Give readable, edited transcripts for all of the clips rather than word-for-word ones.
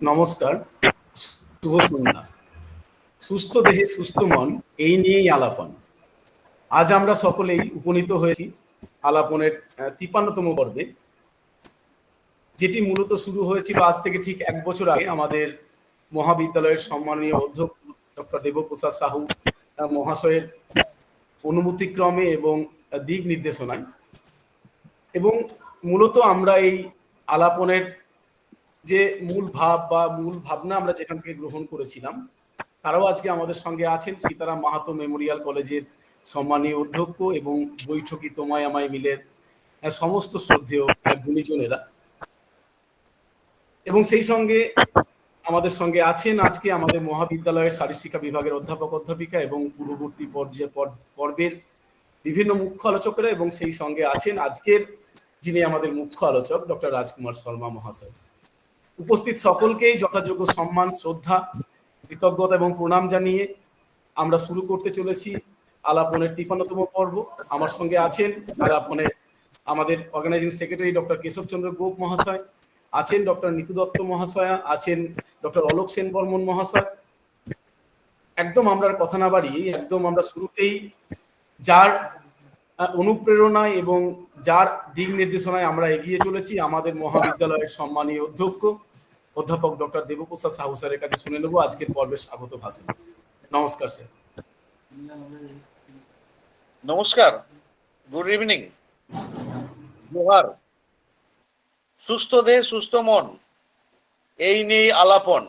নমস্কার, শুভ সন্ধ্যা। সুস্থ দেহে সুস্থ মন, এই নিয়েই আলাপন। আজ আমরা সকলেই উপনীত হয়েছি আলাপনের ৫৩তম পর্বে, যেটি মূলত শুরু হয়েছিল আজ থেকে ঠিক ১ বছর আগে আমাদের মহাবিদ্যালয়ের সম্মানীয় অধ্যক্ষ ডক্টর দেবপ্রসাদ সাহু মহাশয়ের অনুমতিক্রমে এবং দিক নির্দেশনায়। এবং মূলত আমরা এই আলাপনের যে মূল ভাব বা মূল ভাবনা আমরা যেখান থেকে গ্রহণ করেছিলাম, তারাও আজকে আমাদের সঙ্গে আছেন সীতারাম মাহাতো মেমোরিয়াল কলেজের সম্মানীয় অধ্যক্ষ এবং বৈঠকি তোমায় আমায় মিলের সমস্ত শ্রদ্ধেয় গুণীজনেরা। এবং সেই সঙ্গে আমাদের সঙ্গে আছেন আজকে আমাদের মহাবিদ্যালয়ের শারীরশিক্ষা বিভাগের অধ্যাপক অধ্যাপিকা এবং পূর্ববর্তী পর্বের বিভিন্ন মুখ্য আলোচকেরা, এবং সেই সঙ্গে আছেন আজকের যিনি আমাদের মুখ্য আলোচক ডক্টর রাজকুমার শর্মা মহাশয়। উপস্থিত সকলকেই যথাযোগ্য সম্মান, শ্রদ্ধা, কৃতজ্ঞতা এবং প্রণাম জানিয়ে আমরা শুরু করতে চলেছি আলাপনের ৫৩তম পর্ব। আমার সঙ্গে আছেন আলাপনের আমাদের অর্গানাইজিং সেক্রেটারি ডক্টর কেশবচন্দ্র গোপ মহাশয়, আছেন ডক্টর নিতু দত্ত মহাশয়া, আছেন ডক্টর অলোক সেন বর্মন মহাশয়। একদম আমরা কথা না বাড়িয়ে একদম আমরা শুরুতেই যার অনুপ্রেরণায় এবং যার দিক নির্দেশনায় আমরা এগিয়ে চলেছি আমাদের মহাবিদ্যালয়ের সম্মানীয় অধ্যক্ষ অধ্যাপক ডক্টর দেবপ্রসাদ সাহু স্যারের কাছে শুনে নেব আজকের পর্বের স্বাগত ভাষণ। নমস্কার স্যার। নমস্কার, গুড ইভিনিং, জোহার। সুস্থ দেহ সুস্থ মন, এই নিয়ে আলাপন।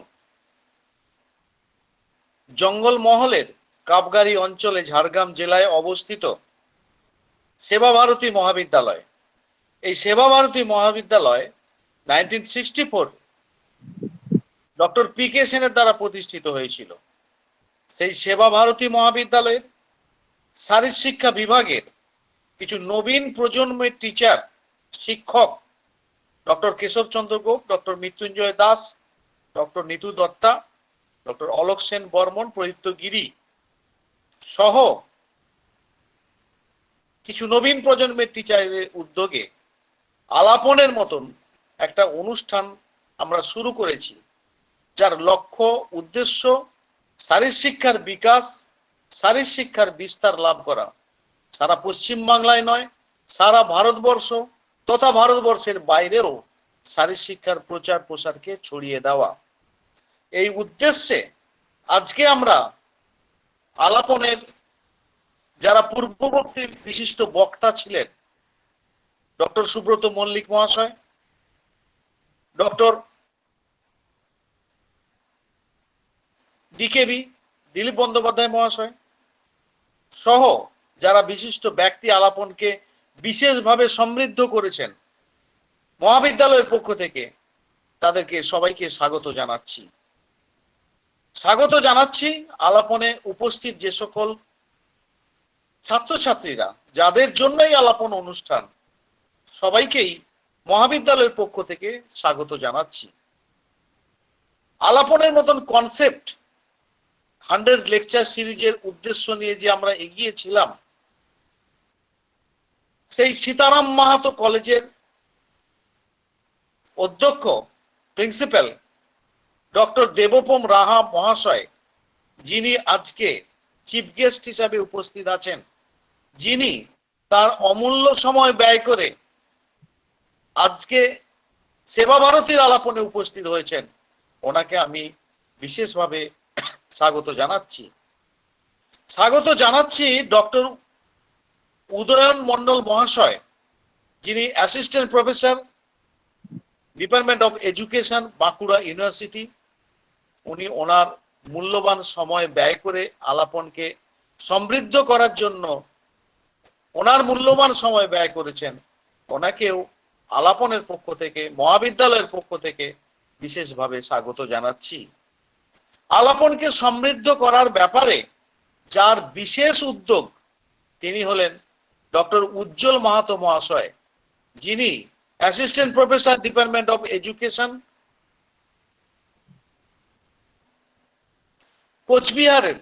জঙ্গলমহলের কাপগাড়ি অঞ্চলে ঝাড়গ্রাম জেলায় অবস্থিত সেবা ভারতী মহাবিদ্যালয়। এই সেবা ভারতী মহাবিদ্যালয় 1964 ডক্টর পি কে সেনের দ্বারা প্রতিষ্ঠিত হয়েছিল। সেই সেবা ভারতী মহাবিদ্যালয়ের শারীরশিক্ষা বিভাগের কিছু নবীন প্রজন্মের টিচার, শিক্ষক doctor Keshabchandra Gope, doctor Mrityunjoy Das, doctor Nitu Dutta, doctor Alok Sen Barman, Pradipta Giri সহ কিছু নবীন প্রজন্মের টিচারের উদ্যোগে আলাপনের মতন একটা অনুষ্ঠান আমরা শুরু করেছি, যার লক্ষ্য উদ্দেশ্য শারীরশিক্ষার বিকাশ, শারীরশিক্ষার বিস্তার লাভ করা। সারা পশ্চিমবাংলায় নয়, সারা ভারতবর্ষ তথা ভারতবর্ষের বাইরেও শারীরশিক্ষার প্রচার প্রসারকে ছড়িয়ে দেওয়া। এই উদ্দেশ্যে আজকে আমরা আলাপনের যারা পূর্ববর্তী বিশিষ্ট বক্তা ছিলেন, ডক্টর সুব্রত মল্লিক মহাশয়, ডক্টর ডিকেবি দিলীপ বন্দ্যোপাধ্যায় মহাশয় সহ যারা বিশিষ্ট ব্যক্তি আলাপনকে বিশেষভাবে সমৃদ্ধ করেছেন, মহাবিদ্যালয়ের পক্ষ থেকে তাদেরকে সবাইকে স্বাগত জানাচ্ছি। স্বাগত জানাচ্ছি আলাপনে উপস্থিত যে সকল ছাত্রছাত্রীরা, যাদের জন্যই আলাপন অনুষ্ঠান, সবাইকেই মহাবিদ্যালয়ের পক্ষ থেকে স্বাগত জানাচ্ছি। আলাপনের মতন কনসেপ্ট 100 লেকচার সিরিজের উদ্দেশ্য নিয়ে যে আমরা এগিয়েছিলাম, সেই সীতারাম মাহাতো কলেজের অধ্যক্ষ প্রিন্সিপাল ডক্টর দেবপম রাহা মহাশয়, যিনি আজকে চিফ গেস্ট হিসাবে উপস্থিত আছেন, যিনি তার অমূল্য সময় ব্যয় করে আজকে সেবা ভারতীর আলাপনে উপস্থিত হয়েছেন, ওনাকে আমি বিশেষভাবে স্বাগত জানাচ্ছি। স্বাগত জানাচ্ছি ডক্টর উদয়ন মন্ডল মহাশয়, যিনি assistant professor, department of education, Bankura university. উনি ওনার মূল্যবান সময় ব্যয় করে আলাপনকে সমৃদ্ধ করার জন্য ওনার মূল্যবান সময় ব্যয় করেছেন। ওনাকেও আলাপনের পক্ষ থেকে, মহাবিদ্যালয়ের পক্ষ থেকে বিশেষভাবে স্বাগত জানাচ্ছি। আলাপনকে সমৃদ্ধ করার ব্যাপারে যার বিশেষ উদ্যোগ, তিনি হলেন ডক্টর উজ্জ্বল মাহাতো মহাশয়, যিনি assistant professor, department of education, কোচবিহারের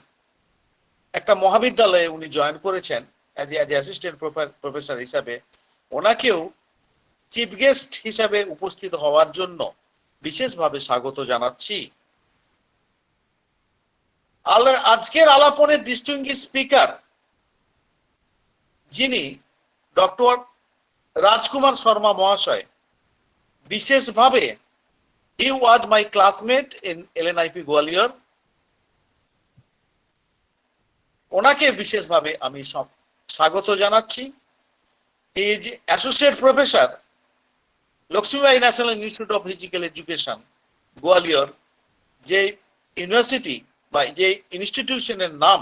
একটা মহাবিদ্যালয়ে উনি জয়েন করেছেন অ্যাজ অ্যাসিস্ট্যান্ট প্রফেসর হিসাবে। ওনাকেও চিফ গেস্ট হিসাবে উপস্থিত হওয়ার জন্য বিশেষভাবে স্বাগত জানাচ্ছি। আজকের আলাপনের ডিস্টিংগুইশড স্পিকার যিনি ডক্টর রাজকুমার শর্মা মহাশয়, বিশেষভাবে he was my classmate in LNIP Gwalior. ওনাকে বিশেষভাবে আমি স্বাগত জানাচ্ছি। He is associate professor Lakshmibai national institute of physical education Gwalior, যে ইউনিভার্সিটি বা যে ইনস্টিটিউশনের নাম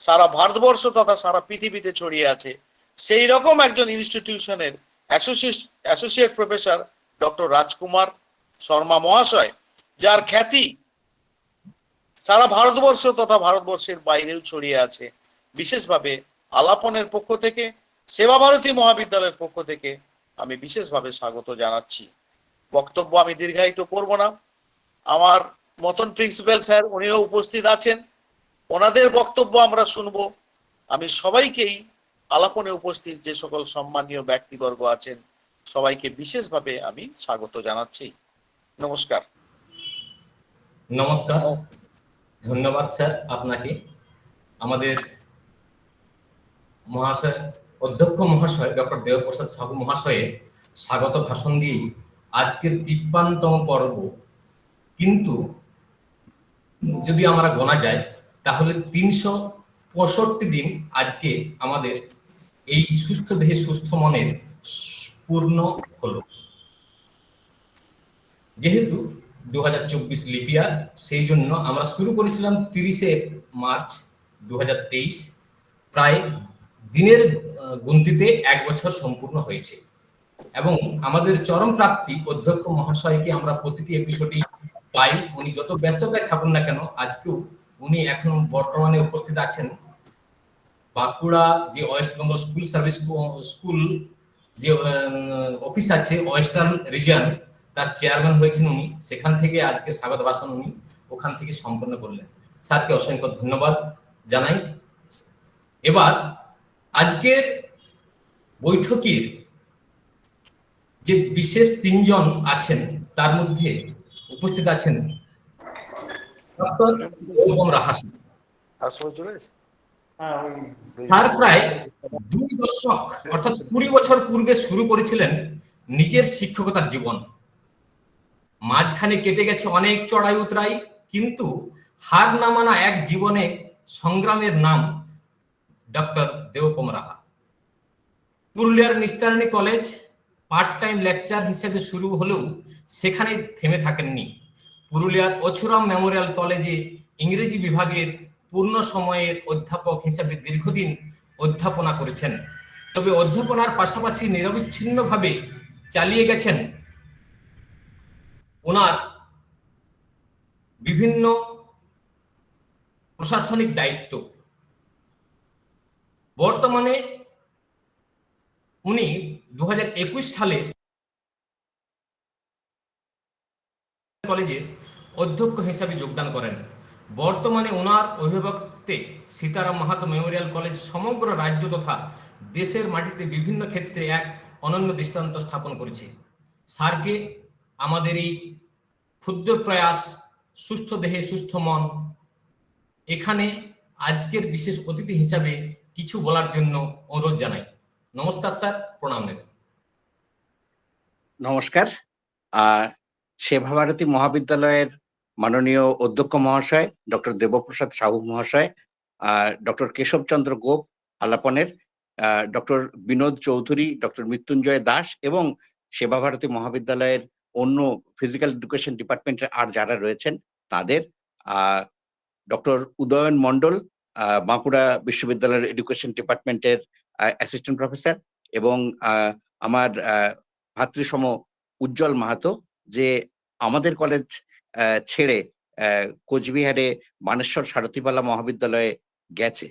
সারা ভারতবর্ষ তথা সারা পৃথিবীতে ছড়িয়ে আছে, সেই রকম একজন ইনস্টিটিউশনের অ্যাসোসিয়েট প্রফেসর ডক্টর রাজকুমার শর্মা মহাশয়, যার খ্যাতি সারা ভারতবর্ষ তথা ভারতবর্ষের বাইরেও ছড়িয়ে আছে। বিশেষভাবে আলাপনের পক্ষ থেকে, সেবা ভারতী মহাবিদ্যালয়ের পক্ষ থেকে আমি বিশেষভাবে স্বাগত জানাচ্ছি। বক্তব্য আমি দীর্ঘায়িত করব না। আমার মতন প্রিন্সিপাল স্যার উনিও উপস্থিত আছেন, ওনাদের বক্তব্য আমরা শুনবো। আমি সবাইকেই আলাপনে উপস্থিত যে সকল সম্মানীয় ব্যক্তিবর্গ আছেন সবাইকে বিশেষভাবে আমি স্বাগত জানাচ্ছি। নমস্কার। নমস্কার, ধন্যবাদ স্যার আপনাকে। আমাদের মহাশয়, অধ্যক্ষ মহাশয় ডক্টর দেবপ্রসাদ সাহু মহাশয়ের স্বাগত ভাষণ দিয়ে আজকের 53তম পর্ব, কিন্তু যদি আমরা গোনা যায় তাহলে 365 দিন আজকে আমাদের এই সুস্থ দেহে সুস্থ মনের পূর্ণ হলো। যেহেতু 2024 লিপিয়ার, সেই জন্য আমরা শুরু করেছিলাম 30শে মার্চ 2023। প্রায় দিনের গুনতিতে 1 বছর সম্পূর্ণ হয়েছে এবং আমাদের চরম প্রাপ্তি অধ্যক্ষ মহাশয়কে আমরা প্রতিটি এপিসোডেই পাই। উনি যত ব্যস্ততায় থাকুন না কেন, আজকেও উনি এখন বর্তমানে উপস্থিত আছেন বাঁকুড়া যে West Bengal school service school যে অফিস আছে ওয়েস্টার্ন রিজিয়ন, তার চেয়ারম্যান হয়েছেন উনি। সেখান থেকে আজকে স্বাগত ভাষণ উনি ওখান থেকে সম্পন্ন করলেন। স্যারকে অসংখ্য ধন্যবাদ জানাই। এবার আজকের বৈঠকের যে বিশেষ 3 জন আছেন তার মধ্যে উপস্থিত আছেন ডক্টর দেবপম রাহা। স্যার প্রায় 2 দশক অর্থাৎ 20 বছর পূর্বে শুরু করেছিলেন নিজের শিক্ষকতার জীবন। মাঝখানে কেটে গেছে অনেক চড়াই উতরাই, কিন্তু হার না মানা এক জীবনে সংগ্রামের নাম ডক্টর দেবপম রাহা। পুরুলিয়ার Nistarini college part time lecture হিসেবে শুরু হলেও সেখানে থেমে থাকেননি। পুরুলিয়ার অছুরাম মেমোরিয়াল কলেজে ইংরেজি বিভাগের পূর্ণ সময়ের অধ্যাপক হিসেবে দীর্ঘদিন অধ্যাপনা করেছেন। তবে অধ্যাপনার পাশাপাশি নিরবিচ্ছিন্নভাবে চালিয়ে গেছেন ওনার বিভিন্ন প্রশাসনিক দায়িত্ব। বর্তমানে উনি 2021 সালের কলেজের অধ্যক্ষ হিসাবে যোগদান করেন। বর্তমানে ওনার অভিভাবকত্বে সীতারাম মাহাতো মেমোরিয়াল কলেজ সমগ্র রাজ্য তথা দেশের মাটিতে বিভিন্ন ক্ষেত্রে এক অনন্য দৃষ্টান্ত স্থাপন করেছে। স্যারকে আমাদের এই ক্ষুদ্র প্রয়াস সুস্থ দেহে সুস্থ মন এখানে আজকের বিশেষ অতিথি হিসাবে কিছু বলার জন্য অনুরোধ জানাই। নমস্কার স্যার, প্রণাম নেবেন। নমস্কার। সেবা ভারতী মহাবিদ্যালয়ের মাননীয় অধ্যক্ষ মহাশয় ডক্টর দেবপ্রসাদ সাহু মহাশয়, ডক্টর কেশবচন্দ্র গোপ আলাপনের, ডক্টর বিনোদ চৌধুরী, ডক্টর মৃত্যুঞ্জয় দাস এবং সেবা ভারতী মহাবিদ্যালয়ের অন্য ফিজিক্যাল এডুকেশন ডিপার্টমেন্টের আর যারা রয়েছেন তাদের, ডক্টর উদয়ন মন্ডল বাঁকুড়া বিশ্ববিদ্যালয়ের এডুকেশন ডিপার্টমেন্টের অ্যাসিস্ট্যান্ট প্রফেসর, এবং আমার ভাতৃসম উজ্জ্বল মাহাতো, যে আমাদের কলেজ ছেড়ে কোচবিহারে মানেশ্বর সারথীবালা মহাবিদ্যালয়ে গেছে,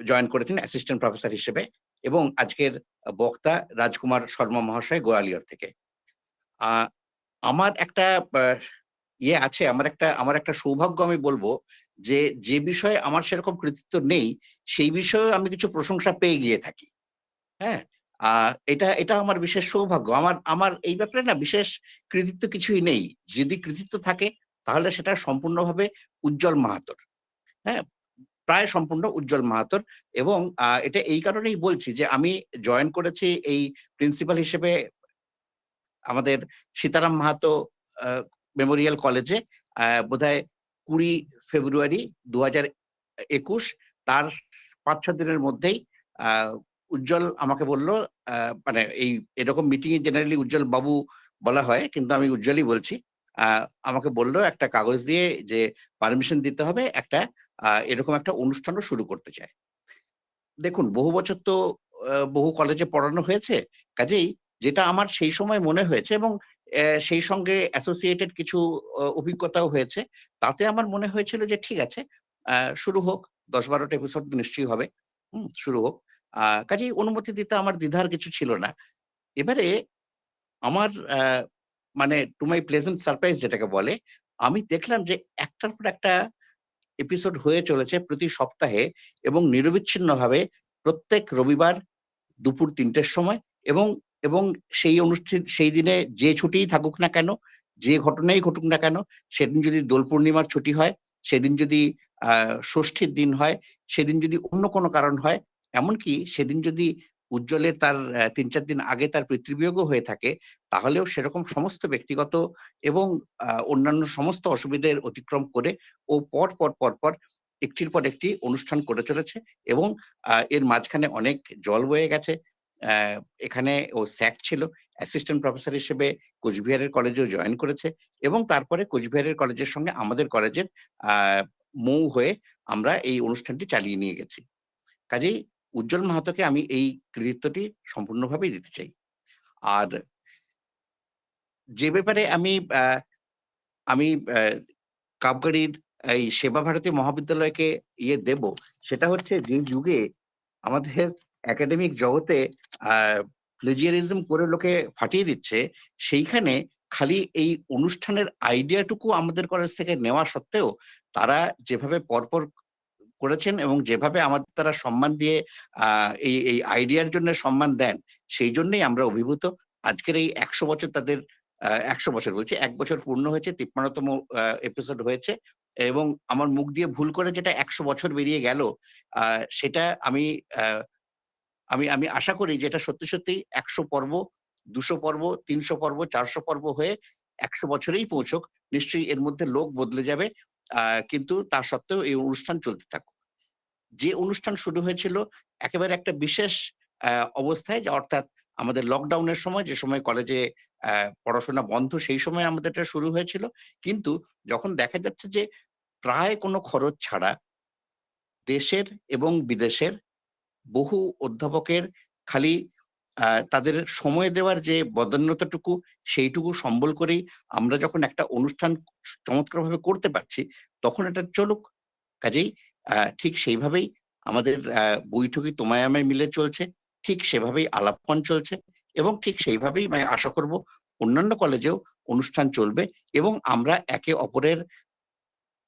জয়েন করেছেন অ্যাসিস্ট্যান্ট প্রফেসর হিসেবে, এবং আজকের বক্তা রাজকুমার শর্মা মহাশয় গোয়ালিয়র থেকে। আমার একটা আছে, আমার একটা সৌভাগ্য আমি বলবো, যে বিষয়ে আমার সেরকম কৃতিত্ব নেই সেই বিষয়ে আমি কিছু প্রশংসা পেয়ে গিয়ে থাকি। হ্যাঁ, এটা এটা আমার বিশেষ সৌভাগ্য। আমার আমার এই ব্যাপারে না বিশেষ কৃতিত্ব কিছুই নেই। যদি কৃতিত্ব থাকে তাহলে সেটা সম্পূর্ণভাবে উজ্জ্বল মাহাতোর। হ্যাঁ? প্রায় সম্পূর্ণ উজ্জ্বল মাহাতোর। এবং এটা এই কারণেই বলছি যে আমি জয়েন করেছি এই প্রিন্সিপাল হিসেবে আমাদের সীতারাম মাহাতো আ মেমোরিয়াল কলেজে বোধহয় ২০ ফেব্রুয়ারি ২০২১। তার ৫-৬ দিনের মধ্যেই আ উজ্জ্বল আমাকে বলল, আ মানে এরকম মিটিং এ জেনারেলি উজ্জ্বল বাবু বলা হয়, কিন্তু আমি উজ্জ্বলই বলছি। আ আমাকে বলল একটা কাগজ দিয়ে যে পারমিশন দিতে হবে, একটা এরকম একটা অনুষ্ঠানও শুরু করতে চায়। দেখুন, বহু বছর তো বহু কলেজে পড়ানো হয়েছে। কাজেই যেটা আমার সেই সময় মনে হয়েছে এবং সেই সঙ্গে অ্যাসোসিয়েটেড কিছু অভিজ্ঞতাও হয়েছে। তাতে আমার মনে হয়েছিল যে ঠিক আছে, আ শুরু হোক। ১০-১২ টা এপিসোড নিশ্চয়ই হবে। শুরু হোক। কাজেই অনুমতি দিতে আমার দ্বিধার কিছু ছিল না। এবারে আমার মানে টু মাই প্লেজেন্ট সারপ্রাইজ যেটাকে বলে, আমি দেখলাম যে একটার পর একটা এপিসোড হয়ে চলেছে প্রতি সপ্তাহে এবং নিরবিচ্ছিন্নভাবে প্রত্যেক রবিবার দুপুর ৩টের সময়। এবং এবং সেই দিনে যে ছুটিই থাকুক না কেন, যে ঘটনাই ঘটুক না কেন, সেদিন যদি দোল পূর্ণিমার ছুটি হয়, সেদিন যদি আ ষষ্ঠীর দিন হয়, সেদিন যদি অন্য কোনো কারণ হয়, এমনকি সেদিন যদি উজ্জ্বলের তার ৩-৪ দিন আগে তার পিতৃবিয়োগও হয়ে থাকে, তাহলেও সেরকম সমস্ত ব্যক্তিগত এবং অন্যান্য সমস্ত অসুবিধার অতিক্রম করে ও পর একটির পর একটি অনুষ্ঠান করে চলেছে। এবং এর মাঝখানে অনেক জল বয়ে গেছে। অ্যা এখানে ও স্যাক ছিল। অ্যাসিস্ট্যান্ট প্রফেসর হিসেবে কোচবিহারের কলেজেও জয়েন করেছে এবং তারপরে কোচবিহারের কলেজের সঙ্গে আমাদের কলেজের আ মৌ হয়ে আমরা এই অনুষ্ঠানটি চালিয়ে নিয়ে গেছি। কাজেই উজ্জ্বল মাহাতোকে আমি এই কৃতিত্বটি সম্পূর্ণভাবেই দিতে চাই। আর যে ব্যাপারে আ আমি কাবগাড়ির এই সেবা ভারতী মহাবিদ্যালয়কে দেব, সেটা হচ্ছে যে যুগে আমাদের একাডেমিক জগতে আ প্লেজিয়ারিজম করে লোকে ফাটিয়ে দিচ্ছে, সেইখানে খালি এই অনুষ্ঠানের আইডিয়াটুকু আমাদের কলেজ থেকে নেওয়া সত্ত্বেও তারা যেভাবে পরপর করেছেন এবং যেভাবে আমাদের তারা সম্মান দিয়ে আ এই আইডিয়ার জন্য সম্মান দেন, সেইজন্যই আমরা অভিভূত। আজকের এই ১০০ বছর তাদের ১০০ বছর বলছি, ১ বছর পূর্ণ হয়েছে, ৫৩ তম এপিসোড হয়েছে এবং আমার মুখ দিয়ে ভুল করে যেটা ১০০ বছর বেরিয়ে গেল, আ সেটা আমি আ আমি আমি আশা করি যে এটা সত্যি ১০০ পর্ব, ২০০ পর্ব, ৩০০ পর্ব, ৪০০ পর্ব হয়ে ১০০ বছরেই পৌঁছুক। নিশ্চয়ই এর মধ্যে লোক বদলে যাবে। আ কিন্তু তা সত্ত্বেও এই অনুষ্ঠান চলতে থাকুক। যে অনুষ্ঠান শুরু হয়েছিল একেবারে একটা বিশেষ আ অবস্থায়, যে অর্থাৎ আমাদের লকডাউনের সময়, যে সময় কলেজে পড়াশোনা বন্ধ, সেই সময় আমাদের এটা শুরু হয়েছিল। কিন্তু যখন দেখা যাচ্ছে যে প্রায় কোনো খরচ ছাড়া দেশের এবং বিদেশের বহু অধ্যাপকের খালি তাদের সময় দেওয়ার যে বদান্যতাটুকু, সেইটুকু সম্বল করেই আমরা যখন একটা অনুষ্ঠান চমৎকারভাবে করতে পারছি, তখন এটা চলুক। কাজেই ঠিক সেইভাবেই আমাদের বৈঠকি তোমায় আমায় মিলে চলছে। ঠিক সেভাবেই আলাপন চলছে এবং ঠিক সেইভাবেই মানে আশা করব অন্যান্য কলেজেও অনুষ্ঠান চলবে এবং আমরা একে অপরের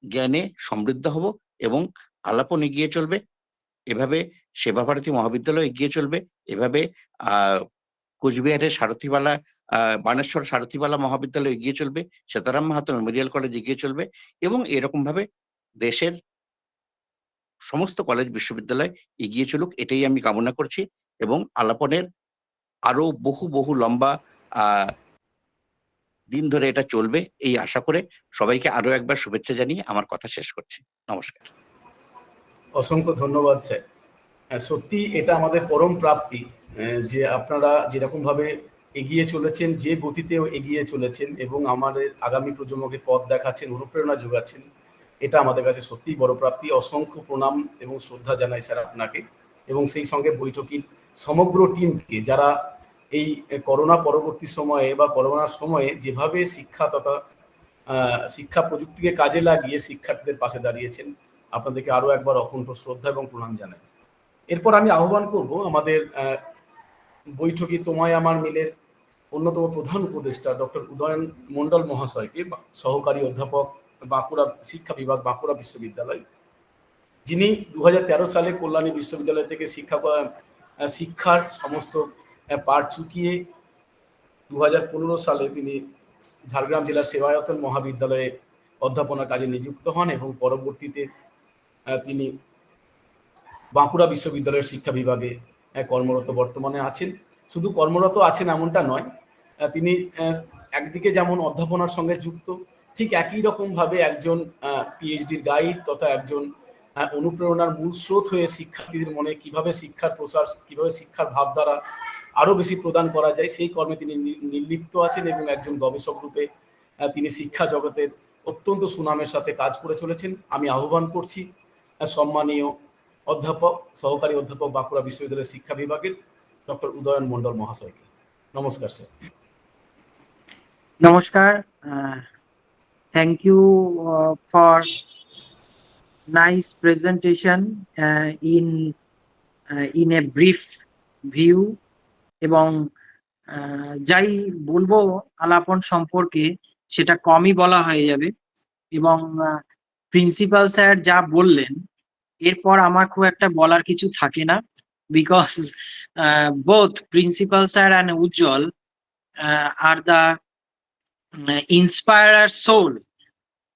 জ্ঞানে সমৃদ্ধ হব এবং আলাপন এগিয়ে চলবে। এভাবে সেবা ভারতী মহাবিদ্যালয় এগিয়ে চলবে। এভাবে আ কোচবিহারের সারথীবালা বানেশ্বর সারথীবালা মহাবিদ্যালয় এগিয়ে চলবে। সীতারাম মাহাতো মেমোরিয়াল কলেজ এগিয়ে চলবে এবং এরকমভাবে দেশের সমস্ত কলেজ বিশ্ববিদ্যালয় এগিয়ে চলুক, এটাই আমি কামনা করছি এবং আলাপনের আরো বহু লম্বা আ দিন ধরে এটা চলবে এই আশা করে সবাইকে আরো একবার শুভেচ্ছা জানিয়ে আমার কথা শেষ করছি। নমস্কার। অসংখ্য ধন্যবাদ স্যার। সত্যি এটা আমাদের পরম প্রাপ্তি যে আপনারা যেরকমভাবে এগিয়ে চলেছেন, যে গতিতেও এগিয়ে চলেছেন এবং আমাদের আগামী প্রজন্মকে পথ দেখাচ্ছেন, অনুপ্রেরণা যোগাচ্ছেন, এটা আমাদের কাছে সত্যিই বড় প্রাপ্তি। অসংখ্য প্রণাম এবং শ্রদ্ধা জানাই স্যার আপনাকে এবং সেই সঙ্গে বৈঠকির সমগ্র টিমকে, যারা এই করোনা পরবর্তী সময়ে বা করোনার সময়ে যেভাবে শিক্ষা তথা শিক্ষা প্রযুক্তিকে কাজে লাগিয়ে শিক্ষার্থীদের পাশে দাঁড়িয়েছেন, আপনাদেরকে আরো একবার অকুণ্ঠ শ্রদ্ধা এবং প্রণাম জানাই। এরপর আমি আহ্বান করব আমাদের বৈঠকি তোমায় আমার মিলের অন্যতম প্রধান উপদেষ্টা ডক্টর উদয়ন মণ্ডল মহাশয়কে, সহকারী অধ্যাপক, বাঁকুড়া শিক্ষা বিভাগ, বাঁকুড়া বিশ্ববিদ্যালয়, যিনি 2013 সালে কল্যাণী বিশ্ববিদ্যালয় থেকে শিক্ষার সমস্ত পার চুকিয়ে 2015 সালে তিনি ঝাড়গ্রাম জেলার সেবায়তন মহাবিদ্যালয়ে অধ্যাপনার কাজে নিযুক্ত হন এবং পরবর্তীতে তিনি বাঁকুড়া বিশ্ববিদ্যালয়ের শিক্ষা বিভাগে কর্মরত বর্তমানে আছেন। শুধু কর্মরত আছেন এমনটা নয়, তিনি একদিকে যেমন অধ্যাপনার সঙ্গে যুক্ত, ঠিক একই রকমভাবে একজন পিএইচডির গাইড তথা একজন অনুপ্রেরণার মূল স্রোত হয়ে শিক্ষার্থীদের মনে কিভাবে শিক্ষার প্রসার, কিভাবে শিক্ষার ভাবধারা আরও বেশি প্রদান করা যায় সেই কর্মে তিনি নির্লিপ্ত আছেন এবং একজন গবেষক রূপে তিনি শিক্ষা জগতের অত্যন্ত সুনামের সাথে কাজ করে চলেছেন। আমি আহ্বান করছি সম্মানীয় অধ্যাপক, সহকারী অধ্যাপক বাঁকুড়া বিশ্ববিদ্যালয়ের শিক্ষা বিভাগের ডক্টর উদয়ন মণ্ডল মহাশয়কে। নমস্কার স্যার। নমস্কার, thank you for nice presentation in a brief view, এবং যাই বলবো আলাপন সম্পর্কে সেটা কমই বলা হয়ে যাবে, এবং প্রিন্সিপাল স্যার যা বললেন এরপর আমার খুব একটা বলার কিছু থাকে না, because both principal sir and Ujjwal are the inspirer soul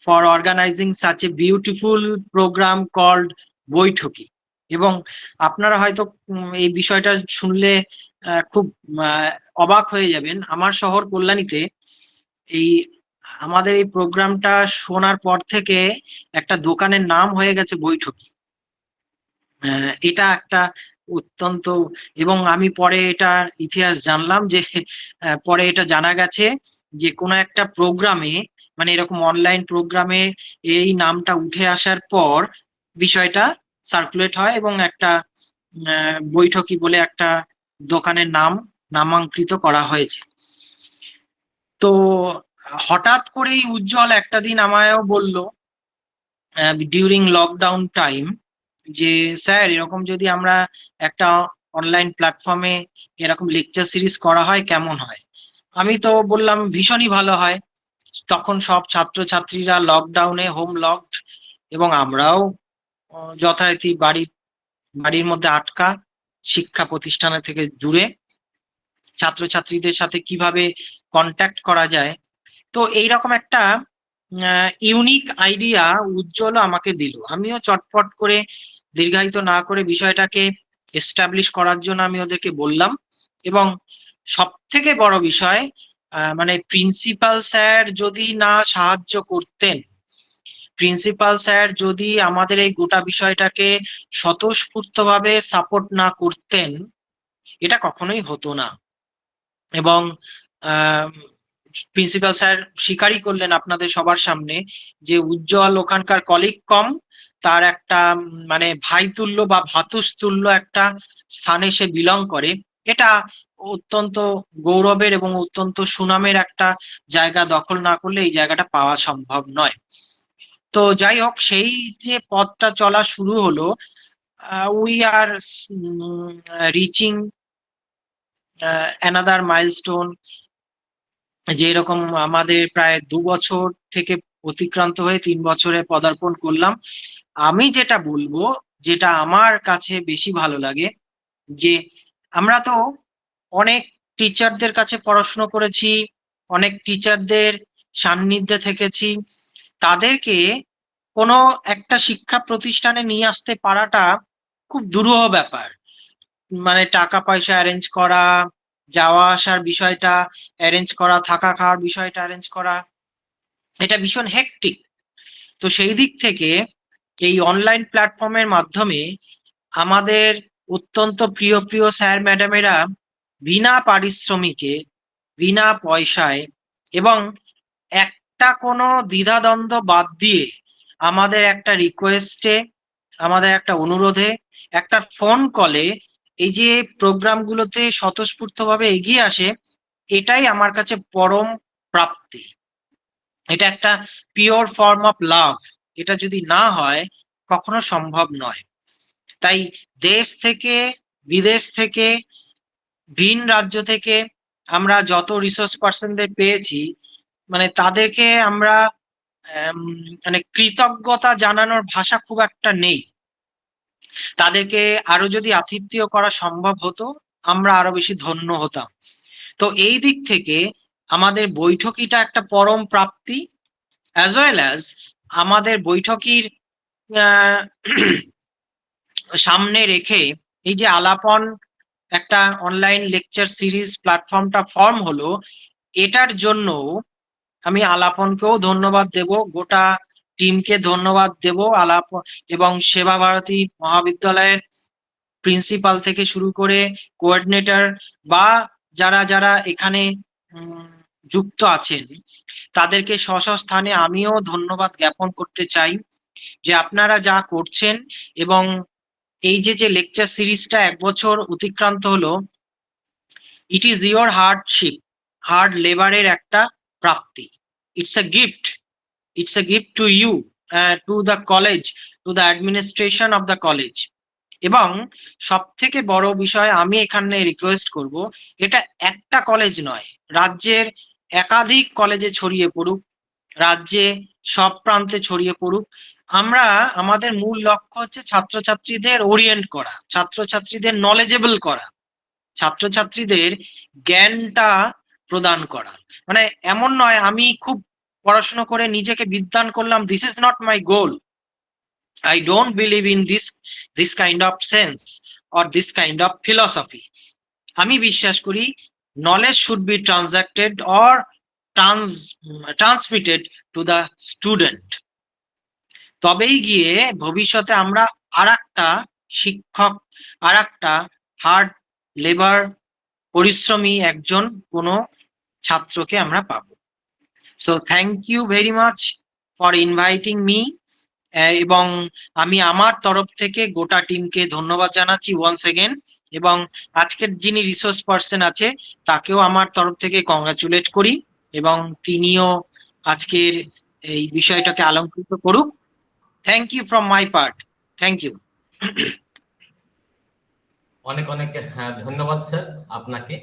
for organizing such a beautiful program called বৈঠকি। এবং আপনারা হয়তো এই বিষয়টা শুনলে খুব অবাক হয়ে যাবেন। আমার শহর কল্যাণীতে এই আমাদের এই প্রোগ্রামটা শোনার পর থেকে একটা দোকানের নাম হয়ে গেছে বৈঠকি। এটা একটা অত্যন্ত, এবং আমি পরে এটার ইতিহাস জানলাম যে পরে এটা জানা গেছে যে কোনো একটা প্রোগ্রামে, মানে এরকম অনলাইন প্রোগ্রামে এই নামটা উঠে আসার পর বিষয়টা সার্কুলেট হয় এবং একটা বৈঠকি বলে একটা দোকানের নামাঙ্কিত করা হয়েছে। তো হঠাৎ করেই উজ্জ্বল একটা দিন আমায়ও বলল ডিউরিং লকডাউন টাইম যে স্যার এরকম যদি আমরা একটা অনলাইন প্ল্যাটফর্মে এরকম লেকচার সিরিজ করা হয় কেমন হয়। আমি তো বললাম ভীষণই ভালো হয়। তখন সব ছাত্রছাত্রীরা লকডাউনে হোম লকড, এবং আমরাও যথারীতি বাড়ির মধ্যে আটকা, শিক্ষা প্রতিষ্ঠানের থেকে দূরে, ছাত্রছাত্রীদের সাথে কিভাবে কন্ট্যাক্ট করা যায়। তো এইরকম একটা ইউনিক আইডিয়া উজ্জ্বল আমাকে দিল। আমিও চটপট করে দীর্ঘায়িত না করে বিষয়টাকে এস্টাবলিশ করার জন্য আমি ওদেরকে বললাম। এবং সব থেকে বড় বিষয়, মানে প্রিন্সিপাল স্যার যদি না সাহায্য করতেন, প্রিন্সিপাল স্যার যদি আমাদের এই গোটা বিষয়টাকে স্বতঃস্ফূর্তভাবে সাপোর্ট না করতেন, এটা কখনোই হতো না। এবং প্রিন্সিপাল স্যার স্বীকারই করলেন আপনাদের সবার সামনে যে উজ্জ্বল ওখানকার কলিগ কম, তার একটা মানে ভাইতুল্য বা ভ্রাতুষ্তুল্য একটা স্থানে সে বিলং করে। এটা অত্যন্ত গৌরবের এবং অত্যন্ত সুনামের একটা জায়গা দখল না করলে এই জায়গাটা পাওয়া সম্ভব নয়। তো যাই হোক, সেই যে পথটা চলা শুরু হলো, we are reaching another milestone, যে এরকম আমাদের প্রায় 2 বছর থেকে অতিক্রান্ত হয়ে 3 বছরে পদার্পণ করলাম। আমি যেটা বলবো, যেটা আমার কাছে বেশি ভালো লাগে, যে আমরা তো অনেক টিচারদের কাছে পড়াশোনা করেছি, অনেক টিচারদের সান্নিধ্যে থেকেছি, তাদেরকে কোনো একটা শিক্ষা প্রতিষ্ঠানে নিয়ে আসতে পারাটা খুব দুরূহ ব্যাপার। মানে টাকা পয়সা অ্যারেঞ্জ করা, যাওয়া আসার বিষয়টা অ্যারেঞ্জ করা, থাকা খাওয়ার বিষয়টা অ্যারেঞ্জ করা, এটা ভীষণ হেক্টিক। তো সেই দিক থেকে এই অনলাইন প্ল্যাটফর্মের মাধ্যমে আমাদের অত্যন্ত প্রিয় প্রিয় স্যার ম্যাডামেরা বিনা পারিশ্রমিকে, বিনা পয়সায় এবং একটা কোনো দ্বিধাদ্বন্দ্ব বাদ দিয়ে আমাদের একটা রিকোয়েস্টে, আমাদের একটা অনুরোধে, একটা ফোন কলে এই যে প্রোগ্রামগুলোতে স্বতঃস্ফূর্তভাবে এগিয়ে আসে, এটাই আমার কাছে পরম প্রাপ্তি। এটা একটা পিওর ফর্ম অফ লাভ। এটা যদি না হয় কখনো সম্ভব নয়। তাই দেশ থেকে, বিদেশ থেকে, ভিন রাজ্য থেকে আমরা যত রিসোর্স পার্সনদের পেয়েছি, মানে তাদেরকে আমরা মানে কৃতজ্ঞতা জানানোর ভাষা খুব একটা নেই। তাদেরকে আরো যদি আতিথ্য করা সম্ভব হতো, আমরা আরো বেশি ধন্য হতাম। তো এই দিক থেকে আমাদের বৈঠকিটা একটা পরম প্রাপ্তি, অ্যাজ ওয়েল অ্যাজ আমাদের বৈঠকির আহ, সামনে রেখে এই যে আলাপন একটা অনলাইন লেকচার সিরিজ প্ল্যাটফর্মটা ফর্ম হলো, এটার জন্য আমি আলাপনকেও ধন্যবাদ দেব, গোটা টিমকে ধন্যবাদ দেব, এবং সেবা ভারতী মহাবিদ্যালয়ের প্রিন্সিপাল থেকে শুরু করে কোঅর্ডিনেটর বা যারা যারা এখানে যুক্ত আছেন তাদেরকে স্ব স্ব স্থানে আমিও ধন্যবাদ জ্ঞাপন করতে চাই যে আপনারা যা করছেন। এবং এই যে লেকচার সিরিজটা 1 বছর অতিক্রান্ত হলো, ইট ইজ ইয়োর হার্ড লেবারের একটা প্রাপ্তি। It's a gift, it's a gift to you, to the college, to the administration of the college. এবং সব থেকে বড় বিষয় আমি এখানে রিকোয়েস্ট করব, এটা একটা কলেজ নয়, রাজ্যের একাধিক কলেজে ছড়িয়ে পড়ুক, রাজ্যে সব প্রান্তে ছড়িয়ে পড়ুক। আমাদের মূল লক্ষ্য হচ্ছে ছাত্রছাত্রীদের ওরিয়েন্ট করা, ছাত্রছাত্রীদের নলেজেবল করা, ছাত্রছাত্রীদের জ্ঞানটা প্রদান করা। মানে এমন নয় আমি খুব পড়াশোনা করে নিজেকে বিদ্বান করলাম, this is not my goal. I don't believe in this kind of sense or this kind of philosophy. আমি বিশ্বাস করি knowledge should be transacted or transmitted to the student. তবেই গিয়ে ভবিষ্যতে আমরা আরেকটা শিক্ষক, আরেকটা হার্ড লেবার পরিশ্রমী একজন কোনো ছাত্রকে আমরা পাবো। So thank you very much for inviting me. এবং আমি আমার তরফ থেকে গোটা টিমকে ধন্যবাদ জানাচ্ছি ওয়ান্স এগেন, এবং আজকের যিনি রিসোর্স পার্সন আছে তাকেও আমার তরফ থেকে কংগ্রাচুলেট করি, এবং তিনিও আজকের এই বিষয়টাকে আলঙ্কৃত করুক। Thank you from my part, thank you. অনেক অনেক ধন্যবাদ স্যার আপনাকে,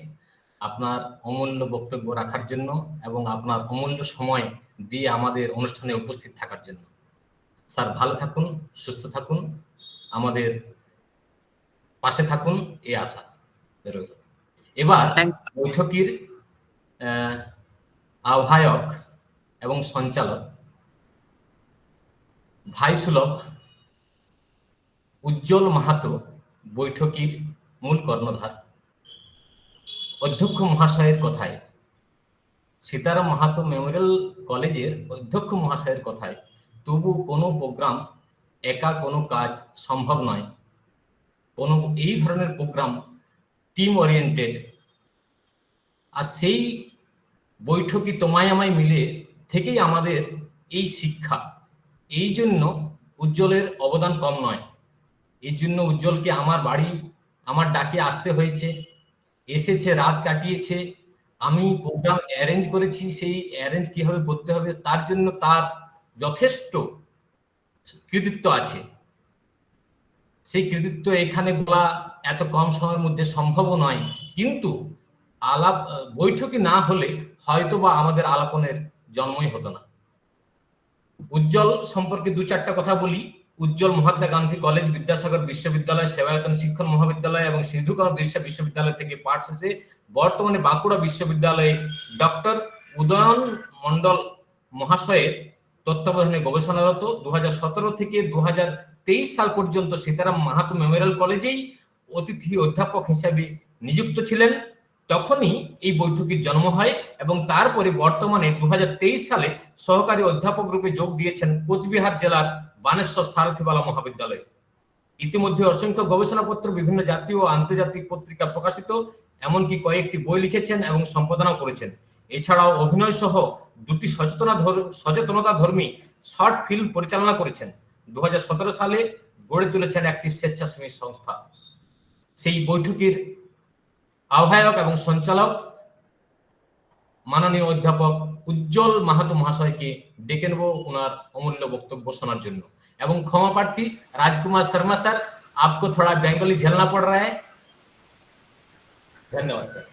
আপনার অমূল্য বক্তব্য রাখার জন্য এবং আপনার অমূল্য সময় দিয়ে আমাদের অনুষ্ঠানে উপস্থিত থাকার জন্য। স্যার ভালো থাকুন, সুস্থ থাকুন, আমাদের পাশে থাকুন, এই আশা রইল। এবার বৈঠকের আহ্বায়ক এবং সঞ্চালক ভাই সুলভ উজ্জ্বল মাহাতো, বৈঠকের মূল কর্ণধার, অধ্যক্ষ মহাশয়ের কথায়, সীতারাম মাহাতো মেমোরিয়াল কলেজের অধ্যক্ষ মহাশয়ের কথায়, তবু কোনো প্রোগ্রাম একা কোনো কাজ সম্ভব নয়, কোনো এই ধরনের প্রোগ্রাম টিম ওরিয়েন্টেড। আর সেই বৈঠকি তোমায় আমায় মিলে থেকেই আমাদের এই শিক্ষা। এই জন্য উজ্জ্বলের অবদান কম নয়। এই জন্য উজ্জ্বলকে আমার বাড়ি, আমার ডাকে আসতে হয়েছে, এসেছে, রাত কাটিয়েছে, আমি প্রোগ্রাম অ্যারেঞ্জ করেছি, সেই অ্যারেঞ্জ কিভাবে করতে হবে তার জন্য তার যথেষ্ট কৃতিত্ব আছে। সেই কৃতিত্ব এখানে বলা এত কম সময়ের মধ্যে সম্ভবও নয়, কিন্তু বৈঠকি না হলে হয়তো বা আমাদের আলাপনের জন্মই হতো না। উজ্জ্বল সম্পর্কে 2-4টা কথা বলি। উজ্জ্বল মহাত্মা গান্ধী কলেজ, বিদ্যাসাগর বিশ্ববিদ্যালয়, সেবায়তন শিক্ষণ মহাবিদ্যালয় এবং সিধু কানু বিরসা বিশ্ববিদ্যালয় থেকে পাঠ শেষে বর্তমানে বাঁকুড়া বিশ্ববিদ্যালয়ে ডক্টর উদয়ন মন্ডল মহাশয়ের তত্ত্বাবধানে গবেষণারত। 2017 থেকে 2023 সাল পর্যন্ত সীতারাম মাহাতো মেমোরিয়াল কলেজেই অতিথি অধ্যাপক হিসেবে নিযুক্ত ছিলেন। তখনই এই বৈঠকের জন্ম হয় এবং তারপরে বর্তমানে 2023 সালে সহকারী অধ্যাপক রূপে যোগ দিয়েছেন কোচবিহার জেলার বানেশ্বর সারথীবালা মহাবিদ্যালয়ে। ইতিমধ্যে অসংখ্য গবেষণাপত্র বিভিন্ন জাতীয় ও আন্তর্জাতিক পত্রিকা প্রকাশিত, এমনকি কয়েকটি বই লিখেছেন এবং সম্পাদনাও করেছেন। এছাড়াও অভিনয় সহ 2টি সচেতনতা ধর্মী শর্ট ফিল্ম পরিচালনা করেছেন। 2017 সালে গড়ে তুলেছেন একটি স্বেচ্ছাসেবী সংস্থা। সেই বৈঠকের আহ্বায়ক এবং সঞ্চালক মাননীয় অধ্যাপক উজ্জ্বল মাহাতো মহাশয়কে ডেকে নেব ওনার অমূল্য বক্তব্য শোনার জন্য। এবং ক্ষমা প্রার্থী राजकुमार शर्मा सर, आपको थोड़ा बेंगली झेलना पड़ रहा है। धन्यवाद सर।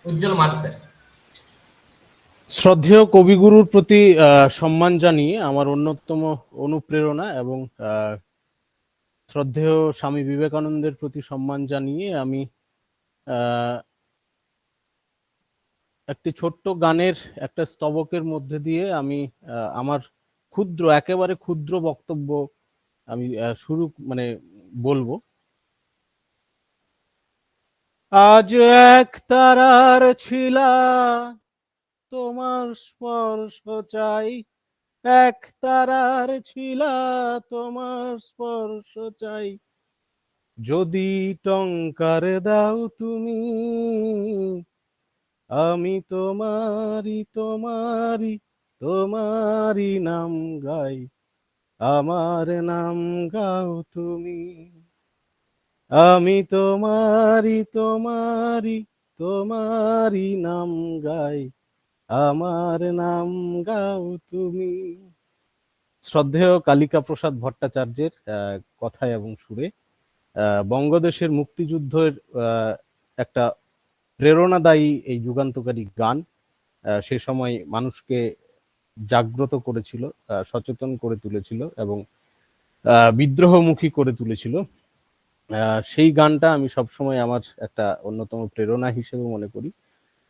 उज्ज्वल माहातो सर। শ্রদ্ধেয় কবিগুরুর প্রতি সম্মান জানিয়ে আমার অন্যতম অনুপ্রেরণা এবং শ্রদ্ধেয় স্বামী বিবেকানন্দের প্রতি সম্মান জানিয়ে আমি আহ, একটি ছোট্ট গানের একটা স্তবকের মধ্যে দিয়ে আমি আমার একেবারে ক্ষুদ্র বক্তব্য আমি বলবো। আজ এক তারার ছিলা তোমার স্পর্শ চাই, এক তারার ছিলা তোমার স্পর্শ চাই, যদি টঙ্কার দাও তুমি আমি তোমারি তোমারি তোমারি নাম গাই, আমার নাম গাও তুমি। আমি তোমারি তোমারি তোমারি নাম গাই, আমার নাম গাও তুমি। শ্রদ্ধেয় কালিকা প্রসাদ ভট্টাচার্যের কথায় এবং সুরে বঙ্গদেশের মুক্তিযুদ্ধের একটা প্রেরণাদায়ী এই যুগান্তকারী গান সে সময় মানুষকে জাগ্রত করেছিল, সচেতন করে তুলেছিল এবং বিদ্রোহমুখী করে তুলেছিল। সেই গানটা আমি সবসময় আমার একটা অন্যতম প্রেরণা হিসেবে মনে করি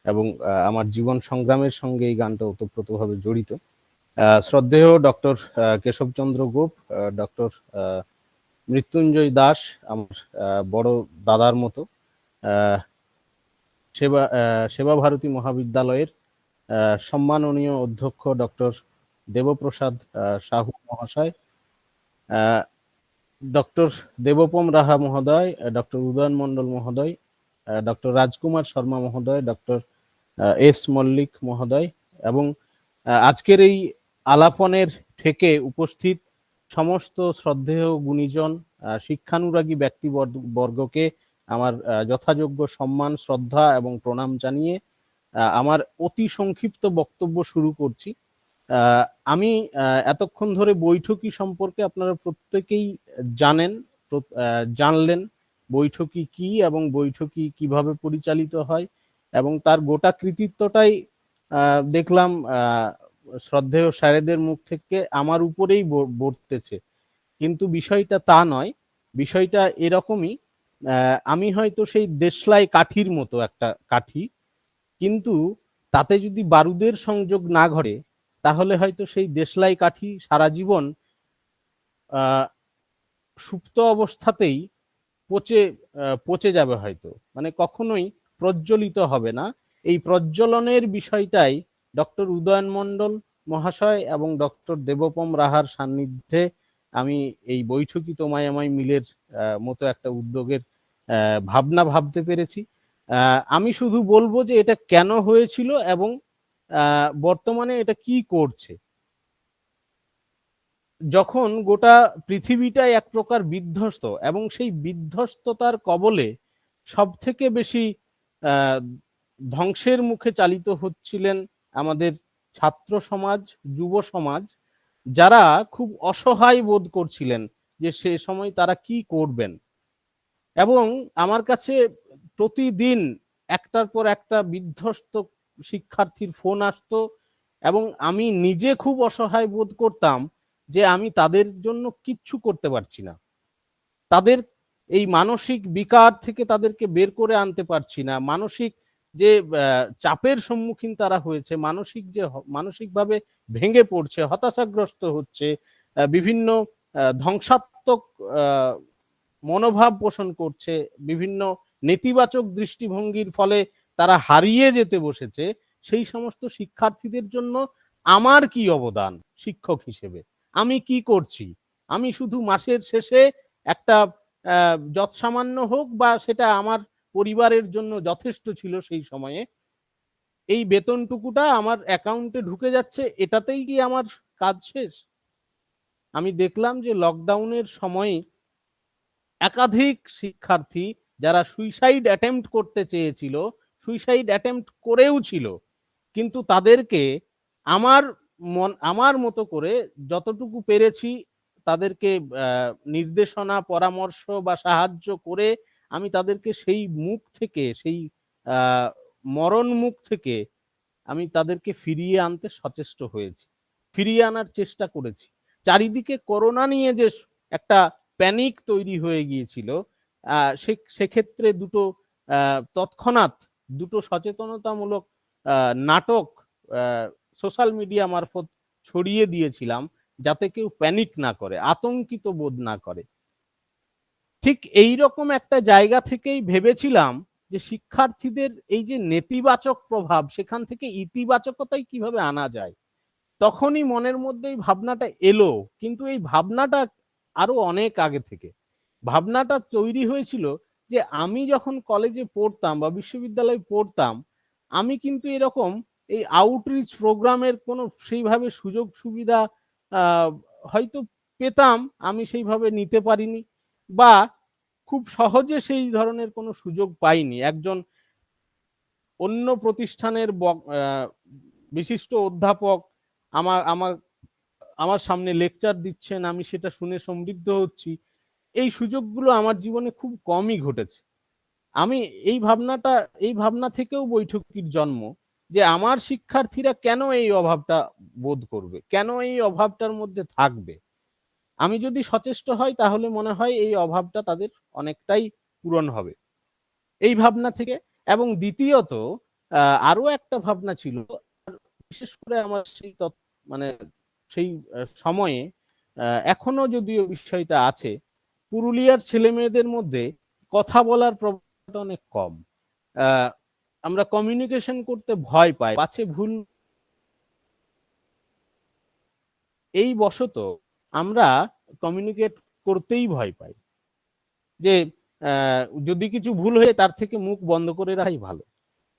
এবং আমার জীবন সংগ্রামের সঙ্গে এই গানটা ওতপ্রোতভাবে জড়িত। শ্রদ্ধেয় ডক্টর কেশবচন্দ্র গোপ, ডক্টর মৃত্যুঞ্জয় দাস আমার বড় দাদার মতো, সেবা ভারতী মহাবিদ্যালয়ের সম্মাননীয় অধ্যক্ষ ডক্টর দেবপ্রসাদ সাহু মহাশয়, ডক্টর দেবপম রাহা মহোদয়, ডক্টর উদয়ন মণ্ডল মহোদয়, ডক্টর রাজকুমার শর্মা মহোদয়, ডক্টর এস মল্লিক মহোদয় এবং আজকের এই আলাপনের থেকে উপস্থিত সমস্ত শ্রদ্ধেয় গুণীজন, শিক্ষানুরাগী ব্যক্তিবর্গকে আমার যথাযোগ্য সম্মান, শ্রদ্ধা এবং প্রণাম জানিয়ে আমার অতি সংক্ষিপ্ত বক্তব্য শুরু করছি। আমি এতক্ষণ ধরে বৈঠকি সম্পর্কে আপনারা প্রত্যেকেই জানলেন বৈঠকি কি এবং বৈঠকি কিভাবে পরিচালিত হয় এবং তার গোটা কৃতিত্বটাই দেখলাম শ্রদ্ধেয় স্যারেদের মুখ থেকে আমার উপরেই বর্তেছে, কিন্তু বিষয়টা তা নয়। বিষয়টা এরকমই, আমি হয়তো সেই দেশলাই কাঠির মতো একটা কাঠি, কিন্তু তাতে যদি বারুদের সংযোগ না ঘটে তাহলে হয়তো সেই দেশলাই কাঠি সারা জীবন সুপ্ত অবস্থাতেই পচে যাবে, হয়তো মানে কখনোই প্রজ্বলিত হবে না। এই প্রজ্বলনের বিষয়টাই ডক্টর উদয়ন মণ্ডল মহাশয় এবং ডক্টর দেবপম রাহার সান্নিধ্যে আমি এই বৈঠকি তোমায় আমায় মিলের মতো একটা উদ্যোগের ভাবনা ভাবতে পেরেছি। আমি শুধু বলবো যে এটা কেন হয়েছিল এবং বর্তমানে এটা কি করছে। যখন গোটা পৃথিবীটাই এক প্রকার বিধ্বস্ত এবং সেই বিধ্বস্ততার কবলে সব থেকে বেশি ধ্বংসের মুখে চালিত হচ্ছিলেন আমাদের ছাত্র সমাজ, যুব সমাজ, যারা খুব অসহায় বোধ করছিলেন যে সে সময় তারা কি করবেন। এবং আমার কাছে প্রতিদিন একটার পর একটা বিধ্বস্ত শিক্ষার্থীর ফোন আসতো এবং আমি নিজে খুব অসহায় বোধ করতাম যে আমি তাদের জন্য কিচ্ছু করতে পারছি না, তাদের এই মানসিক বিকার থেকে তাদেরকে বের করে আনতে পারছি না, মানসিক যে চাপের সম্মুখীন তারা হয়েছে, মানসিকভাবে ভেঙে পড়ছে, হতাশাগ্রস্ত হচ্ছে, বিভিন্ন ধ্বংসাত্মক মনোভাব পোষণ করছে, বিভিন্ন নেতিবাচক দৃষ্টিভঙ্গির ফলে তারা হারিয়ে যেতে বসেছে, সেই সমস্ত শিক্ষার্থীদের জন্য আমার কি অবদান শিক্ষক হিসেবে, আমি কি করছি। আমি শুধু মাসের শেষে একটা যৎসামান্য হোক বা সেটা আমার পরিবারের জন্য যথেষ্ট ছিল সেই সময়ে, এই বেতনটুকুটা আমার অ্যাকাউন্টে ঢুকে যাচ্ছে, এটাতেই কি আমার কাজ শেষ? আমি দেখলাম যে লকডাউনের সময় একাধিক শিক্ষার্থী যারা সুইসাইড অ্যাটেম্প্ট করতে চেয়েছিল, সুইসাইড অ্যাটেম্প্ট করেও ছিল, কিন্তু তাদেরকে আমার মতো করে যতটুকু পেরেছি তাদেরকে নির্দেশনা, পরামর্শ বা সাহায্য করে আমি তাদেরকে সেই মুখ থেকে, সেই মরণ মুখ থেকে আমি তাদেরকে ফিরিয়ে আনতে সচেষ্ট হয়েছি, ফিরিয়ে আনার চেষ্টা করেছি। চারিদিকে করোনা নিয়ে যে একটা প্যানিক তৈরি হয়ে গিয়েছিল, সেক্ষেত্রে দুটো তৎক্ষণাৎ দুটো সচেতনতামূলক নাটক সোশ্যাল মিডিয়া মারফত ছড়িয়ে দিয়েছিলাম, যাতে কেউ প্যানিক না করে, আতঙ্কিত বোধ না করে। ঠিক এই রকম একটা জায়গা থেকেই ভেবেছিলাম যে শিক্ষার্থীদের এই যে নেতিবাচক প্রভাব, সেখান থেকে ইতিবাচকতায় কিভাবে আনা যায়। তখনই মনের মধ্যে এই ভাবনাটা এলো, কিন্তু এই ভাবনাটা আরো অনেক আগে থেকে। ভাবনাটা তৈরি হয়েছিল যে আমি যখন কলেজে পড়তাম বা বিশ্ববিদ্যালয়ে পড়তাম, আমি কিন্তু এরকম এই আউটরিচ প্রোগ্রামের কোনো সেইভাবে সুযোগ সুবিধা হয়তো পেতাম, আমি সেইভাবে নিতে পারিনি, বা খুব সহজে সেই ধরনের কোনো সুযোগ পাইনি। একজন অন্য প্রতিষ্ঠানের বিশিষ্ট অধ্যাপক আমার আমার আমার সামনে লেকচার দিচ্ছেন, আমি সেটা শুনে সমৃদ্ধ হচ্ছি, এই সুযোগগুলো আমার জীবনে খুব কমই ঘটেছে। আমি এই ভাবনা থেকেও বৈঠকির জন্ম, যে আমার শিক্ষার্থীরা কেন এই অভাবটা বোধ করবে, কেন এই অভাবটার মধ্যে থাকবে। আমি যদি সচেষ্ট হই তাহলে মনে হয় এই অভাবটা তাদের অনেকটাই পূরণ হবে, এই ভাবনা থেকে। এবং দ্বিতীয়ত আরো একটা ভাবনা ছিল, বিশেষ করে আমার সেই মানে সেই সময়ে এখনো যদিও বিষয়টা আছে, পুরুলিয়ার ছেলে মেয়েদের মধ্যে কথা বলার প্রবণতা অনেক কম। আমরা কমিউনিকেশন করতে ভয় পাই, পাছে ভুল এই বশত আমরা কমিউনিকেট করতেই ভয় পাই, যে যদি কিছু ভুল হয়ে তার থেকে মুখ বন্ধ করে রাখাই ভালো।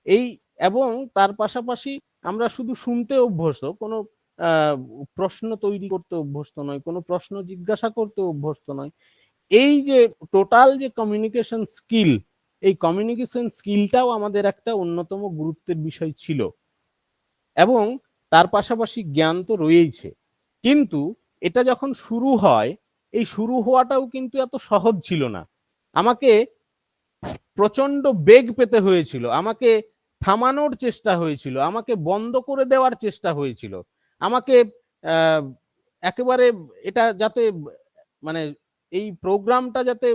এই এবং তার পাশাপাশি আমরা শুধু শুনতে অভ্যস্ত, কোনো প্রশ্ন তৈরি করতে অভ্যস্ত নয়, কোনো প্রশ্ন জিজ্ঞাসা করতে অভ্যস্ত নয়। এই যে টোটাল যে কমিউনিকেশন স্কিল, এই কমিউনিকেশন স্কিলটাও আমাদের একটা অন্যতম গুরুত্বের বিষয় ছিল, এবং তার পাশাপাশি জ্ঞান তো রয়েইছে। কিন্তু এটা যখন শুরু হয়, এই শুরু হওয়াটাও কিন্তু এত সহজ ছিল না। আমাকে প্রচন্ড বেগ পেতে হয়েছিল, আমাকে থামানোর চেষ্টা হয়েছিল, আমাকে বন্ধ করে দেওয়ার চেষ্টা হয়েছিল, আমাকে একেবারে এটা যাতে মানে এই প্রোগ্রামটা যাতে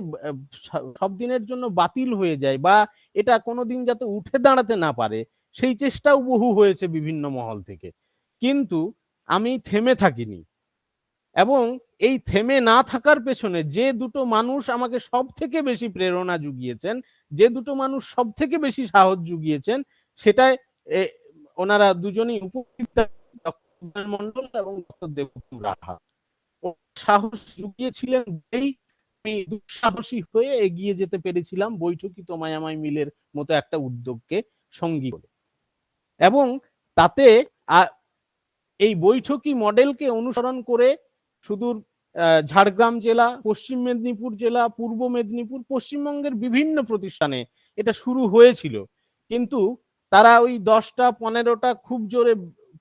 সব দিনের জন্য বাতিল হয়ে যায়, বা এটা কোনোদিন যাতে উঠে দাঁড়াতে না পারে, সেই চেষ্টাও বহু হয়েছে বিভিন্ন মহল থেকে। কিন্তু আমি থেমে থাকিনি, এবং এই থেমে না থাকার পেছনে যে দুটো মানুষ আমাকে সব থেকে বেশি প্রেরণা জুগিয়েছেন, যে দুটো মানুষ সব থেকে বেশি সাহস জুগিয়েছেন, সেটাই ওনারা দুজনই উপস্থিত, ডক্টর মন্ডল এবং ডক্টর দেবপ্রসাদ রাহা। সাহস জুগিয়েছিলেন, আমি দুঃসাহসী হয়ে এগিয়ে যেতে পেরেছিলাম বৈঠকি তোমায় আমায় মিলের মতো একটা উদ্যোগকে সঙ্গী করে। এবং তাতে এই বৈঠকি মডেলকে অনুসরণ করে সুদূর ঝাড়গ্রাম জেলা, পশ্চিম মেদিনীপুর জেলা, পূর্ব মেদিনীপুর, পশ্চিমবঙ্গের বিভিন্ন প্রতিষ্ঠানে এটা শুরু হয়েছিল। কিন্তু তারা ওই 10টা 15টা, খুব জোরে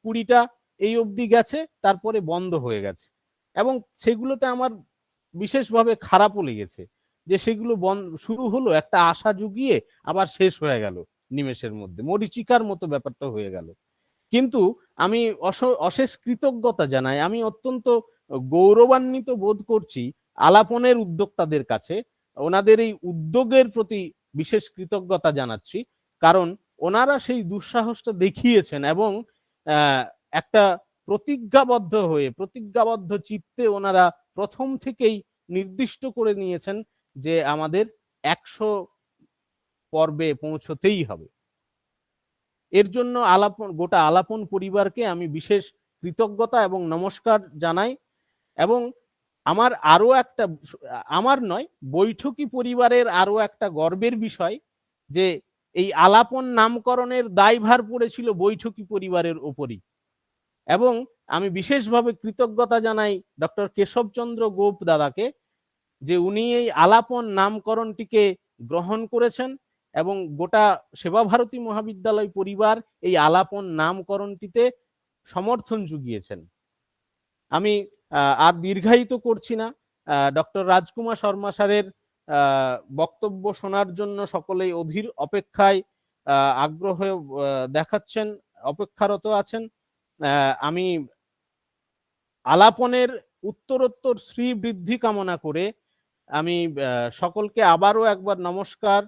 20টা এই অবধি গেছে, তারপরে বন্ধ হয়ে গেছে। এবং সেগুলোতে আমার বিশেষভাবে খারাপও লেগেছে, যে সেগুলো শুরু হলো একটা আশা জুগিয়ে, আবার শেষ হয়ে গেল নিমেষের মধ্যে, মরীচিকার মতো ব্যাপারটা হয়ে গেল। কিন্তু আমি অশেষ কৃতজ্ঞতা জানাই, আমি অত্যন্ত গৌরবান্বিত বোধ করছি আলাপনের উদ্যোক্তাদের কাছে, ওনাদের এই উদ্যোগের প্রতি বিশেষ কৃতজ্ঞতা জানাচ্ছি, কারণ ওনারা সেই দুঃসাহসটা দেখিয়েছেন, এবং একটা প্রতিজ্ঞাবদ্ধ চিত্তে ওনারা প্রথম থেকেই নির্দিষ্ট করে নিয়েছেন যে আমাদের 100 পর্বে পৌঁছতেই হবে। এর জন্য গোটা আলাপন পরিবারকে আমি বিশেষ কৃতজ্ঞতা এবং নমস্কার জানাই। এবং আমার নয়, বৈঠকি পরিবারের আরো একটা গর্বের বিষয়, যে এই আলাপন নামকরণের দায়ভার পড়েছিল বৈঠকি পরিবারের ওপরই। এবং আমি বিশেষভাবে কৃতজ্ঞতা জানাই ডক্টর কেশবচন্দ্র গোপ দাদাকে, যে উনি এই আলাপন নামকরণটিকে গ্রহণ করেছেন, এবং গোটা সেবা ভারতী মহাবিদ্যালয় পরিবার এই আলাপন নামকরণটিতে সমর্থন জুগিয়েছেন। আমি আর দীর্ঘায়িত করছি না, ডক্টর রাজকুমার শর্মা স্যারের বক্তব্য শোনার জন্য সকলেই অধীর অপেক্ষায় আগ্রহ দেখাচ্ছেন, অপেক্ষারত আছেন। আমি আলাপনের উত্তরোত্তর শ্রী বৃদ্ধি কামনা করে আমি সকলকে আবারও একবার নমস্কার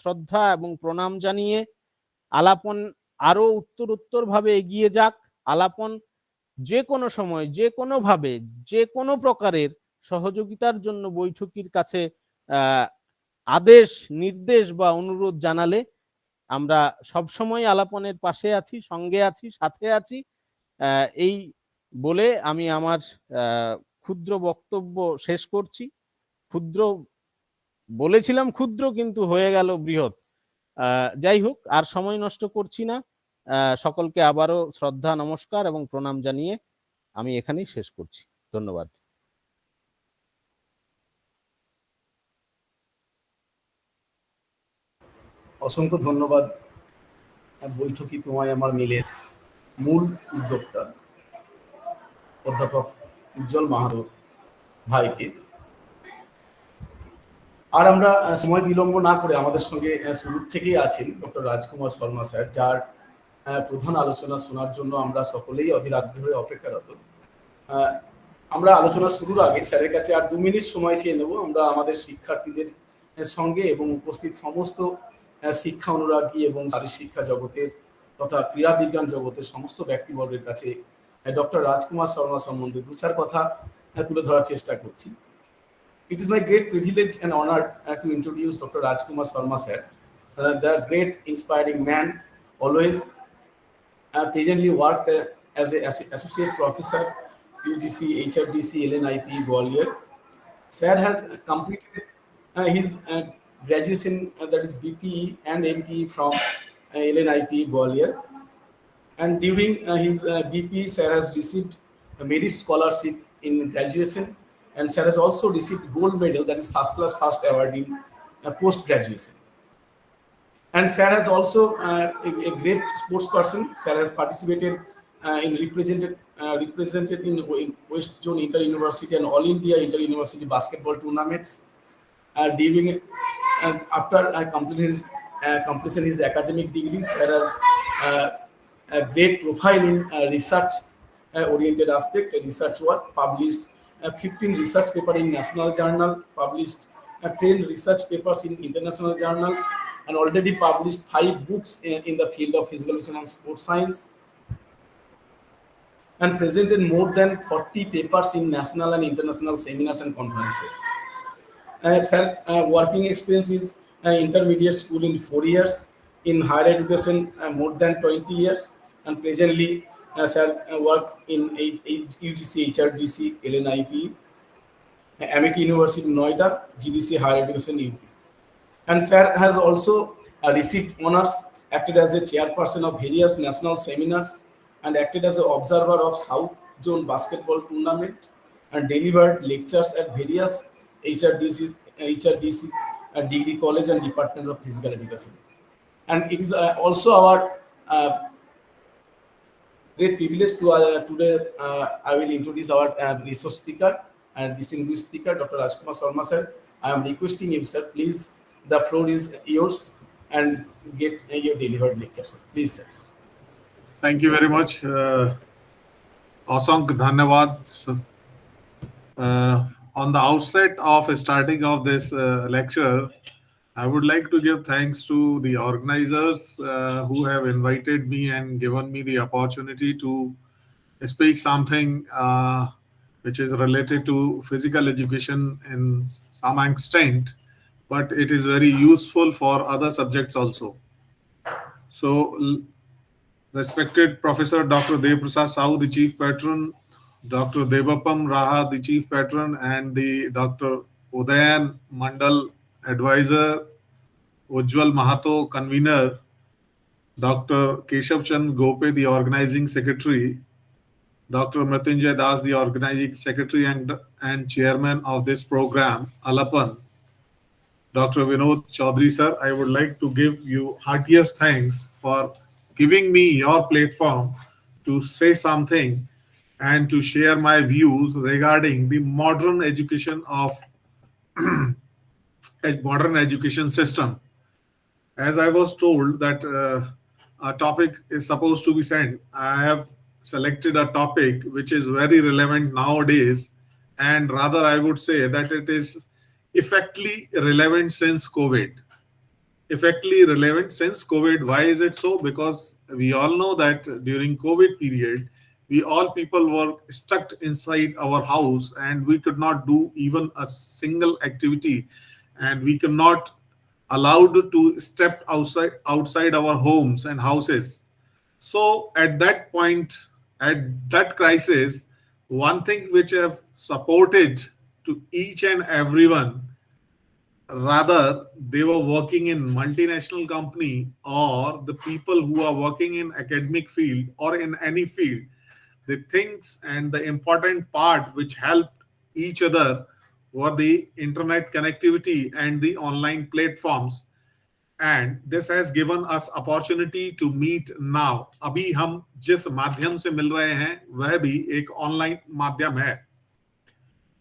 শ্রদ্ধা এবং প্রণাম জানিয়ে আলাপন আরো উত্তর ভাবে এগিয়ে যাক। আলাপন যে কোনো সময়, যে কোনো ভাবে, যে কোনো প্রকারের সহযোগিতার জন্য বৈঠকির কাছে আদেশ, নির্দেশ বা অনুরোধ জানালে আমরা সবসময় আলাপনের পাশে আছি, সঙ্গে আছি, সাথে আছি। এই বলে আমি আমার ক্ষুদ্র বক্তব্য শেষ করছি। ক্ষুদ্র বলেছিলাম, ক্ষুদ্র কিন্তু হয়ে গেল বৃহৎ। যাই হোক, আর সময় নষ্ট করছি না। সকলকে আবারও শ্রদ্ধা, নমস্কার এবং প্রণাম জানিয়ে আমি এখানেই শেষ করছি। ধন্যবাদ। অসংখ্য ধন্যবাদ বৈঠকি তোমায় আমার মিলের মূল উদ্যোক্তা অধ্যাপক উজ্জ্বল মাহাতো ভাইকে। আর আমরা সময় বিলম্ব না করে আমাদের সঙ্গে শুরু থেকেই আছেন ডক্টর রাজকুমার শর্মা স্যার, যার প্রধান আলোচনা শোনার জন্য আমরা সকলেই অধীর আগ্রহে অপেক্ষারত। আমরা আলোচনা শুরুর আগে স্যারের কাছে আর 2 মিনিট সময় চেয়ে নেব। আমরা আমাদের শিক্ষার্থীদের সঙ্গে এবং উপস্থিত সমস্ত শিক্ষা অনুরাগী এবং শিক্ষা জগতের তথা ক্রীড়া বিজ্ঞান জগতের সমস্ত ব্যক্তিবর্গের কাছে ডক্টর রাজকুমার শর্মা সম্বন্ধে 2-4 কথা তুলে ধরার চেষ্টা করছি। It is my great privilege and honor to introduce Dr. Rajkumar Sharma sir, the great inspiring man, always presently worked as an associate professor, UGC, HRDC, LNIP, Gwalior. Sir has completed his graduation, that is BPE and MPE from LNIP, Gwalior. And during his BPE, sir has received a merit scholarship in graduation, and sir has also received gold medal, that is first class first award in post graduation. And sir has also a great sports person. Sir has participated in represented in West Zone Inter University and All India Inter University basketball tournaments. During after completion his academic degrees, sir has a great profile in research oriented aspect, research work, published 15 research papers in national journal, published 10 research papers in international journals, and already published 5 books in the field of physical education and sports science, and presented more than 40 papers in national and international seminars and conferences. Sir, working experience is intermediate school in 4 years, in higher education more than 20 years, and presently sir work in UGC, HRDC, LNIP, Amity University, Noida, GDC Higher Education UP. And sir has also received honors, acted as a chairperson of various national seminars, and acted as an observer of South Zone basketball tournament, and delivered lectures at various HRDCs and degree college and departments of physical education. And it is also our great privilege to today I will introduce our resource speaker and distinguished speaker, Dr. Rajkumar Sharma sir. I am requesting you, sir, please, the floor is yours, and get your delivered lecture, sir. Please, sir. Thank you very much. Asank dhanyavad. On the outset of starting of this lecture, I would like to give thanks to the organizers who have invited me and given me the opportunity to speak something which is related to physical education in some extent, but it is very useful for other subjects also. So, respected Professor Dr. Devaprasad Sahu, the Chief Patron, Dr. Devapam Raha, the Chief Patron, and the Dr. Udayan Mandal, Advisor, Ujjwal Mahato, Convener, Dr. Keshav Chand Gope, the Organizing Secretary, Dr. Mrityunjay Das, the Organizing Secretary and Chairman of this program, Alapan, Dr. Vinod Chaudhary sir, I would like to give you heartiest thanks for giving me your platform to say something and to share my views regarding the modern education of modern education system. As I was told that a topic is supposed to be sent, I have selected a topic which is very relevant nowadays, and rather I would say that it is effectively relevant since COVID. effectively relevant since COVID. Why is it so? Because we all know that during COVID period, we all people were stuck inside our house and we could not do even a single activity, and we could not allowed to step outside our homes and houses. So at that point, at that crisis, one thing which have supported to each and everyone, rather they were working in multinational company or the people who are working in academic field or in any field, the things and the important part which helped each other were the internet connectivity and the online platforms. And this has given us opportunity to meet now. अभी हम जिस माध्यम से मिल रहे हैं वह भी एक ऑनलाइन माध्यम है।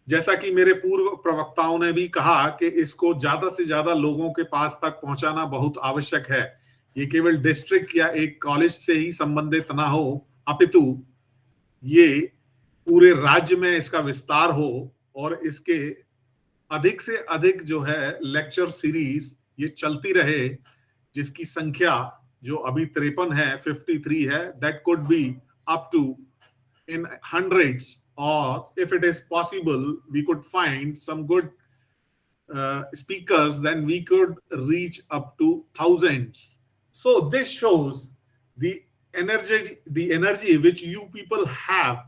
जैसा कि मेरे पूर्व प्रवक्ताओं ने भी कहा कि इसको ज्यादा से ज्यादा लोगों के पास तक पहुंचाना बहुत आवश्यक है। ये केवल डिस्ट्रिक्ट या एक कॉलेज से ही संबंधित ना हो, अपितु ये पूरे राज्य में इसका विस्तार हो और इसके अधिक से अधिक जो है लेक्चर सीरीज ये चलती रहे, जिसकी संख्या जो अभी 53 है, 53 है, that could be up to in hundreds, or if it is possible we could find some good speakers, then we could reach up to thousands. So this shows the energy which you people have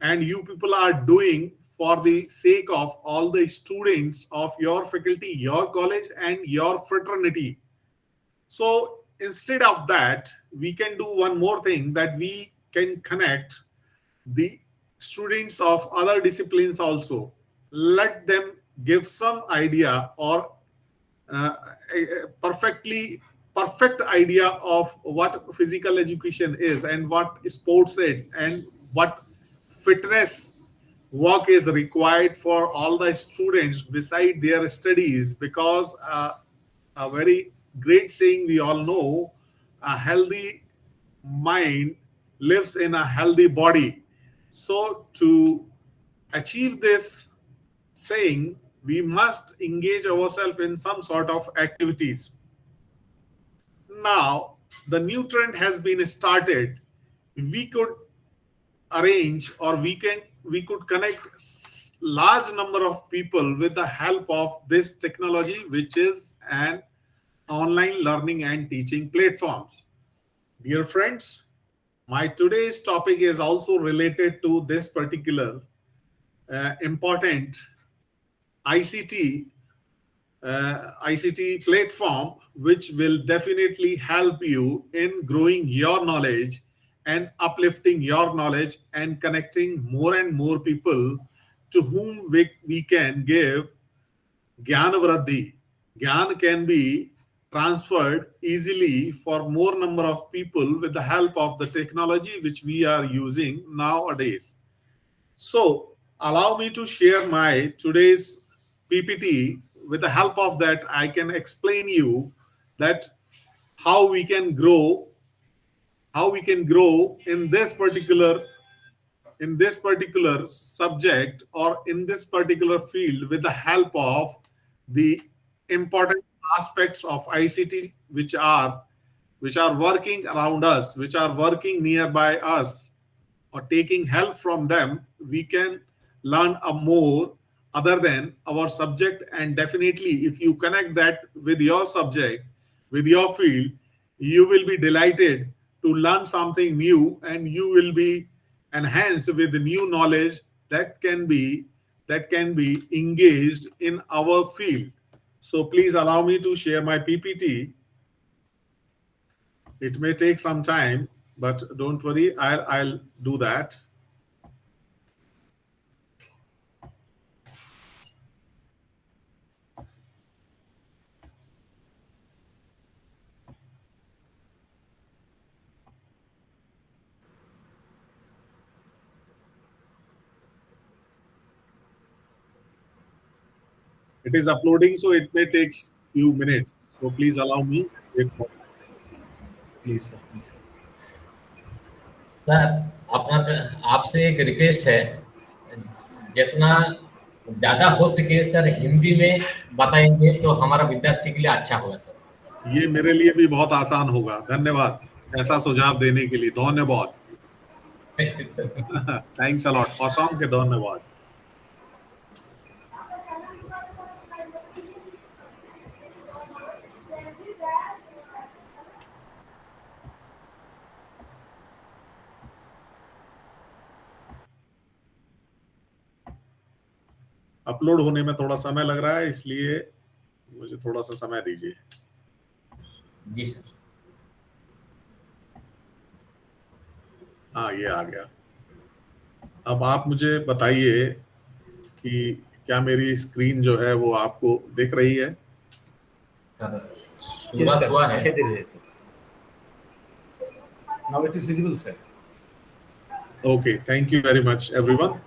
and you people are doing for the sake of all the students of your faculty, your college and your fraternity. So instead of that, we can do one more thing, that we can connect the students of other disciplines also. Let them give some idea or a perfect idea of what physical education is and what sports is and what fitness work is required for all the students beside their studies. Because a very great saying we all know, a healthy mind lives in a healthy body. So to achieve this saying, we must engage ourselves in some sort of activities. Now, the new trend has been started. We could arrange, or we could connect large number of people with the help of this technology, which is an online learning and teaching platforms. Dear friends, my today's topic is also related to this particular important ICT platform, which will definitely help you in growing your knowledge and uplifting your knowledge and connecting more and more people to whom we can give Gyan Vradhi. Gyan can be transferred easily for more number of people with the help of the technology which we are using nowadays. So allow me to share my today's PPT. With the help of that, I can explain you that how we can grow in this particular subject or in this particular field with the help of the important aspects of ICT which are working around us, which are working nearby us, or taking help from them. We can learn a more other than our subject. And definitely if you connect that with your subject, with your field, you will be delighted to learn something new, and you will be enhanced with the new knowledge that can be engaged in our field. So please allow me to share my PPT. It may take some time, but don't worry, I'll do that. It is uploading, so it may take few minutes. So please allow me. Please, sir. Please, sir. Sir, आपसे एक request है, जितना ज्यादा हो सके sir Hindi में बताएंगे तो हमारा विद्यार्थी के लिए अच्छा होगा सर। ये मेरे लिए भी बहुत आसान होगा। धन्यवाद ऐसा सुझाव देने के लिए, धन्यवाद। Thank you sir. Thanks a lot, Assam के धन्यवाद। अपलोड होने में थोड़ा समय लग रहा है, इसलिए मुझे थोड़ा सा समय दीजिए। जी सर। हाँ, ये आ गया। अब आप मुझे बताइए कि क्या मेरी स्क्रीन जो है वो आपको दिख रही है? सर Yes, शुरुआत sir. हुआ है। दिखाई दे रही है, sir. Now it is visible, sir. Okay, thank you very much everyone.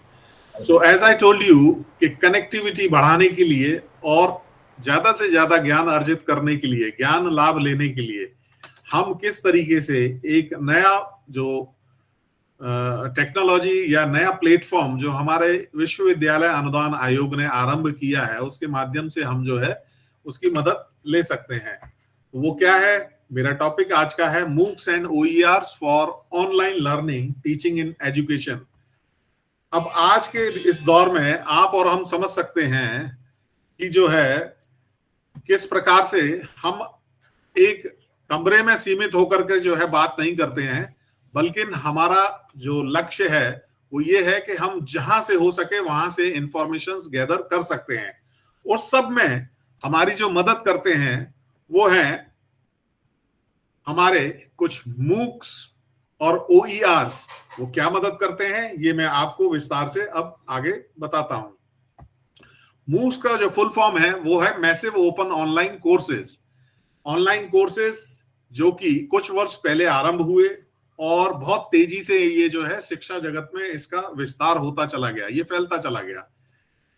So as I told you कि कनेक्टिविटी बढ़ाने के लिए और ज्यादा से ज्यादा ज्ञान अर्जित करने के लिए, ज्ञान लाभ लेने के लिए हम किस तरीके से एक नया जो टेक्नोलॉजी या नया प्लेटफॉर्म जो हमारे विश्वविद्यालय अनुदान आयोग ने आरंभ किया है, उसके माध्यम से हम जो है उसकी मदद ले सकते हैं। वो क्या है? मेरा टॉपिक आज का है MOOCs and OERs for online learning teaching in education. अब आज के इस दौर में आप और हम समझ सकते हैं कि जो है किस प्रकार से हम एक कमरे में सीमित होकर के जो है बात नहीं करते हैं, बल्कि हमारा जो लक्ष्य है वो ये है कि हम जहां से हो सके वहां से इंफॉर्मेशंस गैदर कर सकते हैं। उस सब में हमारी जो मदद करते हैं वो है हमारे कुछ मूक्स और OERs। वो क्या मदद करते हैं ये मैं आपको विस्तार से अब आगे बताता हूं। मूक्स का जो फुल फॉर्म है वो है massive open online courses. Online courses जो कि कुछ वर्ष पहले आरंभ हुए और बहुत तेजी से ये जो है शिक्षा जगत में इसका विस्तार होता चला गया, ये फैलता चला गया।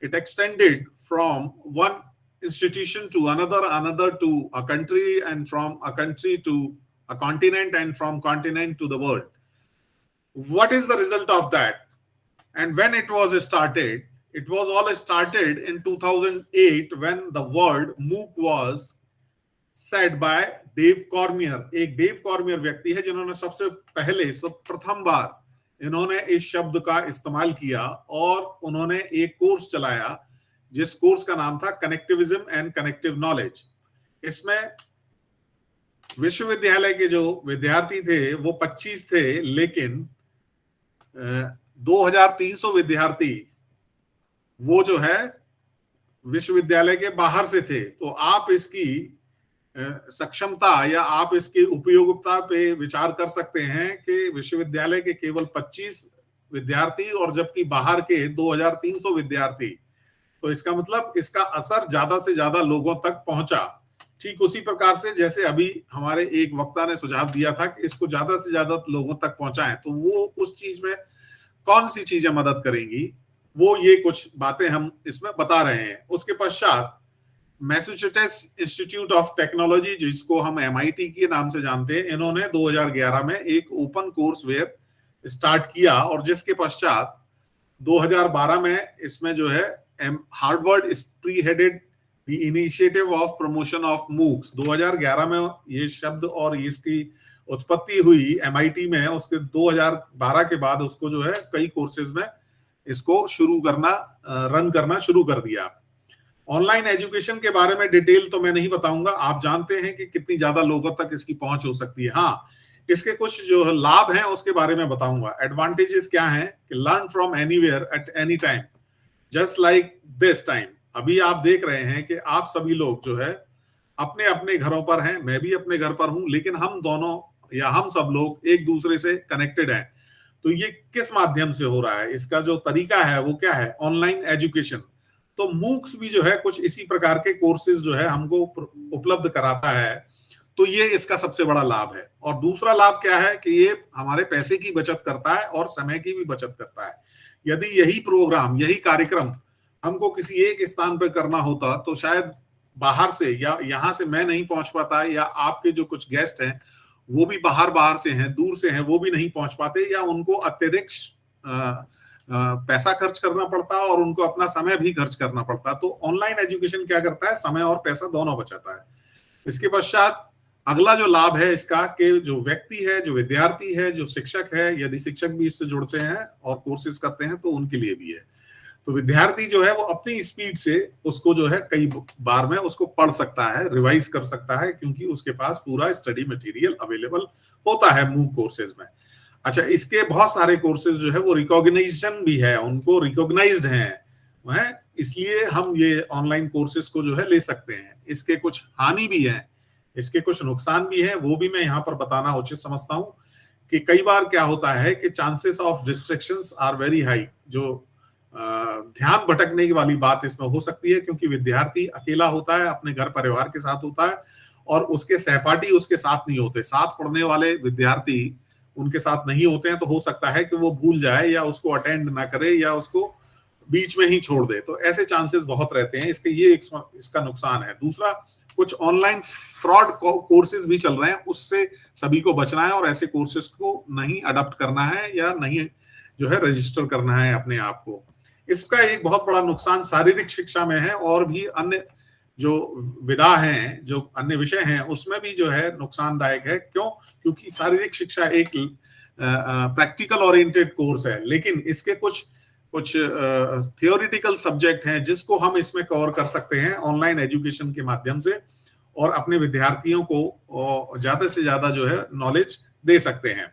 It extended from one institution to another to a country, and from a country to a continent, and from continent to the world. What is the result of that? And when it was started, it was all started in 2008 when the word MOOC was said by Dave Cormier। एक Dave Cormier व्यक्ति है जिन्होंने सबसे पहले प्रथम बार इन्होंने इस शब्द का इस्तेमाल किया और उन्होंने एक कोर्स चलाया जिस कोर्स का नाम था कनेक्टिविज्म एंड कनेक्टिव नॉलेज। इसमें विश्वविद्यालय के जो विद्यार्थी थे वो 25 थे, लेकिन 2300 विद्यार्थी वो जो है विश्वविद्यालय के बाहर से थे। तो आप इसकी सक्षमता या आप इसकी उपयोगिता पे विचार कर सकते हैं कि विश्वविद्यालय के केवल 25 विद्यार्थी और जबकि बाहर के 2300 विद्यार्थी, तो इसका मतलब इसका असर ज्यादा से ज्यादा लोगों तक पहुंचा। ठीक उसी प्रकार से जैसे अभी हमारे एक वक्ता ने सुझाव दिया था कि इसको ज्यादा से ज्यादा लोगों तक पहुंचाएं, तो वो उस चीज में कौन सी चीजें मदद करेंगी, वो ये कुछ बातें हम इसमें बता रहे हैं। उसके पश्चात मैसेच्यूसेट्स इंस्टीट्यूट ऑफ टेक्नोलॉजी, जिसको हम MIT के नाम से जानते हैं, इन्होंने 2011 में एक ओपन कोर्स वेयर स्टार्ट किया और जिसके पश्चात 2012 में इसमें जो है Harvard spearheaded the initiative of promotion of MOOCs. 2011 में ये शब्द और इसकी उत्पत्ति हुई MIT में। उसके 2012 के बाद उसको जो है कई कोर्सेज में इसको रन करना शुरू कर दिया। ऑनलाइन एजुकेशन के बारे में डिटेल तो मैं नहीं बताऊंगा, आप जानते हैं कि कितनी ज्यादा लोगों तक इसकी पहुंच हो सकती है। हाँ, इसके कुछ जो लाभ हैं उसके बारे में बताऊंगा। एडवांटेजेस क्या हैं कि learn from anywhere at any time just like this time. अभी आप देख रहे हैं कि आप सभी लोग जो है अपने अपने घरों पर हैं, मैं भी अपने घर पर हूं, लेकिन हम दोनों या हम सब लोग एक दूसरे से कनेक्टेड हैं। तो ये किस माध्यम से हो रहा है, इसका जो तरीका है वो क्या है? Online education. तो मूक्स भी जो है कुछ इसी प्रकार के कोर्सेज जो है हमको उपलब्ध कराता है। तो ये इसका सबसे बड़ा लाभ है। और दूसरा लाभ क्या है कि ये हमारे पैसे की बचत करता है और समय की भी बचत करता है। यदि यही प्रोग्राम, यही कार्यक्रम हमको किसी एक स्थान पर करना होता तो शायद बाहर से या यहाँ से मैं नहीं पहुंच पाता, या आपके जो कुछ गेस्ट हैं वो भी बाहर से हैं, दूर से हैं, वो भी नहीं पहुंच पाते, या उनको अत्यधिक पैसा खर्च करना पड़ता और उनको अपना समय भी खर्च करना पड़ता। तो ऑनलाइन एजुकेशन क्या करता है? समय और पैसा दोनों बचाता है। इसके पश्चात अगला जो लाभ है इसका कि जो व्यक्ति है, जो विद्यार्थी है, जो शिक्षक है, यदि शिक्षक भी इससे जुड़ते हैं और कोर्सेज करते हैं तो उनके लिए भी है। तो विद्यार्थी जो है वो अपनी स्पीड से उसको जो है कई बार में उसको पढ़ सकता है, रिवाइज कर सकता है, क्योंकि उसके पास पूरा स्टडी मटेरियल अवेलेबल होता है मूक कोर्सेज में। अच्छा, इसके बहुत सारे कोर्सेज जो है वो रिकॉग्निशन भी है, उनको रिकॉग्नाइज्ड हैं, इसलिए हम ये ऑनलाइन कोर्सेज को जो है ले सकते हैं। इसके कुछ हानि भी हैं, इसके कुछ नुकसान भी हैं, वो भी मैं यहाँ पर बताना उचित समझता हूँ कि कई बार क्या होता है कि chances of distractions are very high, जो ध्यान भटकने की वाली बात इसमें हो सकती है, क्योंकि विद्यार्थी अकेला होता है, अपने घर परिवार के साथ होता है और उसके सहपाठी उसके साथ नहीं होते, साथ पढ़ने वाले विद्यार्थी उनके साथ नहीं होते हैं, तो हो सकता है कि वो भूल जाए या उसको अटेंड ना करे या उसको बीच में ही छोड़ दे। तो ऐसे चांसेस बहुत रहते हैं, इसका नुकसान है। दूसरा, कुछ ऑनलाइन फ्रॉड कोर्सेज भी चल रहे हैं, उससे सभी को बचना है और ऐसे कोर्सेज को नहीं अडॉप्ट करना है या नहीं जो है रजिस्टर करना है अपने आप को। इसका एक बहुत बड़ा नुकसान शारीरिक शिक्षा में है और भी अन्य जो विधा हैं, जो अन्य विषय हैं, उसमें भी जो है नुकसानदायक है। क्यों? क्योंकि शारीरिक शिक्षा एक प्रैक्टिकल ओरिएंटेड कोर्स है, लेकिन इसके कुछ थियोरिटिकल सब्जेक्ट हैं जिसको हम इसमें कवर कर सकते हैं ऑनलाइन एजुकेशन के माध्यम से और अपने विद्यार्थियों को ज्यादा से ज्यादा जो है नॉलेज दे सकते हैं।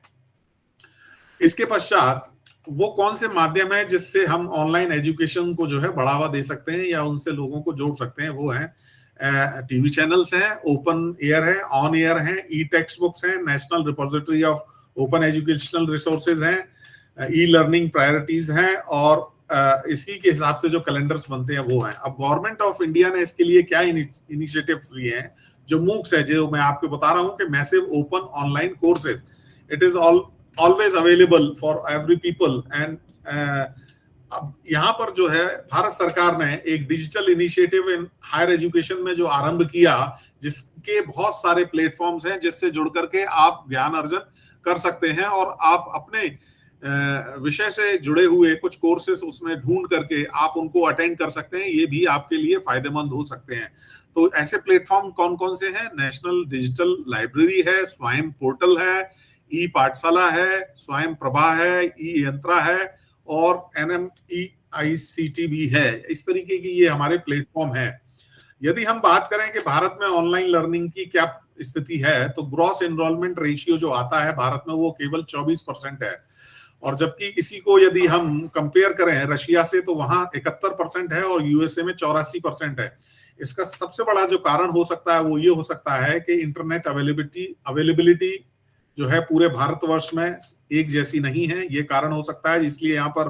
इसके पश्चात वो कौन से माध्यम है जिससे हम ऑनलाइन एजुकेशन को जो है बढ़ावा दे सकते हैं या उनसे लोगों को जोड़ सकते हैं? वो है टीवी चैनल्स हैं, ओपन एयर है, ऑन एयर हैं, ई टेक्स्ट बुक्स हैं, national repository of open educational resources हैं, ई लर्निंग प्रायोरिटीज हैं और इसी के हिसाब से जो कैलेंडर्स बनते हैं वो हैं। अब गवर्नमेंट ऑफ इंडिया ने इसके लिए क्या इनिशिएटिव्स लिए हैं? जो मूक्स है, जो मैं आपको बता रहा हूं कि massive open online courses, it is always available for every people and अब यहाँ पर जो है भारत सरकार ने एक digital initiative in higher education में जो आरंभ किया, जिसके बहुत सारे प्लेटफॉर्म्स हैं जिससे जुड़ करके आप ज्ञान अर्जन कर सकते हैं और आप अपने विषय से जुड़े हुए कुछ कोर्सेस उसमें ढूंढ करके आप उनको अटेंड कर सकते हैं। ये भी आपके लिए फायदेमंद हो सकते हैं। तो ऐसे प्लेटफॉर्म कौन कौन से हैं? नेशनल डिजिटल लाइब्रेरी है, स्वयं पोर्टल है, ई पाठशाला है, स्वयं प्रभा है, ई यंत्रा है और NMEICT भी है। इस तरीके की ये हमारे प्लेटफॉर्म है। यदि हम बात करें कि भारत में ऑनलाइन लर्निंग की क्या स्थिति है, तो ग्रॉस एनरोलमेंट रेशियो जो आता है भारत में वो केवल 24% है, और जबकि इसी को यदि हम कंपेयर करें रशिया से तो वहां 71% है और यूएसए में 84% है। इसका सबसे बड़ा जो कारण हो सकता है वो ये हो सकता है कि इंटरनेट अवेलेबिलिटी जो है पूरे भारतवर्ष में एक जैसी नहीं है। ये कारण हो सकता है, इसलिए यहाँ पर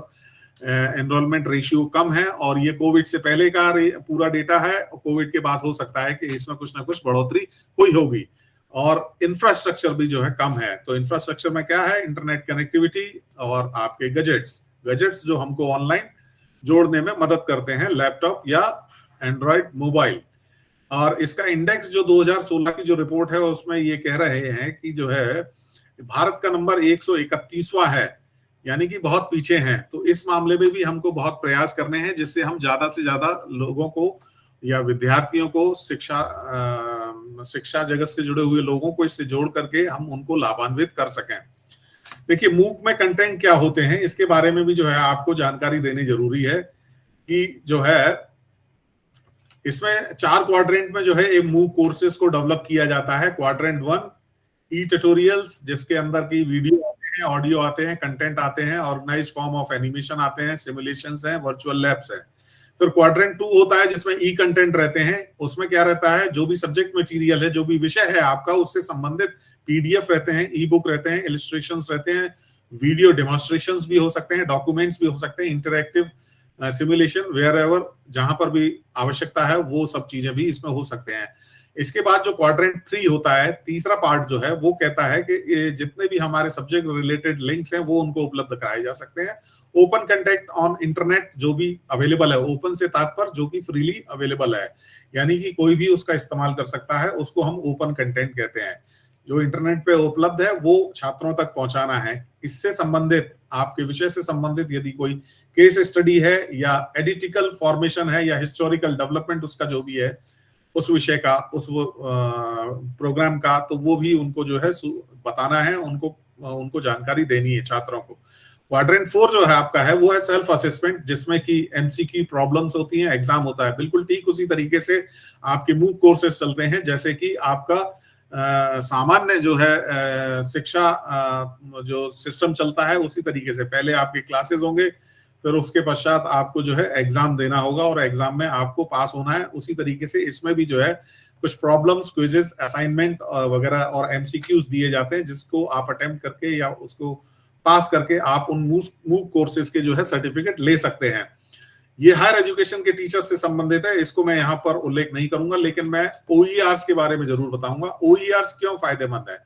एनरोलमेंट रेशियो कम है और ये कोविड से पहले का पूरा डेटा है और कोविड के बाद हो सकता है कि इसमें कुछ ना कुछ बढ़ोतरी हुई होगी। और इंफ्रास्ट्रक्चर भी जो है कम है। तो इंफ्रास्ट्रक्चर में क्या है? इंटरनेट कनेक्टिविटी और आपके गजेट्स जो हमको ऑनलाइन जोड़ने में मदद करते हैं, लैपटॉप या एंड्रॉइड मोबाइल। और इसका इंडेक्स जो 2016 की जो रिपोर्ट है उसमें ये कह रहे हैं कि जो है भारत का नंबर 131वां है, यानी कि बहुत पीछे हैं। तो इस मामले में भी हमको बहुत प्रयास करने हैं जिससे हम ज्यादा से ज्यादा लोगों को या विद्यार्थियों को शिक्षा जगत से जुड़े हुए लोगों को इससे जोड़ करके हम उनको लाभान्वित कर सकें। देखिए, मूक में कंटेंट क्या होते हैं इसके बारे में भी जो है आपको जानकारी देनी जरूरी है कि जो है इसमें 4 क्वाड्रेंट में जो है एक मूक कोर्सेज को डेवलप किया जाता है। क्वाड्रेंट 1 ई ट्यूटोरियल्स, जिसके अंदर की वीडियो आते हैं, ऑडियो आते हैं, कंटेंट आते हैं, ऑर्गेनाइज्ड फॉर्म ऑफ एनिमेशन आते हैं, सिमुलेशंस हैं, वर्चुअल लैब्स हैं। फिर क्वाड्रेंट 2 होता है जिसमें ई कंटेंट रहते हैं। उसमें क्या रहता है? जो भी सब्जेक्ट मटेरियल है, जो भी विषय है आपका, उससे संबंधित PDF रहते हैं, ई बुक रहते हैं, इलस्ट्रेशंस रहते हैं, वीडियो डेमोन्स्ट्रेशंस भी हो सकते हैं, डॉक्यूमेंट्स भी हो सकते हैं, इंटरैक्टिव सिमुलेशन वेयर एवर जहां पर भी आवश्यकता है वो सब चीजें भी इसमें हो सकते हैं। इसके बाद जो क्वाड्रेंट 3 होता है, तीसरा पार्ट जो है वो कहता है कि जितने भी हमारे सब्जेक्ट रिलेटेड लिंक्स हैं वो उनको उपलब्ध कराए जा सकते हैं। ओपन कंटेंट ऑन इंटरनेट जो भी अवेलेबल है, ओपन से तात्पर्य जो कि फ्रीली अवेलेबल है, यानी कि कोई भी उसका इस्तेमाल कर सकता है, उसको हम ओपन कंटेंट कहते हैं। जो इंटरनेट पे उपलब्ध है वो छात्रों तक पहुंचाना है। इससे संबंधित, आपके विषय से संबंधित यदि कोई केस स्टडी है या एडिटिकल फॉर्मेशन है या हिस्टोरिकल डेवलपमेंट उसका जो भी है, उस विषय का, उस प्रोग्राम का, तो वो भी उनको जो है बताना है, उनको जानकारी देनी है छात्रों को। क्वाड्रेंट 4 जो है आपका है वो है सेल्फ असेसमेंट, जिसमें कि एमसीक्यू प्रॉब्लम्स होती हैं, एग्जाम होता है। बिल्कुल ठीक उसी तरीके से आपके मूक कोर्सेज चलते हैं, जैसे कि आपका सामान्य जो है शिक्षा जो सिस्टम चलता है उसी तरीके से पहले आपके क्लासेस होंगे, फिर उसके पश्चात आपको जो है एग्जाम देना होगा और एग्जाम में आपको पास होना है। उसी तरीके से इसमें भी जो है कुछ प्रॉब्लम्स, क्विजेस, असाइनमेंट वगैरह और एमसीक्यूज दिए जाते हैं, जिसको आप अटेम्प्ट करके या उसको पास करके आप उन मूक कोर्सेज के जो है सर्टिफिकेट ले सकते हैं। ये हायर एजुकेशन के टीचर से संबंधित है, इसको मैं यहाँ पर उल्लेख नहीं करूंगा, लेकिन मैं OERs के बारे में जरूर बताऊंगा। OERs क्यों फायदेमंद है?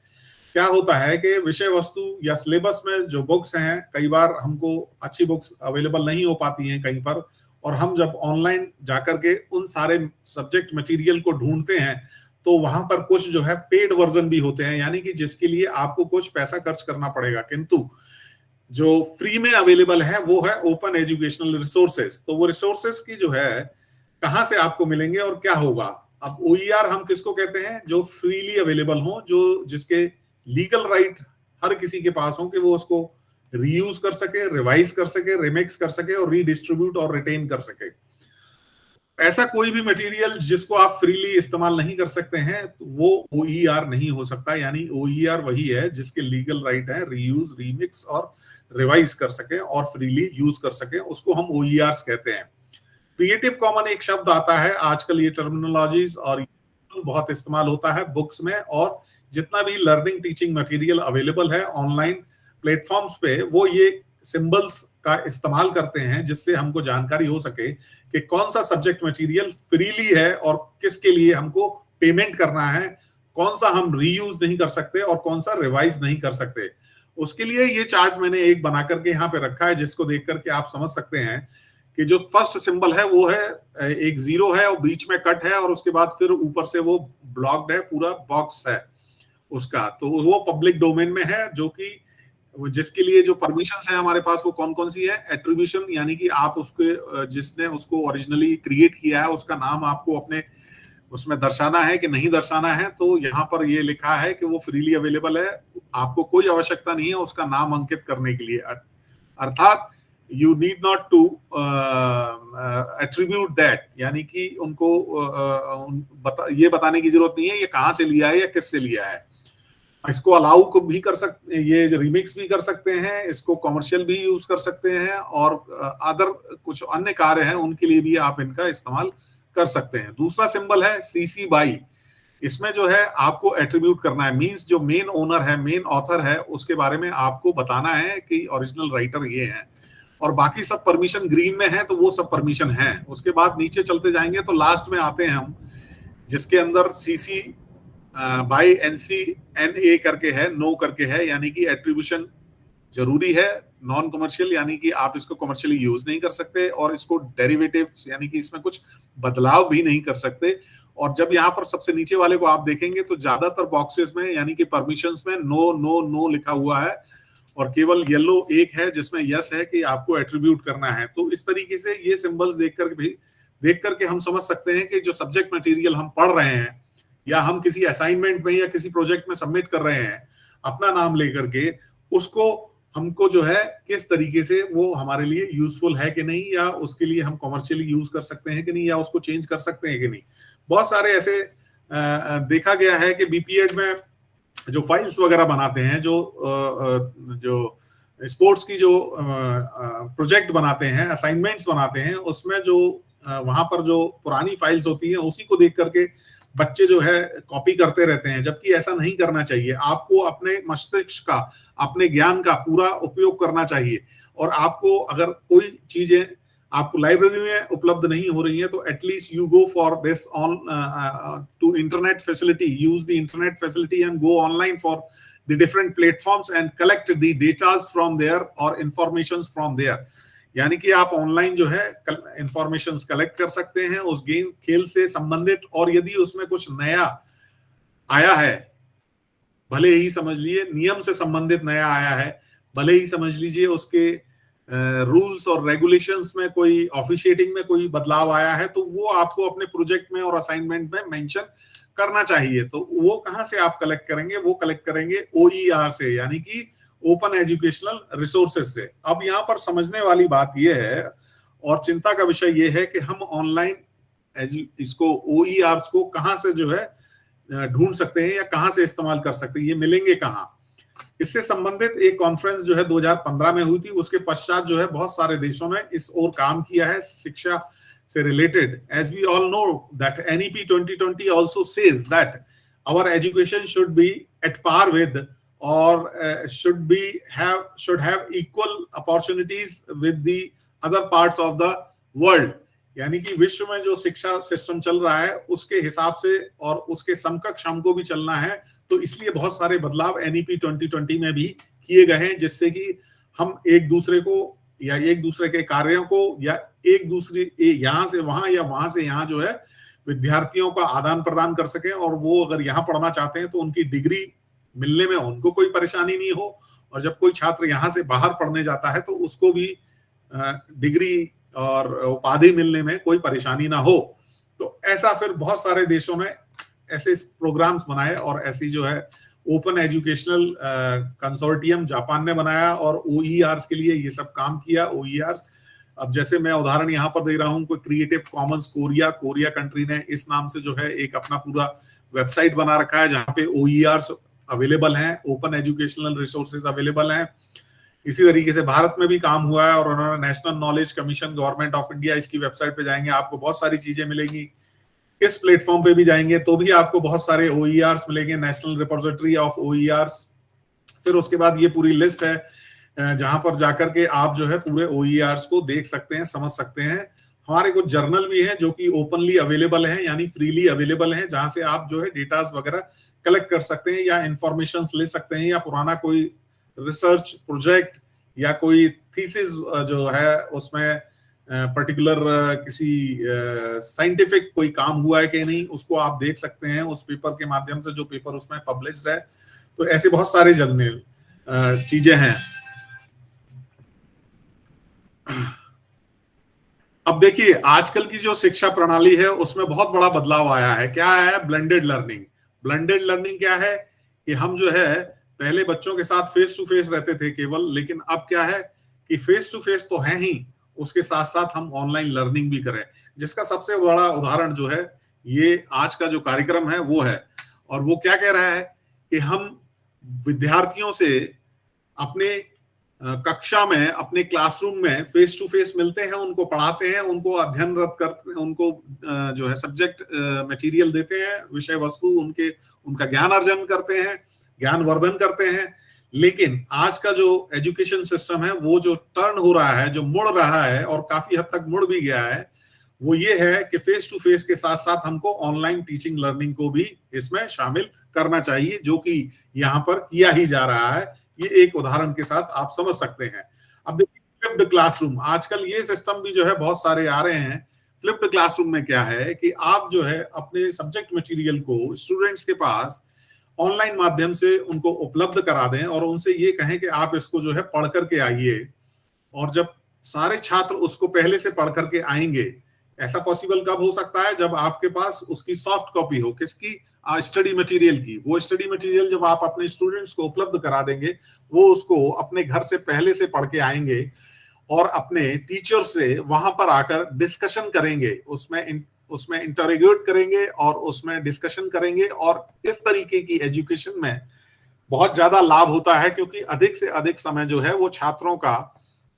क्या होता है कि विषय वस्तु या सिलेबस में जो बुक्स हैं, कई बार हमको अच्छी बुक्स अवेलेबल नहीं हो पाती हैं कहीं पर, और हम जब ऑनलाइन जाकर के उन सारे सब्जेक्ट मटेरियल को ढूंढते हैं तो वहां पर कुछ जो है पेड वर्जन भी होते हैं, यानी कि जिसके लिए आपको कुछ पैसा खर्च करना पड़ेगा, किंतु जो फ्री में अवेलेबल है वो है ओपन एजुकेशनल रिसोर्सेज। तो वो रिसोर्सेज की जो है कहां से आपको मिलेंगे और क्या होगा? अब OER हम किसको कहते हैं? जो फ्रीली अवेलेबल हो, जो जिसके लीगल राइट हर किसी के पास हो कि वो उसको रीयूज कर सके, रिवाइज कर सके, रिमिक्स कर सके और रीडिस्ट्रीब्यूट और रिटेन कर सके। ऐसा कोई भी मटेरियल जिसको आप फ्रीली इस्तेमाल नहीं कर सकते हैं तो वो OER नहीं हो सकता। यानी OER वही है जिसके लीगल राइट है रीयूज, रीमिक्स और रिवाइज कर सके और फ्रीली यूज कर सके, उसको हम OERs कहते हैं। क्रिएटिव कॉमन एक शब्द आता है आजकल, ये टर्मिनोलॉजीज और बहुत इस्तेमाल होता है बुक्स में, और जितना भी लर्निंग टीचिंग मटेरियल अवेलेबल है ऑनलाइन प्लेटफॉर्म्स पे, वो ये सिंबल्स का इस्तेमाल करते हैं जिससे हमको जानकारी हो सके कि कौन सा सब्जेक्ट मटेरियल फ्रीली है और किसके लिए हमको पेमेंट करना है, कौन सा हम रीयूज नहीं कर सकते और कौन सा रिवाइज नहीं कर सकते। उसके लिए ये चार्ट मैंने एक बना करके यहाँ पे रखा है, जिसको देख करके आप समझ सकते हैं कि जो फर्स्ट सिंबल है वो है एक 0 है और बीच में कट है, और उसके बाद फिर ऊपर से वो ब्लॉक्ड है, पूरा बॉक्स है उसका। तो वो पब्लिक डोमेन में है, जो कि जिसके लिए जो परमिशंस है हमारे पास वो कौन कौन सी है? एट्रीब्यूशन, यानी कि आप उसके जिसने उसको ओरिजिनली क्रिएट किया है उसका नाम आपको अपने उसमें दर्शाना है कि नहीं दर्शाना है। तो यहाँ पर ये लिखा है कि वो फ्रीली अवेलेबल है, आपको कोई आवश्यकता नहीं है उसका नाम अंकित करने के लिए, अर्थात you need not to attribute that, यानी कि उनको ये बताने की जरूरत नहीं है ये कहाँ से लिया है या किससे लिया है। इसको अलाउ को भी कर सकते, ये रिमिक्स भी कर सकते हैं, इसको कमर्शियल भी यूज कर सकते हैं, और अदर कुछ अन्य कार्य हैं उनके लिए भी आप इनका इस्तेमाल कर सकते हैं। दूसरा सिंबल है CC BY, इसमें जो है आपको एट्रीब्यूट करना है, मींस जो मेन ओनर है, मेन ऑथर है, उसके बारे में आपको बताना है कि ओरिजिनल राइटर ये है, और बाकी सब परमिशन ग्रीन में है तो वो सब परमिशन है। उसके बाद नीचे चलते जाएंगे तो लास्ट में आते हैं हम, जिसके अंदर CC BY NC NA करके है, नो करके है, यानी कि एट्रीब्यूशन जरूरी है, नॉन कमर्शियल, यानी कि आप इसको कमर्शियली यूज नहीं कर सकते, और इसको डेरिवेटिव्स यानी कि इसमें कुछ बदलाव भी नहीं कर सकते। और जब यहाँ पर सबसे नीचे वाले को आप देखेंगे तो ज्यादातर बॉक्सेस में यानी कि परमिशंस में नो नो नो लिखा हुआ है, और केवल येलो एक है जिसमें यस है कि आपको एट्रीब्यूट करना है। तो इस तरीके से ये सिंबल्स देख करके हम समझ सकते हैं कि जो सब्जेक्ट मटेरियल हम पढ़ रहे हैं या हम किसी असाइनमेंट में या किसी प्रोजेक्ट में सबमिट कर रहे हैं अपना नाम लेकर के, उसको हमको जो है किस तरीके से वो हमारे लिए यूजफुल है कि नहीं, या उसके लिए हम कमर्शियली यूज कर सकते हैं कि नहीं, या उसको चेंज कर सकते हैं कि नहीं। बहुत सारे ऐसे देखा गया है कि BPEd में जो फाइल्स वगैरह बनाते हैं, जो स्पोर्ट्स की जो प्रोजेक्ट बनाते हैं, असाइनमेंट्स बनाते हैं, उसमें जो वहां पर जो पुरानी फाइल्स होती हैं उसी को देख करके बच्चे जो है कॉपी करते रहते हैं, जबकि ऐसा नहीं करना चाहिए। आपको अपने मस्तिष्क का, अपने ज्ञान का पूरा उपयोग करना चाहिए, और आपको अगर कोई चीजें आपको लाइब्रेरी में उपलब्ध नहीं हो रही है तो at least you go for this on to internet facility, use the internet facility and go online for the different platforms and collect the datas from there और इंफॉर्मेशंस फ्रॉम देयर। यानी कि आप ऑनलाइन जो है इंफॉर्मेशंस कलेक्ट कर सकते हैं उस गेम खेल से संबंधित, और यदि उसमें कुछ नया आया है, भले ही समझ लीजिए नियम से संबंधित नया आया है, भले ही समझ लीजिए उसके रूल्स और रेगुलेशंस में कोई ऑफिशिएटिंग में कोई बदलाव आया है तो वो आपको अपने प्रोजेक्ट में और असाइनमेंट में मेंशन करना चाहिए। तो वो कहाँ से आप कलेक्ट करेंगे? वो कलेक्ट करेंगे OER से, यानी कि ओपन एजुकेशनल रिसोर्सेज से। अब यहाँ पर समझने वाली बात यह है और चिंता का विषय यह है कि हम ऑनलाइन इसको OERs को कहाँ से जो है ढूंढ सकते हैं या कहाँ से इस्तेमाल कर सकते हैं, ये मिलेंगे कहाँ? इससे संबंधित एक कॉन्फ्रेंस जो है 2015 में हुई थी, उसके पश्चात जो है बहुत सारे देशों ने इस ओर काम किया है शिक्षा से related. As we all know that NEP 2020 also says that our education should be at par with or should have equal opportunities with the other parts of the world। यानी कि विश्व में जो शिक्षा सिस्टम चल रहा है उसके हिसाब से और उसके समकक्ष हमको भी चलना है। तो इसलिए बहुत सारे बदलाव NEP 2020 में भी किए गए हैं, जिससे कि हम एक दूसरे को या एक दूसरे के कार्यों को या एक दूसरे यहाँ से वहां या वहां से यहाँ जो है विद्यार्थियों का आदान प्रदान कर सकें, और वो अगर यहाँ पढ़ना चाहते हैं तो उनकी डिग्री मिलने में उनको कोई परेशानी नहीं हो, और जब कोई छात्र यहाँ से बाहर पढ़ने जाता है तो उसको भी डिग्री और उपाधि मिलने में कोई परेशानी ना हो। तो ऐसा फिर बहुत सारे देशों ने ऐसे प्रोग्राम्स बनाए और ऐसी जो है ओपन एजुकेशनल कंसोर्टियम जापान ने बनाया और OERs के लिए ये सब काम किया। OERs, अब जैसे मैं उदाहरण यहाँ पर दे रहा हूँ, कोई क्रिएटिव कॉमन्स कोरिया कंट्री ने इस नाम से जो है एक अपना पूरा वेबसाइट बना रखा है जहाँ पे OERs अवेलेबल हैं, ओपन एजुकेशनल रिसोर्सेज अवेलेबल हैं। इसी तरीके से भारत में भी काम हुआ है और उन्होंने national knowledge commission, government of India, इसकी वेबसाइट पे जाएंगे आपको बहुत सारी चीजें मिलेंगी। इस प्लेटफॉर्म पे भी जाएंगे तो भी आपको बहुत सारे OERs मिलेंगे, नेशनल रिपोजिटरी ऑफ OERs। फिर उसके बाद ये पूरी लिस्ट है जहां पर जाकर के आप जो है पूरे OERs को देख सकते हैं, समझ सकते हैं। हमारे कुछ जर्नल भी हैं जो कि ओपनली अवेलेबल हैं, यानी फ्रीली अवेलेबल हैं, जहां से आप जो है डेटास वगैरह कलेक्ट कर सकते हैं या इंफॉर्मेशन ले सकते हैं, या पुराना कोई रिसर्च प्रोजेक्ट या कोई थीसिस जो है उसमें पर्टिकुलर किसी साइंटिफिक कोई काम हुआ है कि नहीं, उसको आप देख सकते हैं उस पेपर के माध्यम से, जो पेपर उसमें पब्लिश्ड है। तो ऐसे बहुत सारे जर्नल चीजें हैं। अब देखिए आजकल की जो शिक्षा प्रणाली है उसमें बहुत बड़ा बदलाव आया है। क्या है? Blended learning. ब्लेंडेड लर्निंग क्या है कि हम जो है पहले बच्चों के साथ फेस टू फेस रहते थे केवल, लेकिन अब क्या है कि फेस टू फेस तो है ही, उसके साथ साथ हम ऑनलाइन लर्निंग भी करें, जिसका सबसे बड़ा उदाहरण जो है ये आज का जो कार्यक्रम है वो है। और वो क्या कह रहा है कि हम विद्यार्थियों से अपने कक्षा में, अपने क्लासरूम में फेस टू फेस मिलते हैं, उनको पढ़ाते हैं, उनको अध्ययनरत करते हैं, उनको जो है सब्जेक्ट मटेरियल देते हैं, विषय वस्तु उनका ज्ञान अर्जन करते हैं, ज्ञान वर्धन करते हैं। लेकिन आज का जो एजुकेशन सिस्टम है वो जो टर्न हो रहा है, जो मुड़ रहा है और काफी हद तक मुड़ भी गया है, वो ये है कि फेस टू फेस के साथ साथ हमको ऑनलाइन टीचिंग लर्निंग को भी इसमें शामिल करना चाहिए, जो कि यहाँ पर किया ही जा रहा है। ये एक उदाहरण के साथ आप समझ सकते हैं। अब देखिए फ्लिप्ड क्लासरूम, आजकल ये सिस्टम भी जो है बहुत सारे आ रहे हैं। फ्लिप्ड क्लासरूम में क्या है कि आप जो है अपने सब्जेक्ट मटेरियल को स्टूडेंट्स के पास ऑनलाइन माध्यम से उनको उपलब्ध करा दें और उनसे ये कहें कि आप इसको जो है पढ़ करके आइए, और जब सारे छात्र उसको पहले से पढ़ करके आएंगे, ऐसा पॉसिबल कब हो सकता है? जब आपके पास उसकी सॉफ्ट कॉपी हो, किसकी? स्टडी मटेरियल की। वो स्टडी मटेरियल जब आप अपने स्टूडेंट्स को उपलब्ध करा देंगे, वो उसको अपने घर से पहले से पढ़ के आएंगे और अपने टीचर से वहां पर आकर डिस्कशन करेंगे, उसमें इंटरोगेट करेंगे और उसमें डिस्कशन करेंगे। और इस तरीके की एजुकेशन में बहुत ज्यादा लाभ होता है, क्योंकि अधिक से अधिक समय जो है वो छात्रों का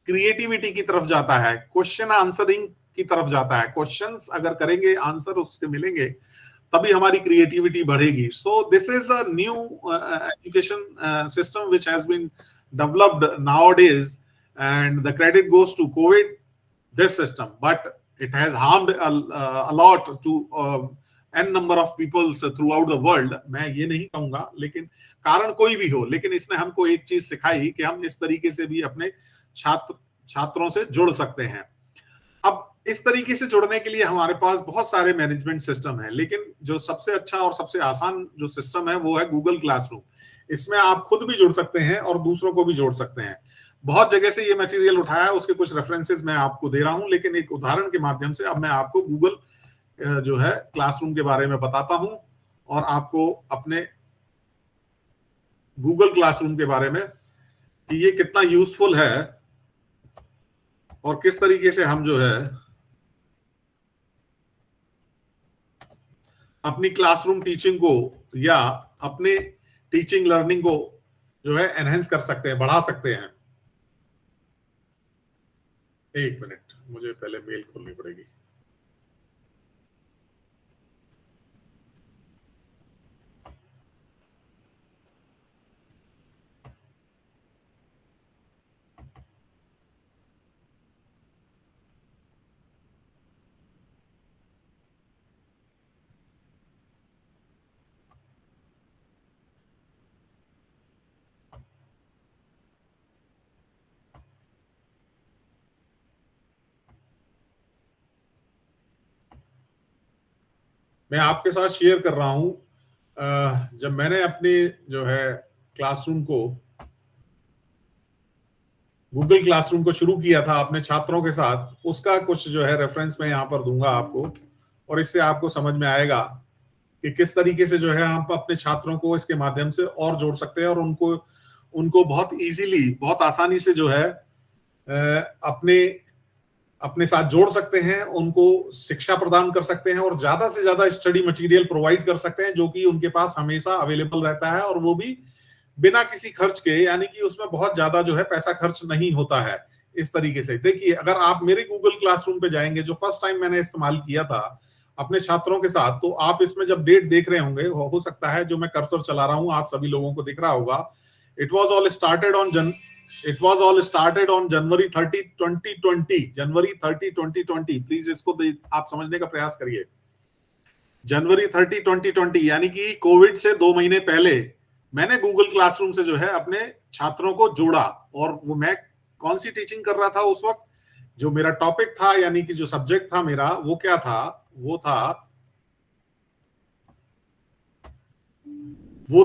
क्रिएटिविटी की तरफ जाता है, क्वेश्चन आंसरिंग की तरफ जाता है। क्वेश्चंस अगर करेंगे, आंसर उसके मिलेंगे, तभी हमारी क्रिएटिविटी बढ़ेगी। So this is a new education system which has been developed nowadays, and the credit goes to Covid, this system, but it has harmed a lot to n number of peoples throughout the world। मैं ये नहीं कहूंगा, लेकिन कारण कोई भी हो, लेकिन इसने हमको एक चीज सिखाई कि हम इस तरीके से भी अपने छात्रों से जुड़ सकते हैं। अब इस तरीके से जुड़ने के लिए हमारे पास बहुत सारे मैनेजमेंट सिस्टम है, लेकिन जो सबसे अच्छा और सबसे आसान जो सिस्टम है वो है गूगल क्लासरूम। इसमें आप खुद भी जुड़ सकते हैं और दूसरों को भी जोड़ सकते हैं। बहुत जगह से ये मटेरियल उठाया है, उसके कुछ रेफरेंसेस मैं आपको दे रहा हूं, लेकिन एक उदाहरण के माध्यम से अब मैं आपको गूगल जो है क्लासरूम के बारे में बताता हूं और आपको अपने गूगल क्लासरूम के बारे में कि ये कितना यूजफुल है और किस तरीके से हम जो है अपनी क्लासरूम टीचिंग को या अपने टीचिंग लर्निंग को जो है एनहेंस कर सकते हैं, बढ़ा सकते हैं। एक मिनट, मुझे पहले मेल खोलनी पड़ेगी। मैं आपके साथ शेयर कर रहा हूं, जब मैंने अपने जो है क्लासरूम को, गूगल क्लासरूम को शुरू किया था अपने छात्रों के साथ, उसका कुछ जो है रेफरेंस मैं यहाँ पर दूंगा आपको, और इससे आपको समझ में आएगा कि किस तरीके से जो है हम अपने छात्रों को इसके माध्यम से और जोड़ सकते हैं और उनको बहुत इजीली, बहुत आसानी से जो है अपने साथ जोड़ सकते हैं, उनको शिक्षा प्रदान कर सकते हैं और ज्यादा से ज्यादा स्टडी मटेरियल प्रोवाइड कर सकते हैं जो कि उनके पास हमेशा अवेलेबल रहता है, और वो भी बिना किसी खर्च के, यानी कि उसमें बहुत ज्यादा जो है पैसा खर्च नहीं होता है। इस तरीके से देखिए, अगर आप मेरे गूगल क्लासरूम पे जाएंगे, जो फर्स्ट टाइम मैंने इस्तेमाल किया था अपने छात्रों के साथ, तो आप इसमें जब डेट देख रहे होंगे, हो सकता है जो मैं कर्सर चला रहा हूं आप सभी लोगों को दिख रहा होगा, it was all started on January 30, 2020। January 30, 2020, please इसको आप समझने का प्रयास करिए। जनवरी 30, 2020, यानी कि कोविड से 2 महीने पहले मैंने गूगल क्लासरूम से जो है अपने छात्रों को जोड़ा। और वो मैं कौन सी टीचिंग कर रहा था उस वक्त, जो मेरा टॉपिक था, यानी कि जो सब्जेक्ट था मेरा, वो क्या था, वो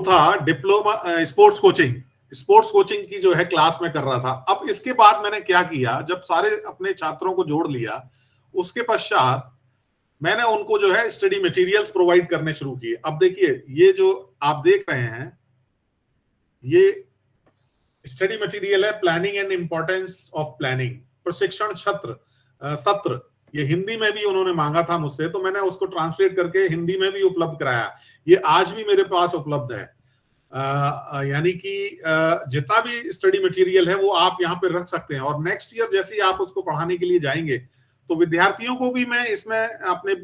था डिप्लोमा स्पोर्ट्स कोचिंग की जो है क्लास में कर रहा था। अब इसके बाद मैंने क्या किया, जब सारे अपने छात्रों को जोड़ लिया, उसके पश्चात मैंने उनको जो है स्टडी मटेरियल्स प्रोवाइड करने शुरू किए। अब देखिए, ये जो आप देख रहे हैं, ये स्टडी मटेरियल है, planning and importance of planning, प्रशिक्षण सत्र। ये हिंदी में भी उन्होंने मांगा था मुझसे, तो मैंने उसको ट्रांसलेट करके हिंदी में भी उपलब्ध कराया। ये आज भी मेरे पास उपलब्ध है। यानी कि जितना भी स्टडी मटेरियल है वो आप यहाँ पे रख सकते हैं, और नेक्स्ट ईयर जैसे ही आप उसको पढ़ाने के लिए जाएंगे, तो विद्यार्थियों को भी मैं इसमें अपने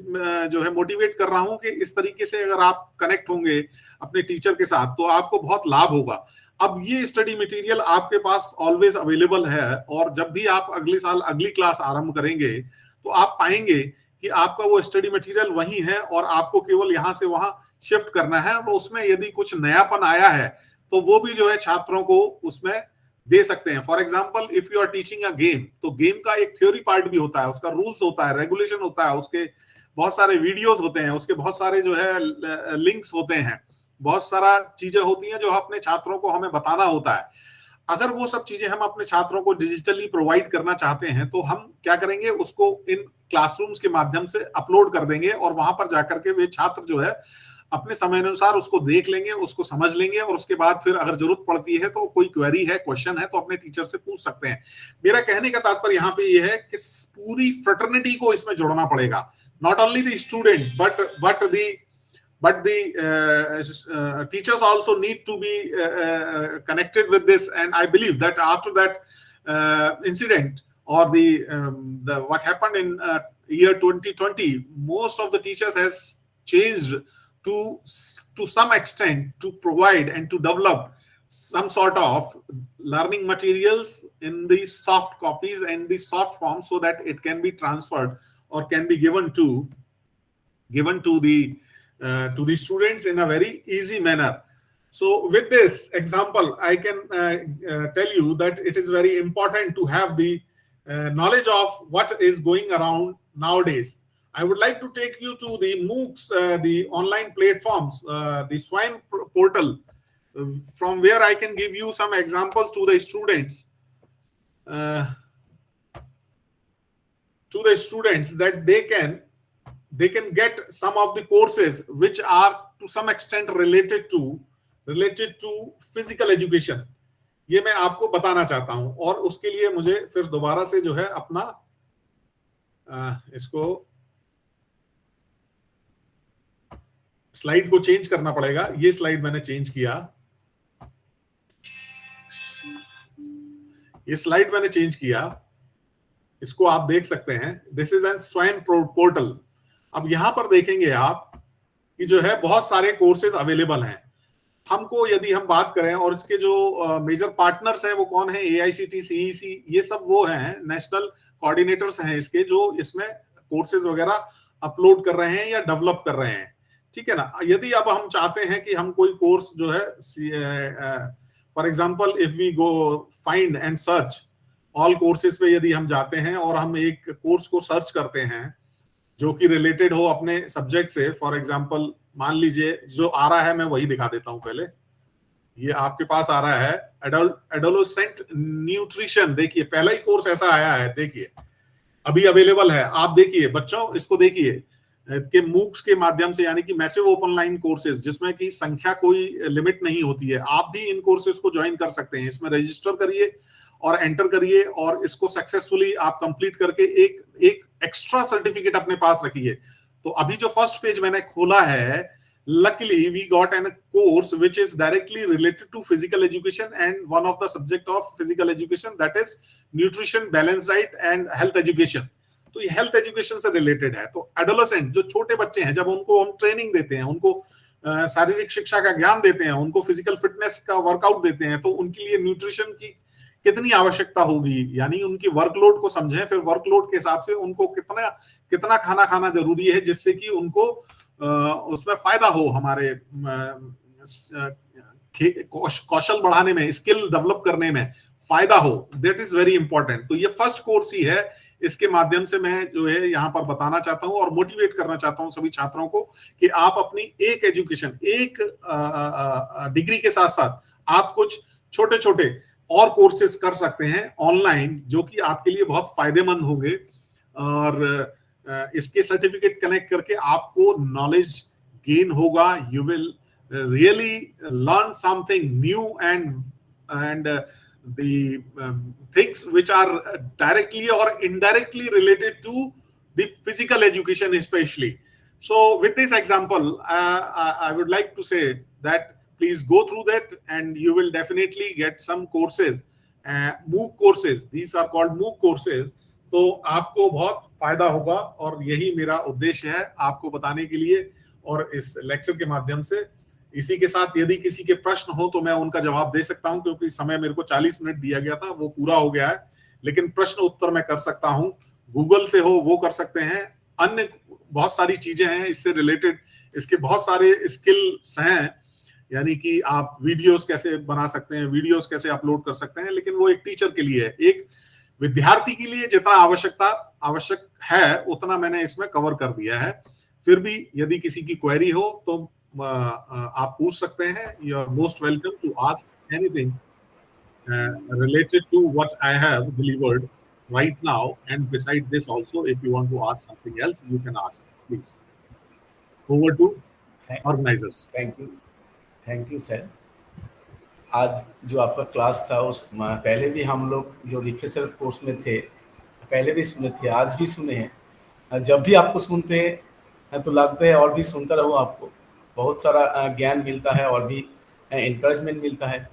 जो है मोटिवेट कर रहा हूं कि इस तरीके से अगर आप कनेक्ट होंगे अपने टीचर के साथ, तो आपको बहुत लाभ होगा। अब ये स्टडी मटेरियल आपके पास ऑलवेज अवेलेबल है, और जब भी आप अगले साल अगली क्लास आरंभ करेंगे, तो आप पाएंगे कि आपका वो स्टडी मटेरियल वही है, और आपको केवल यहाँ से वहां शिफ्ट करना है। और उसमें यदि कुछ नयापन आया है, तो वो भी जो है छात्रों को उसमें दे सकते हैं। For example, if you are teaching a game, तो गेम का एक थ्योरी पार्ट भी होता है, उसका रूल्स होता है, रेगुलेशन होता है, उसके बहुत सारे वीडियोस होते हैं, उसके बहुत सारे जो है लिंक्स होते हैं, बहुत सारा चीजें होती हैं जो अपने छात्रों को हमें बताना होता है। अगर वो सब चीजें हम अपने छात्रों को डिजिटली प्रोवाइड करना चाहते हैं, तो हम क्या करेंगे, उसको इन क्लासरूम्स के माध्यम से अपलोड कर देंगे, और वहां पर जाकर के वे छात्र जो है अपने समय अनुसार उसको देख लेंगे, उसको समझ लेंगे, और उसके बाद फिर अगर जरूरत पड़ती है, तो कोई क्वेरी है, क्वेश्चन है, तो अपने टीचर से पूछ सकते हैं। मेरा कहने का तात्पर्य यहाँ पे ये है कि पूरी फ्रेटर्निटी को इसमें जोड़ना पड़ेगा, not only the student but the teachers also need to be connected with this. And I believe that after that incident, or the what happened in year 2020, most of the teachers has changed to some extent to provide and to develop some sort of learning materials in the soft copies and the soft form, so that it can be transferred or can be given to the students in a very easy manner. So with this example, I can tell you that it is very important to have the knowledge of what is going around nowadays. I would like to take you to the MOOCs, the online platforms, the SWAYAM portal, from where I can give you some examples to the students. to the students that they can get some of the courses which are to some extent related to physical education. ये मैं आपको बताना चाहता हूं, और उसके लिए मुझे फिर दोबारा से जो है अपना इसको स्लाइड को चेंज करना पड़ेगा. ये स्लाइड मैंने चेंज किया, ये स्लाइड मैंने चेंज किया, इसको आप देख सकते हैं. दिस इज एन स्वयं पोर्टल. अब यहां पर देखेंगे आप कि जो है बहुत सारे कोर्सेज अवेलेबल हैं. हमको यदि हम बात करें, और इसके जो मेजर पार्टनर्स हैं वो कौन है, AICTE, CEC, ये सब वो हैं, नेशनल कोऑर्डिनेटर्स हैं इसके, जो इसमें कोर्सेज वगैरह अपलोड कर रहे हैं या डेवलप कर रहे हैं. ठीक है ना. यदि अब हम चाहते हैं कि हम कोई कोर्स जो है, for example if we go find and search all courses पे यदि हम जाते हैं और हम एक कोर्स को सर्च करते हैं जो कि रिलेटेड हो अपने सब्जेक्ट से, फॉर एग्जांपल मान लीजिए जो आ रहा है मैं वही दिखा देता हूं. पहले ये आपके पास आ रहा है एडोलेसेंट न्यूट्रिशन. देखिए पहला ही कोर्स ऐसा आया है, देखिए अभी अवेलेबल है. आप देखिए बच्चों, इसको देखिए कि MOOCs के माध्यम से, यानी कि मैसिव ओपन लाइन कोर्सेज, जिसमें की संख्या कोई लिमिट नहीं होती है, आप भी इन कोर्सेज को ज्वाइन कर सकते हैं. इसमें रजिस्टर करिए और एंटर करिए और इसको सक्सेसफुली आप कंप्लीट करके एक एक्स्ट्रा सर्टिफिकेट अपने पास रखिए. तो अभी जो फर्स्ट पेज मैंने खोला है, luckily we got a course which is directly related to physical education, and one of the subject of physical education, that is nutrition, balanced diet and health education. तो ये हेल्थ एजुकेशन से related है. तो adolescent जो छोटे बच्चे हैं, जब उनको हम ट्रेनिंग देते हैं, उनको शारीरिक शिक्षा का ज्ञान देते हैं, उनको फिजिकल फिटनेस का वर्कआउट देते हैं, तो उनके लिए न्यूट्रिशन की कितनी आवश्यकता होगी, यानी उनकी वर्कलोड को समझें, फिर वर्कलोड के हिसाब से उनको कितना खाना खाना जरूरी है, जिससे कि उनको उसमें फायदा हो, हमारे कौशल बढ़ाने में, स्किल डेवलप करने में फायदा हो. That is very important. तो ये फर्स्ट कोर्स ही है. इसके माध्यम से मैं जो है यहाँ पर बताना चाहता हूँ और मोटिवेट करना चाहता हूँ सभी छात्रों को कि आप अपनी एक एजुकेशन, एक डिग्री के साथ साथ आप कुछ छोटे छोटे और कोर्सेज कर सकते हैं ऑनलाइन, जो कि आपके लिए बहुत फायदेमंद होंगे. और इसके सर्टिफिकेट कनेक्ट करके आपको नॉलेज गेन होगा. You will really learn something new and the things which are directly or indirectly related to the physical education especially. So with this example, I would like to say that please go through that and you will definitely get some courses, MOOC courses. These are called MOOC courses. तो आपको बहुत फायदा होगा, और यही मेरा उद्देश्य है आपको बताने के लिए और इस लेक्चर के माध्यम से. इसी के साथ यदि किसी के प्रश्न हो तो मैं उनका जवाब दे सकता हूं, क्योंकि समय मेरे को 40 मिनट दिया गया था, वो पूरा हो गया है. लेकिन प्रश्न उत्तर मैं कर सकता हूं, गूगल से हो वो कर सकते हैं, अन्य बहुत सारी चीजें हैं इससे रिलेटेड. इसके बहुत सारे स्किल्स हैं, यानी कि आप वीडियोस कैसे बना सकते हैं, वीडियोस कैसे अपलोड कर सकते हैं. लेकिन वो एक टीचर के लिए है, एक विद्यार्थी के लिए जितना आवश्यक है उतना मैंने इसमें कवर कर दिया है. फिर भी यदि किसी की क्वेरी हो तो आप पूछ सकते हैं. You are most welcome to ask anything related to what I have delivered right now, and beside this also, if you want to ask something else, you can ask, please. Over to organizers. Thank you sir. आज जो आपका class था, उस पहले भी हम लोग जो रिफ्रेशर कोर्स में थे पहले भी सुने थे, आज भी सुने हैं. जब भी आपको सुनते हैं तो लगता है और भी सुनता रहूं. आपको बहुत सारा ज्ञान मिलता है और भी इंकरेजमेंट मिलता है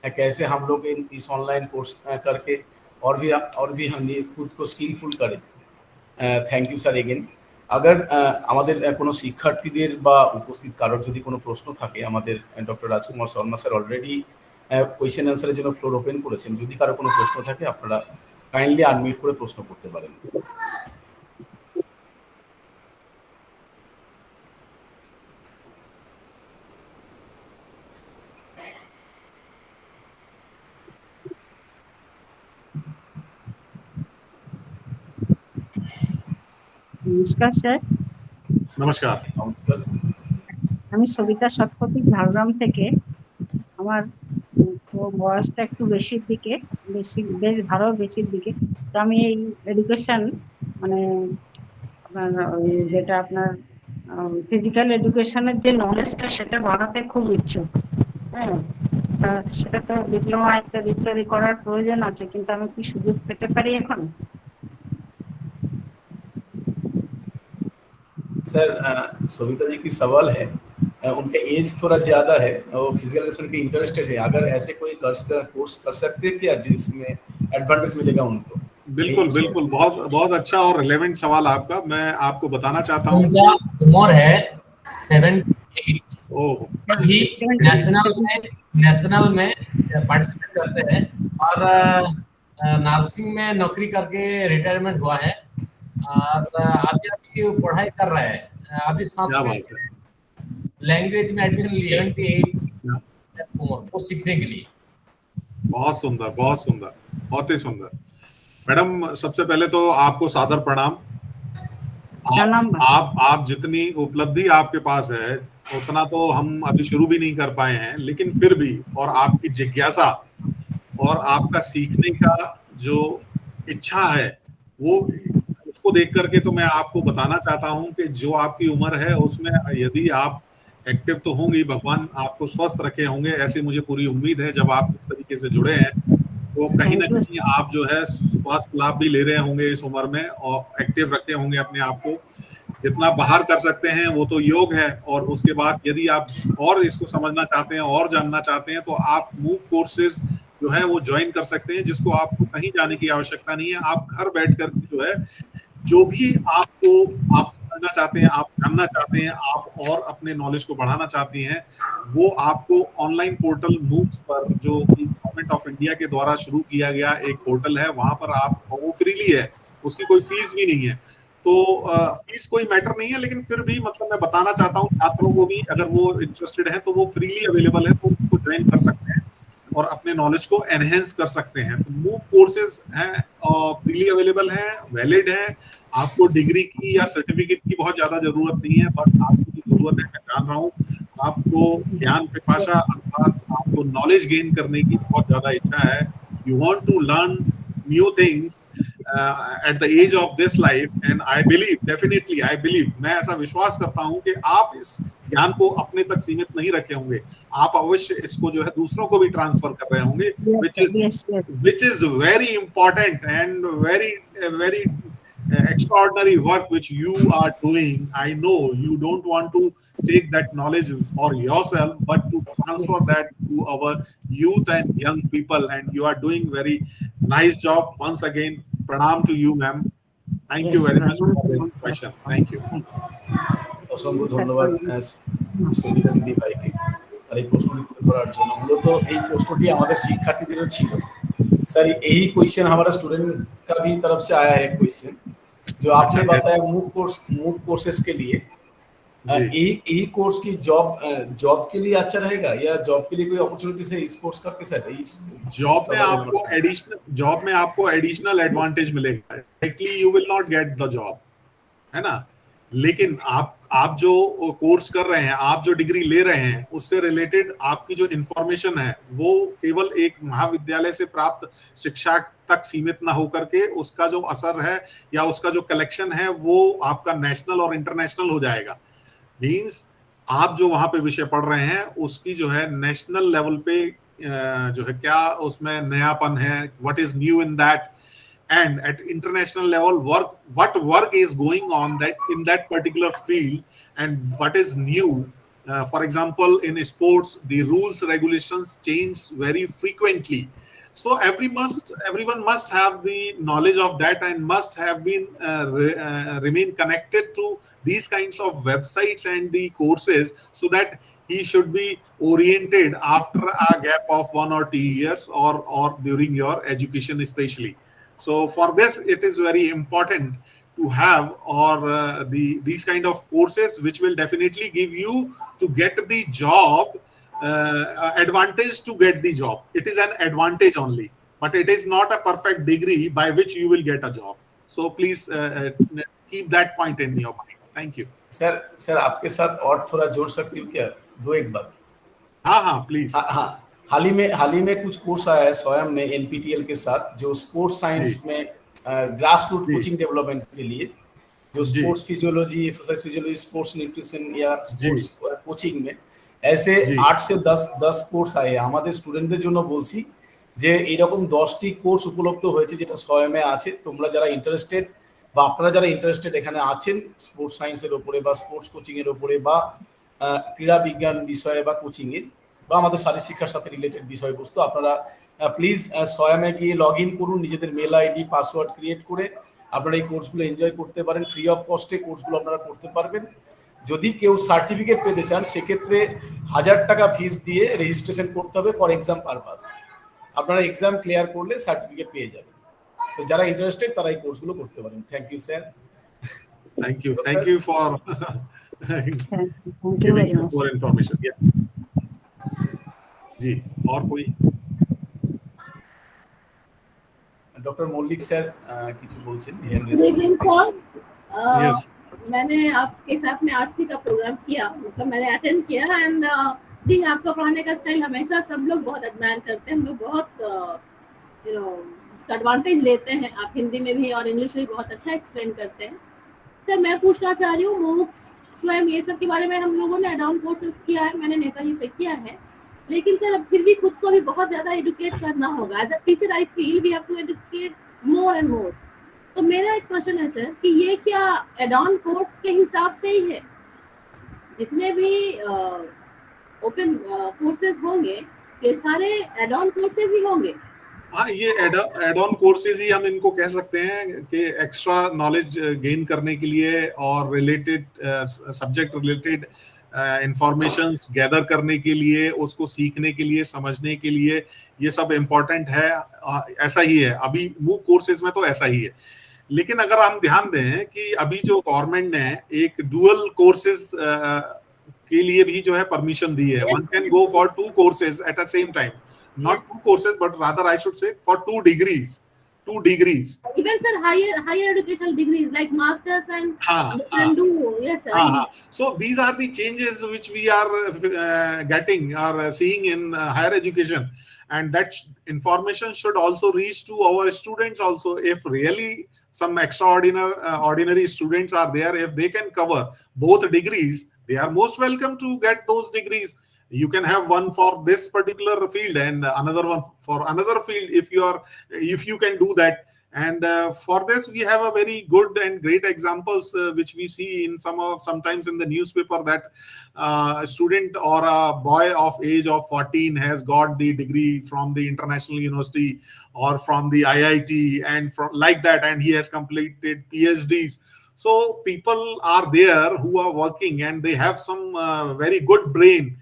कैसे हम लोग इस ऑनलाइन कोर्स करके और भी हम खुद को स्किलफुल करें. Thank you sir again. अगर আমাদের কোনো শিক্ষার্থীদের বা উপস্থিত কারোর যদি কোনো প্রশ্ন থাকে, আমাদের ডক্টর রাজকুমার শর্মা স্যার অলরেডি কোয়েশ্চেন অ্যান্সারের জন্য ফ্লোর ওপেন করেছেন. যদি কারো কোনো প্রশ্ন থাকে আপনারা কাইন্ডলি আনমিউট করে প্রশ্ন করতে পারেন. নমস্কার স্যার। নমস্কার। আমি সবিতা সৎপথী ঝাড়গ্রাম থেকে। আমার তো বয়সটা একটু বেশির দিকে, বেশ ভালো, বেশির দিকে। তো আমি এই এডুকেশন মানে আপনার যেটা আপনার ফিজিক্যাল এডুকেশনের যে নলেজটা সেটা বাড়াতে খুব ইচ্ছুক। হ্যাঁ, সেটা তো ডিপ্লোমা ইত্যাদি করার প্রয়োজন আছে, কিন্তু আমি কি সুযোগ পেতে পারি এখন? सर सविता जी की सवाल है, उनका एज थोड़ा ज्यादा है, वो फिजिकल एजुकेशन के इंटरेस्टेड है, अगर ऐसे कोई कोर्स कर सकते हैं क्या जिसमें एडवांटेज मिलेगा उनको? बिल्कुल बिल्कुल, बहुत बहुत अच्छा और रिलेवेंट सवाल आपका। मैं आपको बताना चाहता हूँ उनका उम्र है 78। ओह, अभी नेशनल में पार्टिसिपेट करते हैं और नर्सिंग में नौकरी करके रिटायरमेंट हुआ है और अभी अभी पढ़ाई कर रहा है। अभी क्या बात है, लैंग्वेज में एडमिशन लिया 78 उम्र को सीखने के लिए। बहुत सुंदर, बहुत सुंदर, बहुत ही सुंदर। मैडम, सबसे पहले तो आपको सादर प्रणाम। आप जितनी उपलब्धि आपके पास है उतना तो हम अभी शुरू भी नहीं कर पाए हैं, लेकिन फिर भी, और आपकी जिज्ञासा और आपका सीखने का जो इच्छा है वो, उसको देख करके तो मैं आपको बताना चाहता हूं कि जो आपकी उम्र है उसमें यदि आप एक्टिव तो होंगे, भगवान आपको स्वस्थ रखे होंगे, ऐसी मुझे पूरी उम्मीद है। जब आप इस तरीके से जुड़े हैं तो कहीं ना कहीं आप जो है स्वास्थ्य लाभ भी ले रहे होंगे इस उम्र में, और एक्टिव रखे होंगे अपने आप को। जितना बाहर कर सकते हैं वो तो योग है, और उसके बाद यदि आप और इसको समझना चाहते हैं और जानना चाहते हैं तो आप मूक कोर्सेज जो है वो ज्वाइन कर सकते हैं, जिसको आपको कहीं जाने की आवश्यकता नहीं है। आप घर बैठ कर जो है जो भी आप समझना चाहते हैं, आप जानना चाहते हैं, आप और अपने नॉलेज को बढ़ाना चाहती हैं, वो आपको ऑनलाइन पोर्टल मूक्स पर, जो कि गवर्नमेंट ऑफ इंडिया के द्वारा शुरू किया गया एक पोर्टल है, वहां पर आप, वो फ्रीली है, उसकी कोई फीस भी नहीं है। तो फीस कोई मैटर नहीं है, लेकिन फिर भी मतलब मैं बताना चाहता हूँ छात्रों को भी, अगर वो इंटरेस्टेड है तो वो फ्रीली अवेलेबल है, तो उसको ज्वाइन कर सकते हैं और अपने नॉलेज को एनहेंस कर सकते हैं। तो मूक कोर्सेज हैं, फ्रीली अवेलेबल हैं, वैलिड हैं। आपको डिग्री की या सर्टिफिकेट की बहुत ज्यादा जरूरत नहीं है, बट आपको की जरूरत है, मैं जान रहा हूँ आपको ज्ञान पिपाशा अर्थात आपको नॉलेज गेन करने की बहुत ज्यादा इच्छा है। You want to learn new things at the age of this life, and I believe, definitely I believe, मैं ऐसा विश्वास करता हूं कि आप इस ज्ञान को अपने तक सीमित नहीं रखे होंगे, आप अवश्य इसको जो है दूसरों को भी ट्रांसफर कर रहे होंगे, which is very important and very extraordinary work which you are doing. I know you don't want to take that knowledge for yourself, but to transfer that to our youth and young people, and you are doing very nice job. Once again, pranam to you, ma'am. Thank you very much for this question. Thank you. অসংখ্য ধন্যবাদ সবিতা দিদি ভাইকে আর এই প্রশ্নটি তুলে ধরার জন্য। মূলত এই প্রশ্নটি আমাদের শিক্ষার্থীদেরও ছিল। सर यही क्वेश्चन हमारा स्टूडेंट का भी तरफ से आया है क्वेश्चन, जो आपने बताया मूक कोर्सेज के लिए, यही कोर्स की जॉब के लिए अच्छा रहेगा, या जॉब के लिए कोई अपॉर्चुनिटी है इस कोर्स करके? सर जॉब में आपको एडिशनल एडवांटेज मिलेगा, directly you will not get the job, है ना, लेकिन आप जो कोर्स कर रहे हैं, आप जो डिग्री ले रहे हैं, उससे रिलेटेड आपकी जो इंफॉर्मेशन है वो केवल एक महाविद्यालय से प्राप्त शिक्षा तक सीमित ना होकर के उसका जो असर है या उसका जो कलेक्शन है वो आपका नेशनल और इंटरनेशनल हो जाएगा। मींस आप जो वहां पे विषय पढ़ रहे हैं उसकी जो है नेशनल लेवल पे जो है क्या उसमें नयापन है, what is new in that, and at international level what work is going on that in that particular field, and what is new. For example, in sports the rules regulations change very frequently, so everyone must have the knowledge of that and must have been remain connected to these kinds of websites and the courses, so that he should be oriented after a gap of 1 or 2 years or during your education especially. So for this it is very important to have these kind of courses which will definitely give you to get the job, advantage to get the job. It is an advantage only, but it is not a perfect degree by which you will get a job. So please keep that point in your mind. Thank you. Sir आपके साथ और थोड़ा जोड़ सकती हूँ क्या, दो एक बात? हाँ प्लीज। हाँ, हाल ही में कुछ कोर्स आया है स्वयं में एनपीटीईएल के साथ, जो स्पोर्ट्स साइंस जी में ग्रास रूट जी कोचिंग डेवलपमेंट के लिए, जो जी sports physiology, exercise physiology, sports nutrition या जी स्पोर्ट्स কোচিং में ऐसे जी 8 से 10 কোর্স আয় আমাদের স্টুডেন্টদের জন্য বলছি যে এইরকম 10টি কোর্স উপলব্ধ হয়েছে যেটা স্বয়মে আছে। তোমরা যারা ইন্টারেস্টেড বা আপনারা যারা ইন্টারেস্টেড এখানে আছেন স্পোর্টস সায়েন্সের উপরে বা স্পোর্টস কোচিং এর উপরে বা ক্রীড়া বিজ্ঞান বিষয়ে বা কোচিং এ বা আমাদের শারীরিক শিক্ষার সাথে রিলেটেড বিষয়বস্তু, আপনারা প্লিজ স্বয়মে গিয়ে লগ ইন করুন, নিজেদের মেল আইডি পাসওয়ার্ড ক্রিয়েট করে আপনারা এই কোর্সগুলো এনজয় করতে পারেন। ফ্রি অফ কস্টে কোর্সগুলো আপনারা করতে পারবেন। যদি কেউ সার্টিফিকেট পেতে চান সেক্ষেত্রে 1000 টাকা ফিস দিয়ে রেজিস্ট্রেশন করতে হবে ফর এক্সাম পারপাস। আপনারা এক্সাম ক্লিয়ার করলে সার্টিফিকেট পেয়ে যাবেন। তো যারা ইন্টারেস্টেড তারা এই কোর্সগুলো করতে পারেন। Thank you sir. thank you for Thank you giving very some much. more information. Yeah. जी और कोई? ডক্টর মল্লিক স্যার কিছু বলছেন। Good evening sir. Yes. मैंने आपके साथ में आरसी का प्रोग्राम किया, मतलब मैंने अटेंड किया एंड थिंक आपका पढ़ाने का स्टाइल हमेशा सब लोग बहुत एडमायर करते हैं। हम लोग बहुत यू नो उसका एडवांटेज लेते हैं। आप हिंदी में भी और इंग्लिश में भी बहुत अच्छा एक्सप्लेन करते हैं। सर मैं पूछना चाह रही हूँ मूक्स स्वयं ये सब के बारे में हम लोगों ने एड ऑन कोर्सेज किया है, मैंने नेताजी से किया है, लेकिन सर अब फिर भी खुद को भी बहुत ज्यादा एडुकेट करना होगा। As a teacher I feel we have to educate more and more. तो मेरा एक प्रश्न है सर कि ये क्या एड ऑन कोर्स के हिसाब से ही है? जितने भी ओपन कोर्सेज होंगे ये सारे एड ऑन कोर्सेज ही होंगे? हाँ, ये एड ऑन कोर्सेज ही हम इनको कह सकते हैं कि एक्स्ट्रा नॉलेज गेन करने के लिए और related subject related informations gather करने के लिए, उसको सीखने के लिए, समझने के लिए ये सब इम्पोर्टेंट है। ऐसा ही है अभी मूक कोर्सेज में, तो ऐसा ही है। लेकिन अगर हम ध्यान दें कि अभी जो गवर्नमेंट ने एक डुअल कोर्सेज के लिए भी जो है परमिशन दी है, one can go for 2 courses at a same time, not 2 courses but rather I should say for 2 degrees. Even sir higher educational degrees like masters and can do. Yes sir. So these are the changes which we are getting or seeing in higher education, and that information should also reach to our students also. If really some ordinary students are there, if they can cover both degrees, they are most welcome to get those degrees. You can have one for this particular field and another one for another field if you can do that. And for this we have a very good and great examples which we see in sometimes in the newspaper, that a student or a boy of age of 14 has got the degree from the international university or from the IIT and from like that, and he has completed PhDs. So people are there who are working and they have some very good brain,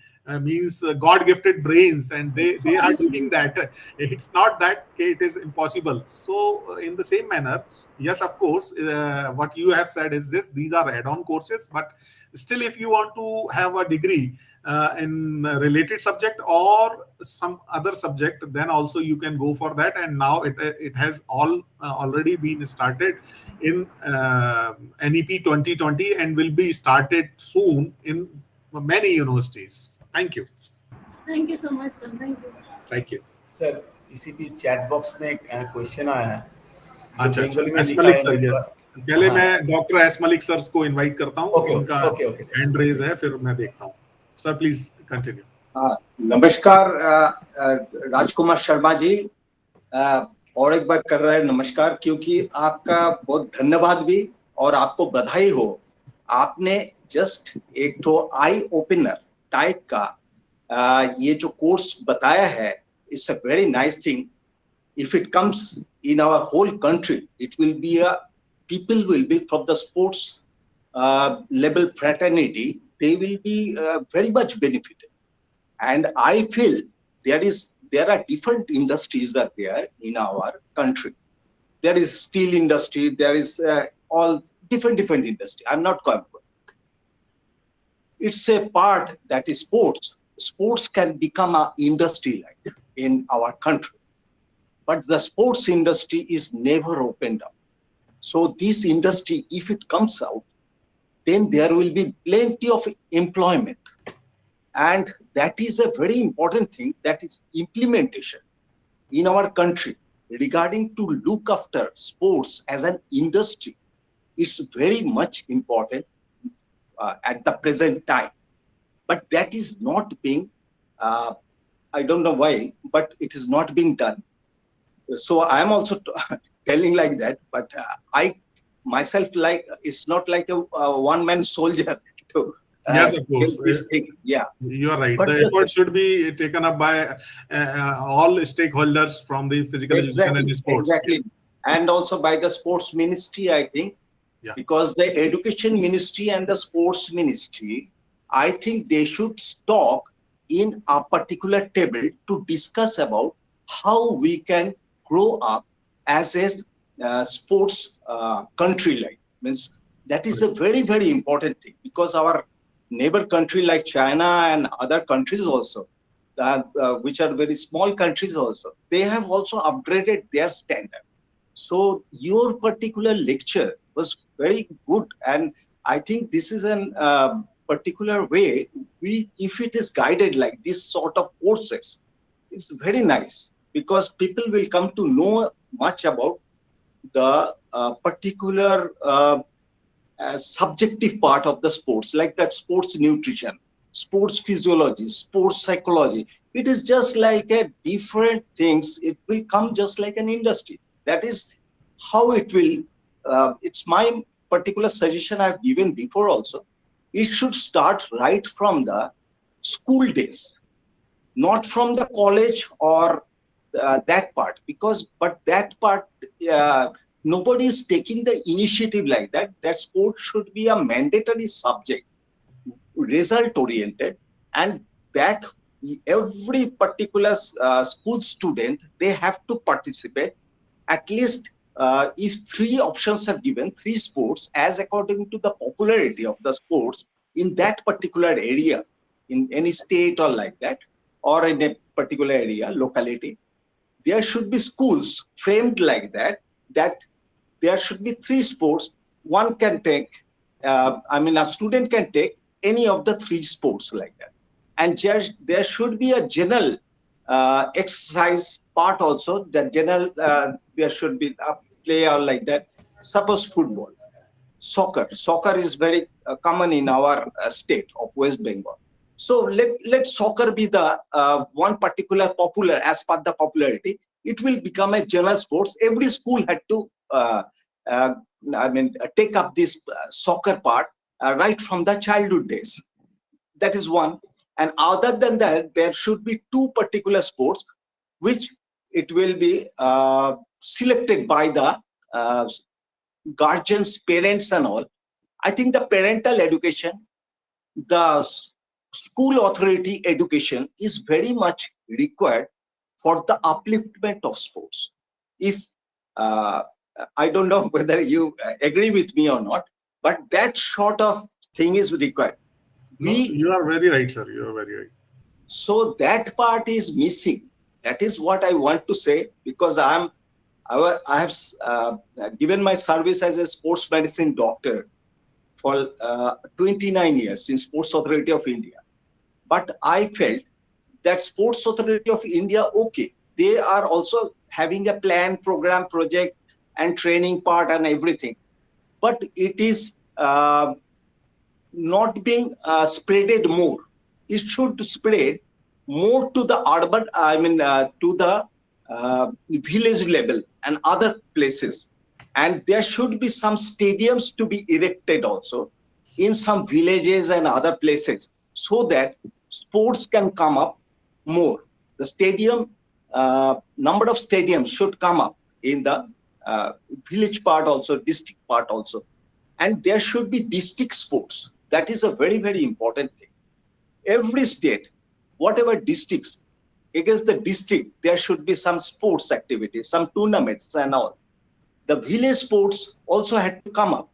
means God-gifted brains, and they are doing that. It's not that it is impossible. So in the same manner, yes, of course, what you have said is this: these are add-on courses, but still, if you want to have a degree in a related subject or some other subject, then also you can go for that. And now it has already been started in NEP 2020 and will be started soon in many universities. Thank you so much sir. Thank you. Sir इसी भी chat box में एक question आया है जो अच्छा, बंगाली में S लिखा मलिक है। सर, पहले मैं डॉक्टर एस मलिक सर को इनवाइट करता हूँ। उनका हैंड रेज है, फिर मैं देखता हूँ। Sir please continue. नमस्कार राजकुमार शर्मा जी, और एक बार कर रहे हैं नमस्कार, क्योंकि आपका बहुत धन्यवाद भी और आपको बधाई हो। आपने जस्ट एक तो आई ओपनर टाइप का ये जो कोर्स बताया है, it's a very nice thing. If it comes in our whole country, it will be people will be from the sports level fraternity, they will be very much benefited. And I feel there are different industries that there in our country. There is steel industry, there is all different industry. I'm not going. It's a part that is sports. Sports can become an industry like in our country, but the sports industry is never opened up. So this industry, if it comes out, then there will be plenty of employment. And that is a very important thing, that is implementation in our country regarding to look after sports as an industry. It's very much important at the present time. But that is not being, I don't know why, but it is not being done. So I am also telling like that, but I myself, like, it's not like a one-man soldier to Yes, of course. take this thing. Yeah. You are right. But The effort should be taken up by all stakeholders from the physical education and sports. Exactly. And also by the sports ministry, I think. Yeah. Because the education ministry and the sports ministry, I think they should talk in a particular table to discuss about how we can grow up as a sports country. Like, means that is a very, very important thing, because our neighbor country like China and other countries also, which are very small countries also, they have also upgraded their standard. So your particular lecture was very good, and I think this is an particular way, if it is guided like this sort of courses, it's very nice, because people will come to know much about the particular subjective part of the sports, like that sports nutrition, sports physiology, sports psychology. It is just like a different things. It will come just like an industry. That is how it will. It's my particular suggestion I've given before also. It should start right from the school days, not from the college or that part, but that part, nobody is taking the initiative like that. That sport should be a mandatory subject, result oriented, and that every particular school student, they have to participate. At least if 3 options are given, 3 sports, as according to the popularity of the sports in that particular area, in any state or like that, or in a particular area, locality, there should be schools framed like that, that there should be 3 sports. One can take, a student can take any of the 3 sports like that. And there should be a general exercise part also, that general, there should be a play or like that. Suppose football, soccer is very common in our state of West Bengal. So let soccer be the one particular popular, as per the popularity. It will become a general sports. Every school had to take up this soccer part right from the childhood days. That is one. And other than that, there should be 2 particular sports which it will be selected by the guardians, parents and all. I think the parental education, the school authority education is very much required for the upliftment of sports. If I don't know whether you agree with me or not, but that sort of thing is required. You are very right, sir. You are very right. So that part is missing. That is what I want to say, because I have given my service as a sports medicine doctor for 29 years in Sports Authority of India. But I felt that Sports Authority of India, okay, they are also having a plan, program, project and training part and everything. But it is not being spreaded more. It should spread more to the urban, to the village level and other places. And there should be some stadiums to be erected also in some villages and other places, so that sports can come up more. The stadium, number of stadiums should come up in the village part also, district part also. And there should be district sports. That is a very, very important thing. Every state, whatever districts, against the district, there should be some sports activities, some tournaments and all. The village sports also had to come up.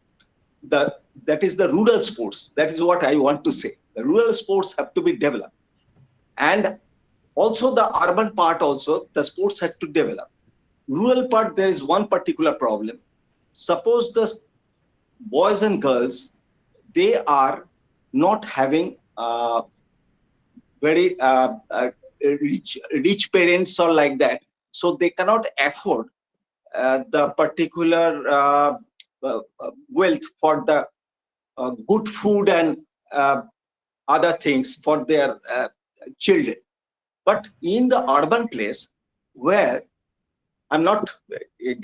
That is the rural sports. That is what I want to say. The rural sports have to be developed. And also the urban part also, the sports had to develop. Rural part, there is one particular problem. Suppose the boys and girls, they are not having very rich parents or like that, so they cannot afford the particular wealth for the good food and other things for their children. But in the urban place, where I'm not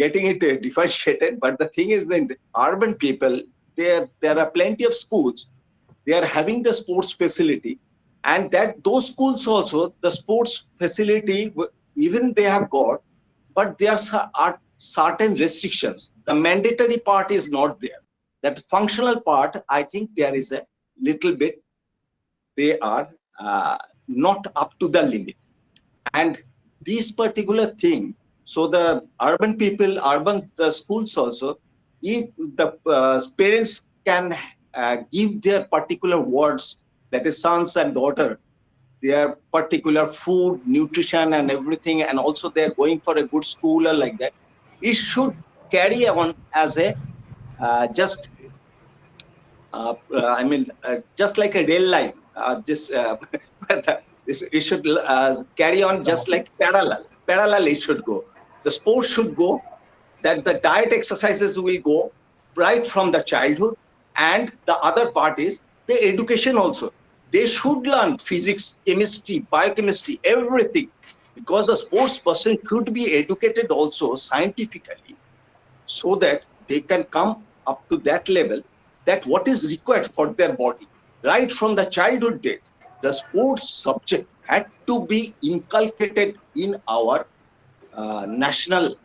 getting it differentiated, but the thing is that the urban people, there are plenty of schools. They are having the sports facility, and that those schools also, the sports facility, even they have got, but there are certain restrictions. The mandatory part is not there. That functional part, I think there is a little bit, they are not up to the limit. And this particular thing, so the urban people, the schools also, if the parents can give their particular words, that is sons and daughter, their particular food, nutrition and everything, and also they're going for a good school or like that, it should carry on as a just like a rail line. It should carry on just like parallel it should go. The sports should go, that the diet exercises will go right from the childhood, and the other part is the education also. They should learn physics, chemistry, biochemistry, everything, because a sports person should be educated also scientifically, so that they can come up to that level, that what is required for their body. Right from the childhood days, the sports subject had to be inculcated in our national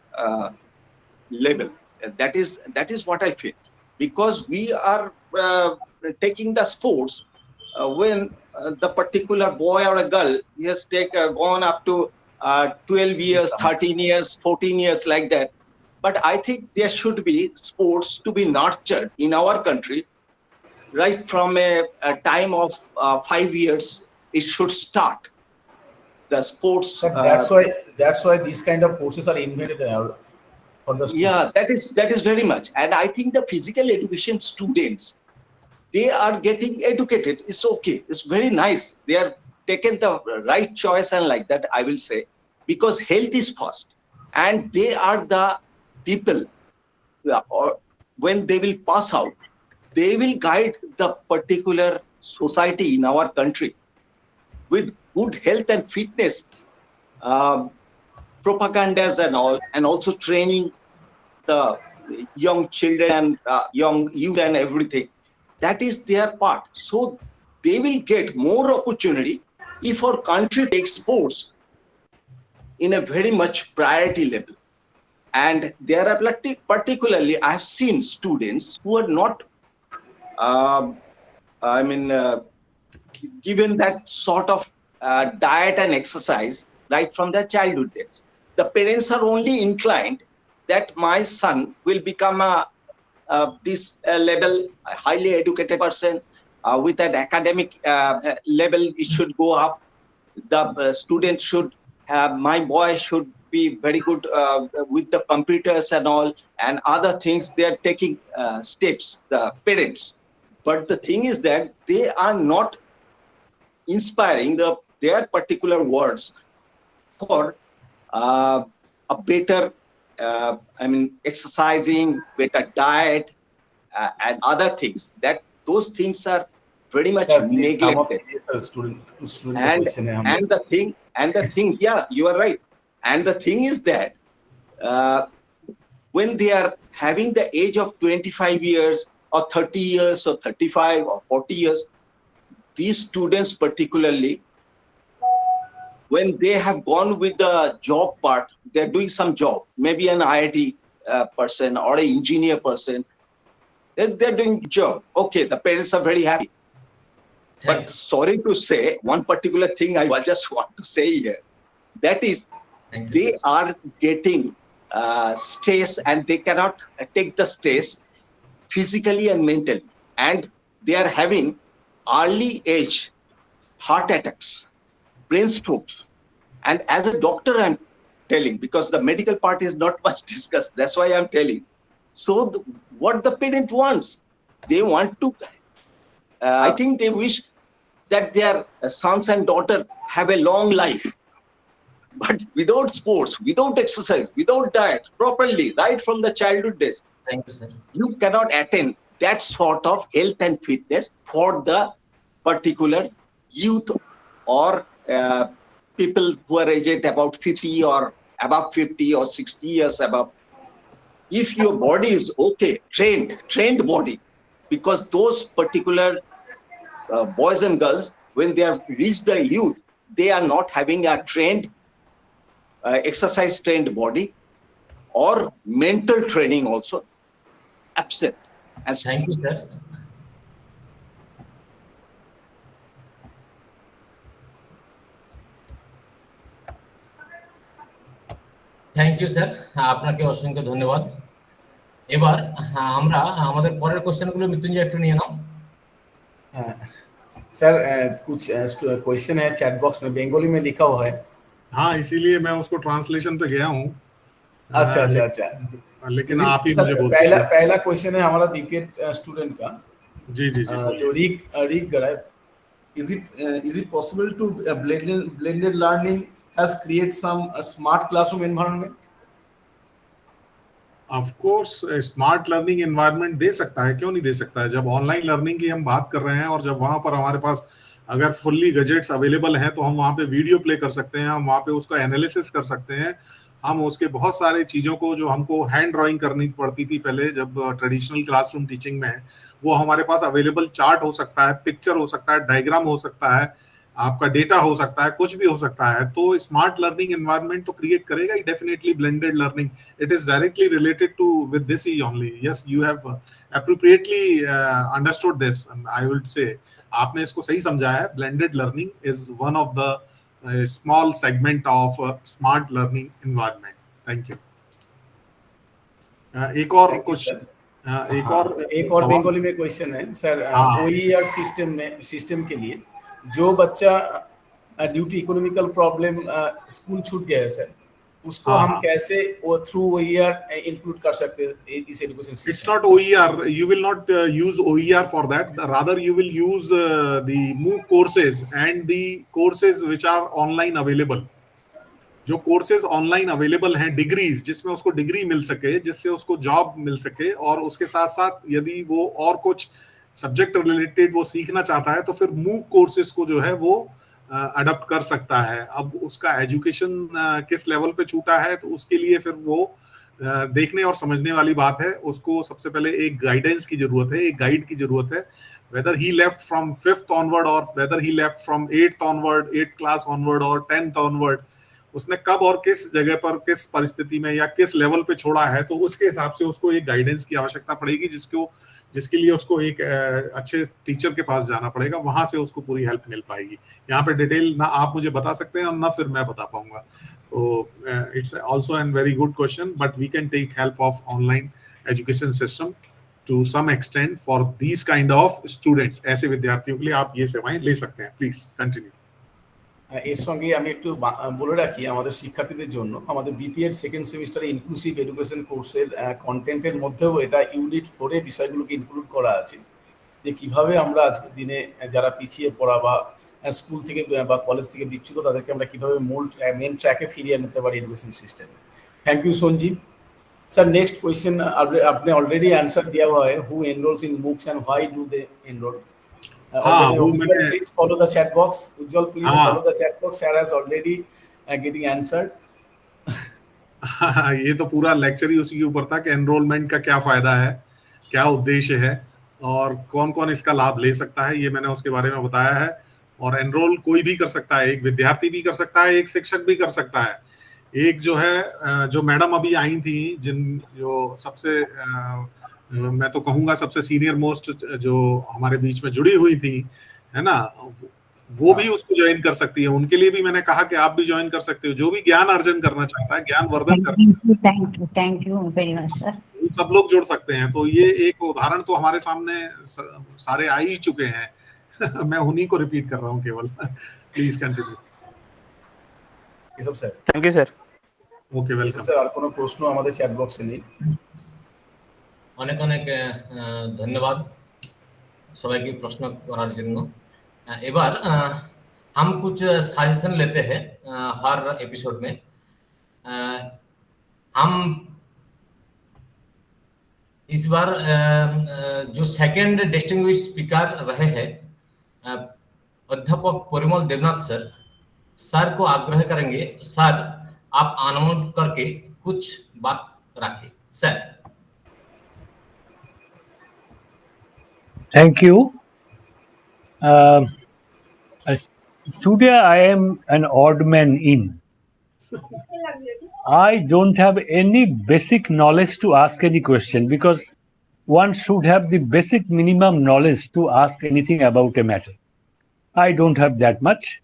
level. That is what I feel, because we are taking the sports when the particular boy or a girl has gone up to 12 years, 13 years, 14 years, like that. But I think there should be sports to be nurtured in our country right from a time of 5 years. It should start the sports. That's why these kind of courses are invented for the students. Yeah, that is very much. And I think the physical education students, they are getting educated. It's okay. It's very nice. They are taken the right choice and like that, I will say, because health is first, and they are the people, or when they will pass out, they will guide the particular society in our country with good health and fitness, propagandas and all, and also training the young children and young youth and everything. That is their part. So they will get more opportunity if our country takes sports in a very much priority level. And there are particularly, I have seen students who are not, given that sort of diet and exercise right from their childhood days. The parents are only inclined that my son will become this level, a highly educated person with an academic level. It should go up. The student should have, my boy should be very good with the computers and all, and other things. They are taking steps, the parents. But the thing is that they are not inspiring their particular words for a better, exercising, better diet, and other things. That those things are very much neglected. And the thing, yeah, you are right. And the thing is that when they are having the age of 25 years or 30 years or 35 or 40 years, these students particularly, when they have gone with the job part, they're doing some job, maybe an IIT person or an engineer person, they're doing job. Okay, the parents are very happy. But sorry to say, one particular thing I just want to say here, that is, they are getting stress, and they cannot take the stress physically and mentally. And they are having early age heart attacks, brain strokes. And as a doctor, I'm telling, because the medical part is not much discussed. That's why I'm telling. So what the parent wants, they want to, I think they wish that their sons and daughters have a long life. But without sports, without exercise, without diet properly, right from the childhood days, Thank you, sir. you cannot attain that sort of health and fitness for the particular youth or people who are aged about 50 or above 50 or 60 years above. If your body is okay, trained body, because those particular boys and girls, when they have reached the youth, they are not having a trained, exercise trained body or mental training also absent. And Thank you, sir. Thank you sir, আপনাকে অসংখ্য ধন্যবাদ। এবার আমরা আমাদের পরের কোশ্চেনগুলো মৃত্যুঞ্জয় একটু নিয়ে নাও। सर कुछ क्वेश्चन है चैट बॉक्स में, बंगाली में लिखा हुआ है। हाँ, इसीलिए मैं उसको ट्रांसलेशन पे गया हूँ। अच्छा अच्छा अच्छा, लेकिन आप ही मुझे बोल पहला क्वेश्चन है हमारा बीपीएड स्टूडेंट का। जी जी जी, जो रीक गड़ा है, is it possible to blended learning has create some smart classroom environment? Of course smart learning environment दे सकता है, क्यों नहीं दे सकता है। जब ऑनलाइन लर्निंग की हम बात कर रहे हैं और जब वहां पर हमारे पास अगर फुल्ली गजेट्स अवेलेबल हैं तो हम वहां पे वीडियो प्ले कर सकते हैं, हम वहां पे उसका एनालिसिस कर सकते हैं, हम उसके बहुत सारे चीजों को जो हमको हैंड ड्राइंग करनी पड़ती थी पहले जब ट्रेडिशनल क्लासरूम टीचिंग में है, वो हमारे पास अवेलेबल चार्ट हो सकता है, पिक्चर हो सकता है, डायग्राम हो सकता है, आपका डेटा हो सकता है, कुछ भी हो सकता है। तो स्मार्ट लर्निंग एनवायरनमेंट तो क्रिएट करेगा ही definitely blended learning. It is directly related to with this ही only. Yes, you have appropriately understood this, I would say आपने इसको सही समझा है। Blended learning is one of the small segment of smart learning environment. Thank you. एक और question, एक और बंगाली में क्वेश्चन है सर। ओईआर सिस्टम के लिए जो बच्चा due to economical problem school छूट गया है सर, उसको हम कैसे थ्रू ओईआर इंक्लूड कर सकते हैं इस education system? It's not OER. You will not use OER for that. Rather, you will use the MOOC courses and the courses which are online available. जो कोर्सेज ऑनलाइन अवेलेबल हैं, degrees जिसमें उसको degree मिल सके, जिससे उसको job मिल सके, और उसके साथ साथ यदि वो और कुछ सब्जेक्ट रिलेटेड वो सीखना चाहता है तो फिर MOOC कोर्सेज को जो है वो अडॉप्ट कर सकता है। अब उसका एजुकेशन किस लेवल पे छूटा है तो उसके लिए फिर वो देखने और समझने वाली बात है। उसको सबसे पहले एक गाइडेंस की जरूरत है, एक गाइड की जरूरत है। whether he left from 5th onward or whether he left from 8th onward, 8th class onward or 10th onward, उसने कब और किस जगह पर किस परिस्थिति में या किस लेवल पे छोड़ा है, तो उसके हिसाब से उसको एक गाइडेंस की आवश्यकता पड़ेगी, जिसके लिए उसको एक अच्छे टीचर के पास जाना पड़ेगा, वहां से उसको पूरी हेल्प मिल पाएगी। यहाँ पे डिटेल ना आप मुझे बता सकते हैं और ना फिर मैं बता पाऊंगा। तो it's also an very good question, but we can take help of online education system to some extent for these kind of students. ऐसे विद्यार्थियों के लिए आप ये सेवाएं ले सकते हैं। Please continue. এর সঙ্গে আমি একটু বলে রাখি আমাদের শিক্ষার্থীদের জন্য, আমাদের বিপিএড সেকেন্ড সেমিস্টারে ইনক্লুসিভ এডুকেশন কোর্সের কন্টেন্টের মধ্যেও এটা ইউনিট 4 এ বিষয়গুলোকে ইনক্লুড করা আছে, যে কিভাবে আমরা আজকের দিনে যারা পিছিয়ে পড়া বা স্কুল থেকে বা কলেজ থেকে বিচ্যুত তাদেরকে আমরা কিভাবে মেন ট্র্যাকে ফিরিয়ে আনতে পারি এডুকেশন সিস্টেমে। Thank you Sanjeev. Sir next question आपने ऑलरेडी आंसर दिया हुआ है, who enrolls in MOOCs and why do they enroll? Please follow the chat box. Ujjwal, please follow the chat box. Sarah has already getting answered. ये तो पूरा lecture ही उसी के ऊपर था कि एनरोलमेंट का क्या फायदा है, क्या उद्देश्य है और कौन कौन इसका लाभ ले सकता है, ये मैंने उसके बारे में बताया है। और एनरोल कोई भी कर सकता है, एक विद्यार्थी भी कर सकता है, एक शिक्षक भी कर सकता है। एक जो है जो मैडम अभी आई थी, जो सबसे मैं तो कहूंगा सबसे सीनियर मोस्ट जो हमारे बीच में जुड़ी हुई थी, है ना, वो भी उसको ज्वाइन कर सकती है। उनके लिए भी मैंने कहा कि आप भी ज्वाइन कर सकते हो, जो भी ज्ञान अर्जन करना चाहता है, ज्ञान वर्धन करना। Thank you very much sir. सब लोग जुड़ सकते हैं। तो ये एक उदाहरण तो हमारे सामने सारे आ ही चुके हैं। मैं उन्हीं को रिपीट कर रहा हूँ केवल। Please continue. Sir thank you sir. Okay, welcome sir. আর কোনো প্রশ্ন আমাদের চ্যাট বক্সে নেই। অনেক অনেক ধন্যবাদ সবাইকে প্রশ্ন করার জন্য। एबार हम कुछ सजेशन लेते हैं हर एपिसोड में। हम इस बार जो सेकंड डिस्टिंग्विश स्पीकर रहे हैं अध्यापक परिमल देवनाथ सर को आग्रह करेंगे, सर आप अनम्यूट करके कुछ बात रखें। Sir. Thank you. Today I am an odd man in. I don't have any basic knowledge to ask any question, because one should have the basic minimum knowledge to ask anything about a matter. I don't have that much,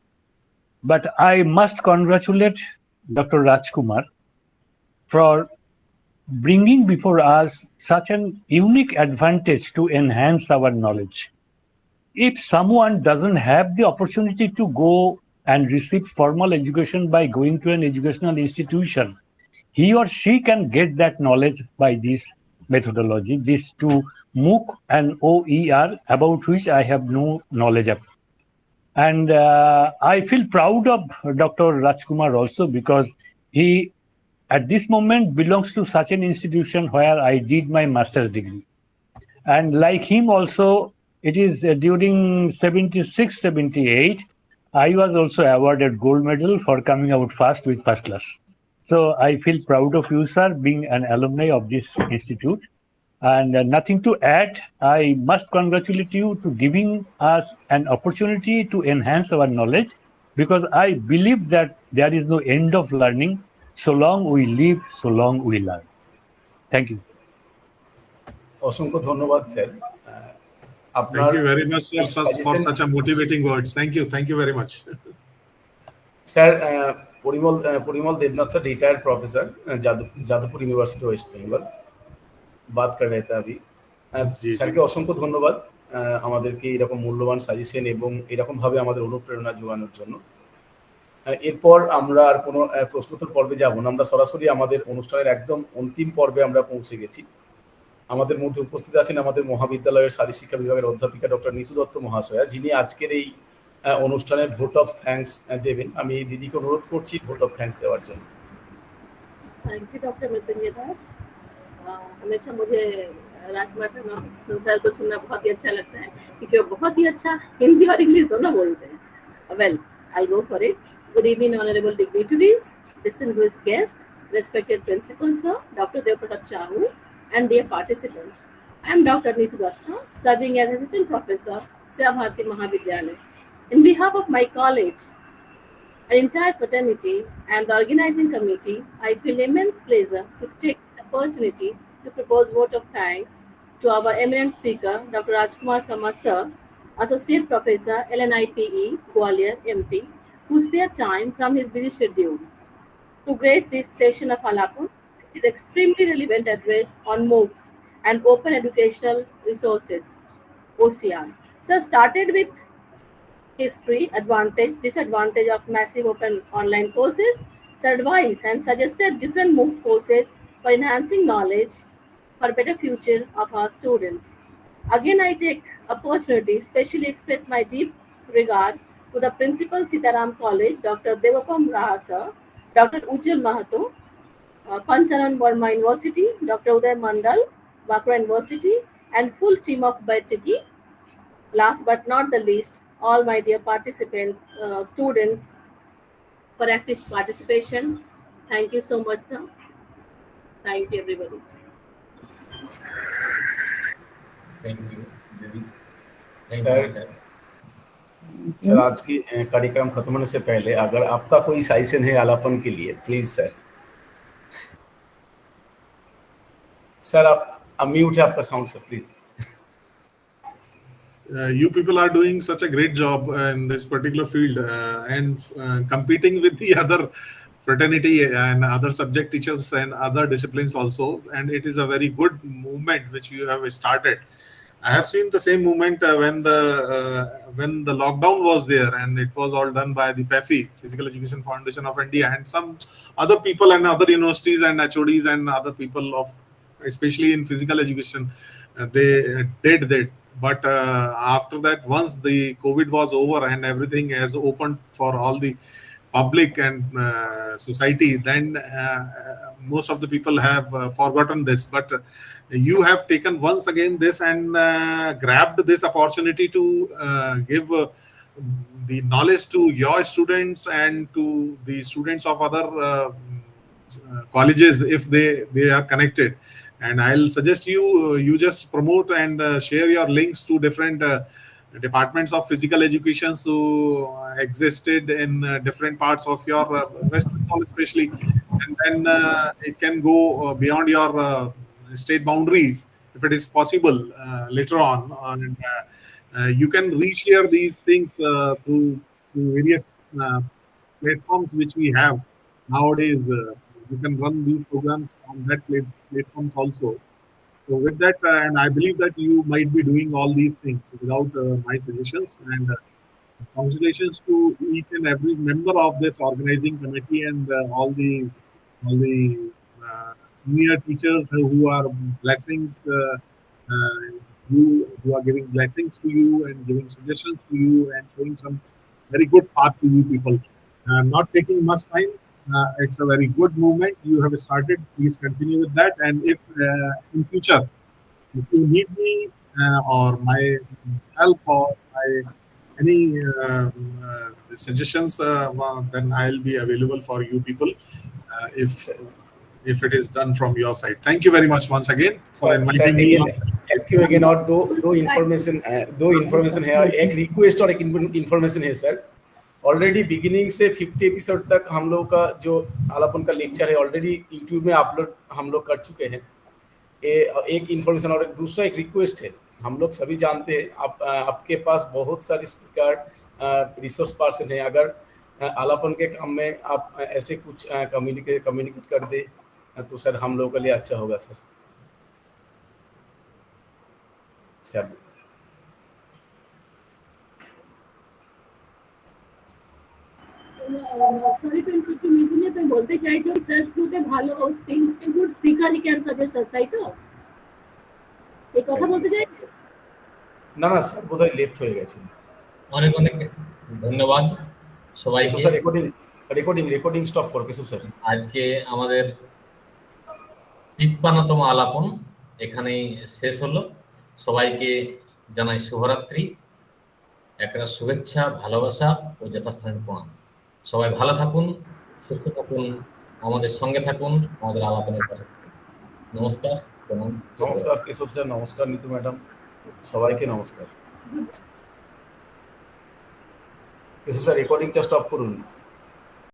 but I must congratulate Dr. Rajkumar for bringing before us such an unique advantage to enhance our knowledge. If someone doesn't have the opportunity to go and receive formal education by going to an educational institution, he or she can get that knowledge by this methodology, these two MOOC and OER, about which I have no knowledge of. And I feel proud of Dr. Rajkumar also, because he at this moment belongs to such an institution where I did my master's degree. And like him also, it is during 76-78, I was also awarded gold medal for coming out first with first class. So I feel proud of you, sir, being an alumni of this institute. And nothing to add. I must congratulate you to giving us an opportunity to enhance our knowledge, because I believe that there is no end of learning. So long we live, so long we learn. Thank you. অসংখ্য ধন্যবাদ sir. আপনার Thank you very much, sir, for such a motivating words. Thank you very much. Sir Parimal Debnath sir retired professor Jadavpur University West Bengal बात कर रहे थे अभी। স্যারকে অসংখ্য ধন্যবাদ আমাদেরকে এরকম মূল্যবান সাজেশন এবং এরকম ভাবে আমাদের অনুপ্রেরণা যোগানোর জন্য। এরপর আমরা আর কোনো প্রশ্নোত্তর পর্বে যাব না, আমরা সরাসরি আমাদের অনুষ্ঠানের একদম অন্তিম পর্বে আমরা পৌঁছে গেছি। আমাদের মধ্যে উপস্থিত আছেন আমাদের মহাবিদ্যালয়ের শারীর শিক্ষা বিভাগের অধ্যাপিকা ডক্টর নিতু দত্ত মহাশয়া, যিনি আজকের এই অনুষ্ঠানে ভোট অফ থ্যাঙ্কস দেবেন। আমি দিদিকে অনুরোধ করছি ভোট অফ থ্যাঙ্কস দেওয়ার জন্য। थैंक यू डॉक्टर मृत्युंजय दास। हमेशा मुझे राजकुमार सर को सुनना बहुत ही अच्छा लगता है, क्योंकि वो बहुत ही अच्छा हिंदी और इंग्लिश दोनों बोलते हैं। Well, I go for it. Good evening honourable dignitaries, distinguished guests, respected principal sir, Dr. Devaprasad Sahu, and dear participants. I am Dr. Neetu Datta, serving as Assistant Professor, Seva Bharati Mahavidyalaya. In behalf of my college, an entire fraternity, and the organizing committee, I feel immense pleasure to take this opportunity to propose vote of thanks to our eminent speaker, Dr. Rajkumar Samar sir, Associate Professor, LNIPE, Gwalior, MP, who spared time from his busy schedule to grace this session of Alapun. His extremely relevant address on MOOCs and open educational resources, OCR. Sir started with history, advantage, disadvantage of massive open online courses, sir advised and suggested different MOOCs courses for enhancing knowledge for better future of our students. Again, I take opportunity especially express my deep regard to the Principal Sitaram College, Dr. Devapam Raha sir, Dr. Ujjwal Mahato, Panchanan Burma University, Dr. Uday Mandal, Bakra University, and full team of Baichiki. Last but not the least, all my dear participants, students, for active participation. Thank you so much, sir. Thank you, everybody. Thank you, Didi. Thank Sir. you, sir. Sir आज की कार्यक्रम खत्म होने से पहले अगर आपका कोई सजेशन है आलापन के लिए, प्लीज सर। सर आप म्यूट है आपका sound sir, please. You people are doing such a great job in this particular field and competing with the other fraternity and other subject teachers and other disciplines also, and it is a very good movement which you have started. I have seen the same movement when the lockdown was there, and it was all done by the PEFI, Physical Education Foundation of India, and some other people and other universities and HODs and other people of, especially in physical education, they did that but after that, once the COVID was over and everything has opened for all the public and society, then most of the people have forgotten this. But you have taken once again this and grabbed this opportunity to give the knowledge to your students and to the students of other colleges if they are connected. And I'll suggest you just promote and share your links to different departments of physical education who existed in different parts of your West Bengal especially, and then it can go beyond your state boundaries if it is possible later on. And you can reshare these things through various platforms which we have nowadays. You can run these programs on that platforms also. So with that, and I believe that you might be doing all these things without my suggestions. And congratulations to each and every member of this organizing committee and all the senior teachers who are blessings. Who are giving blessings to you and giving suggestions to you and showing some very good path to you people. Not taking much time. It's a very good movement you have started. Please continue with that. And if in future, if you need me or my help or any suggestions, then I'll be available for you people if it is done from your side. Thank you very much once again for inviting me. Thank you again. और दो information है, एक request और एक information है sir. Already beginning से 50 episode तक हम लोग का जो आलापन का लेक्चर है ऑलरेडी यूट्यूब में अपलोड हम लोग कर चुके हैं। एक इन्फॉर्मेशन और दूसरा एक रिक्वेस्ट है। हम लोग सभी जानते हैं आपके पास बहुत सारे स्पीकर रिसोर्स पर्सन है। अगर आलापन के काम में आप ऐसे कुछ कम्युनिकेट कर दे तो सर हम लोगों के लिए अच्छा होगा सर। সরি টু ইন্টারাপ্ট মিথুনে, তুমি বলতে চাইছো স্যার খুবই ভালো good speaker he can suggest us, তাই তো? এই কথা বলতে চাই না না স্যার বোধহয় লেফট হয়ে গেছে। অনেক অনেক ধন্যবাদ সবাইকে। স্যার রেকর্ডিং স্টপ করো কেশব স্যার। আজকে আমাদের 53তম আলাপন এখানেই শেষ হলো। সবাইকে জানাই শুভরাত্রি, একটা শুভেচ্ছা, ভালোবাসা ও যথাস্থানে প্রণাম। সবাই ভালো থাকুন, সুস্থ থাকুন, আমাদের সঙ্গে থাকুন, আমাদের আলাপনের পাশে থাকুন। নমস্কার, প্রণাম। নমস্কার কেশব স্যার, নমস্কার নিতু ম্যাডাম, সবাইকে নমস্কার। কেশব স্যার রেকর্ডিংটা স্টপ করুন।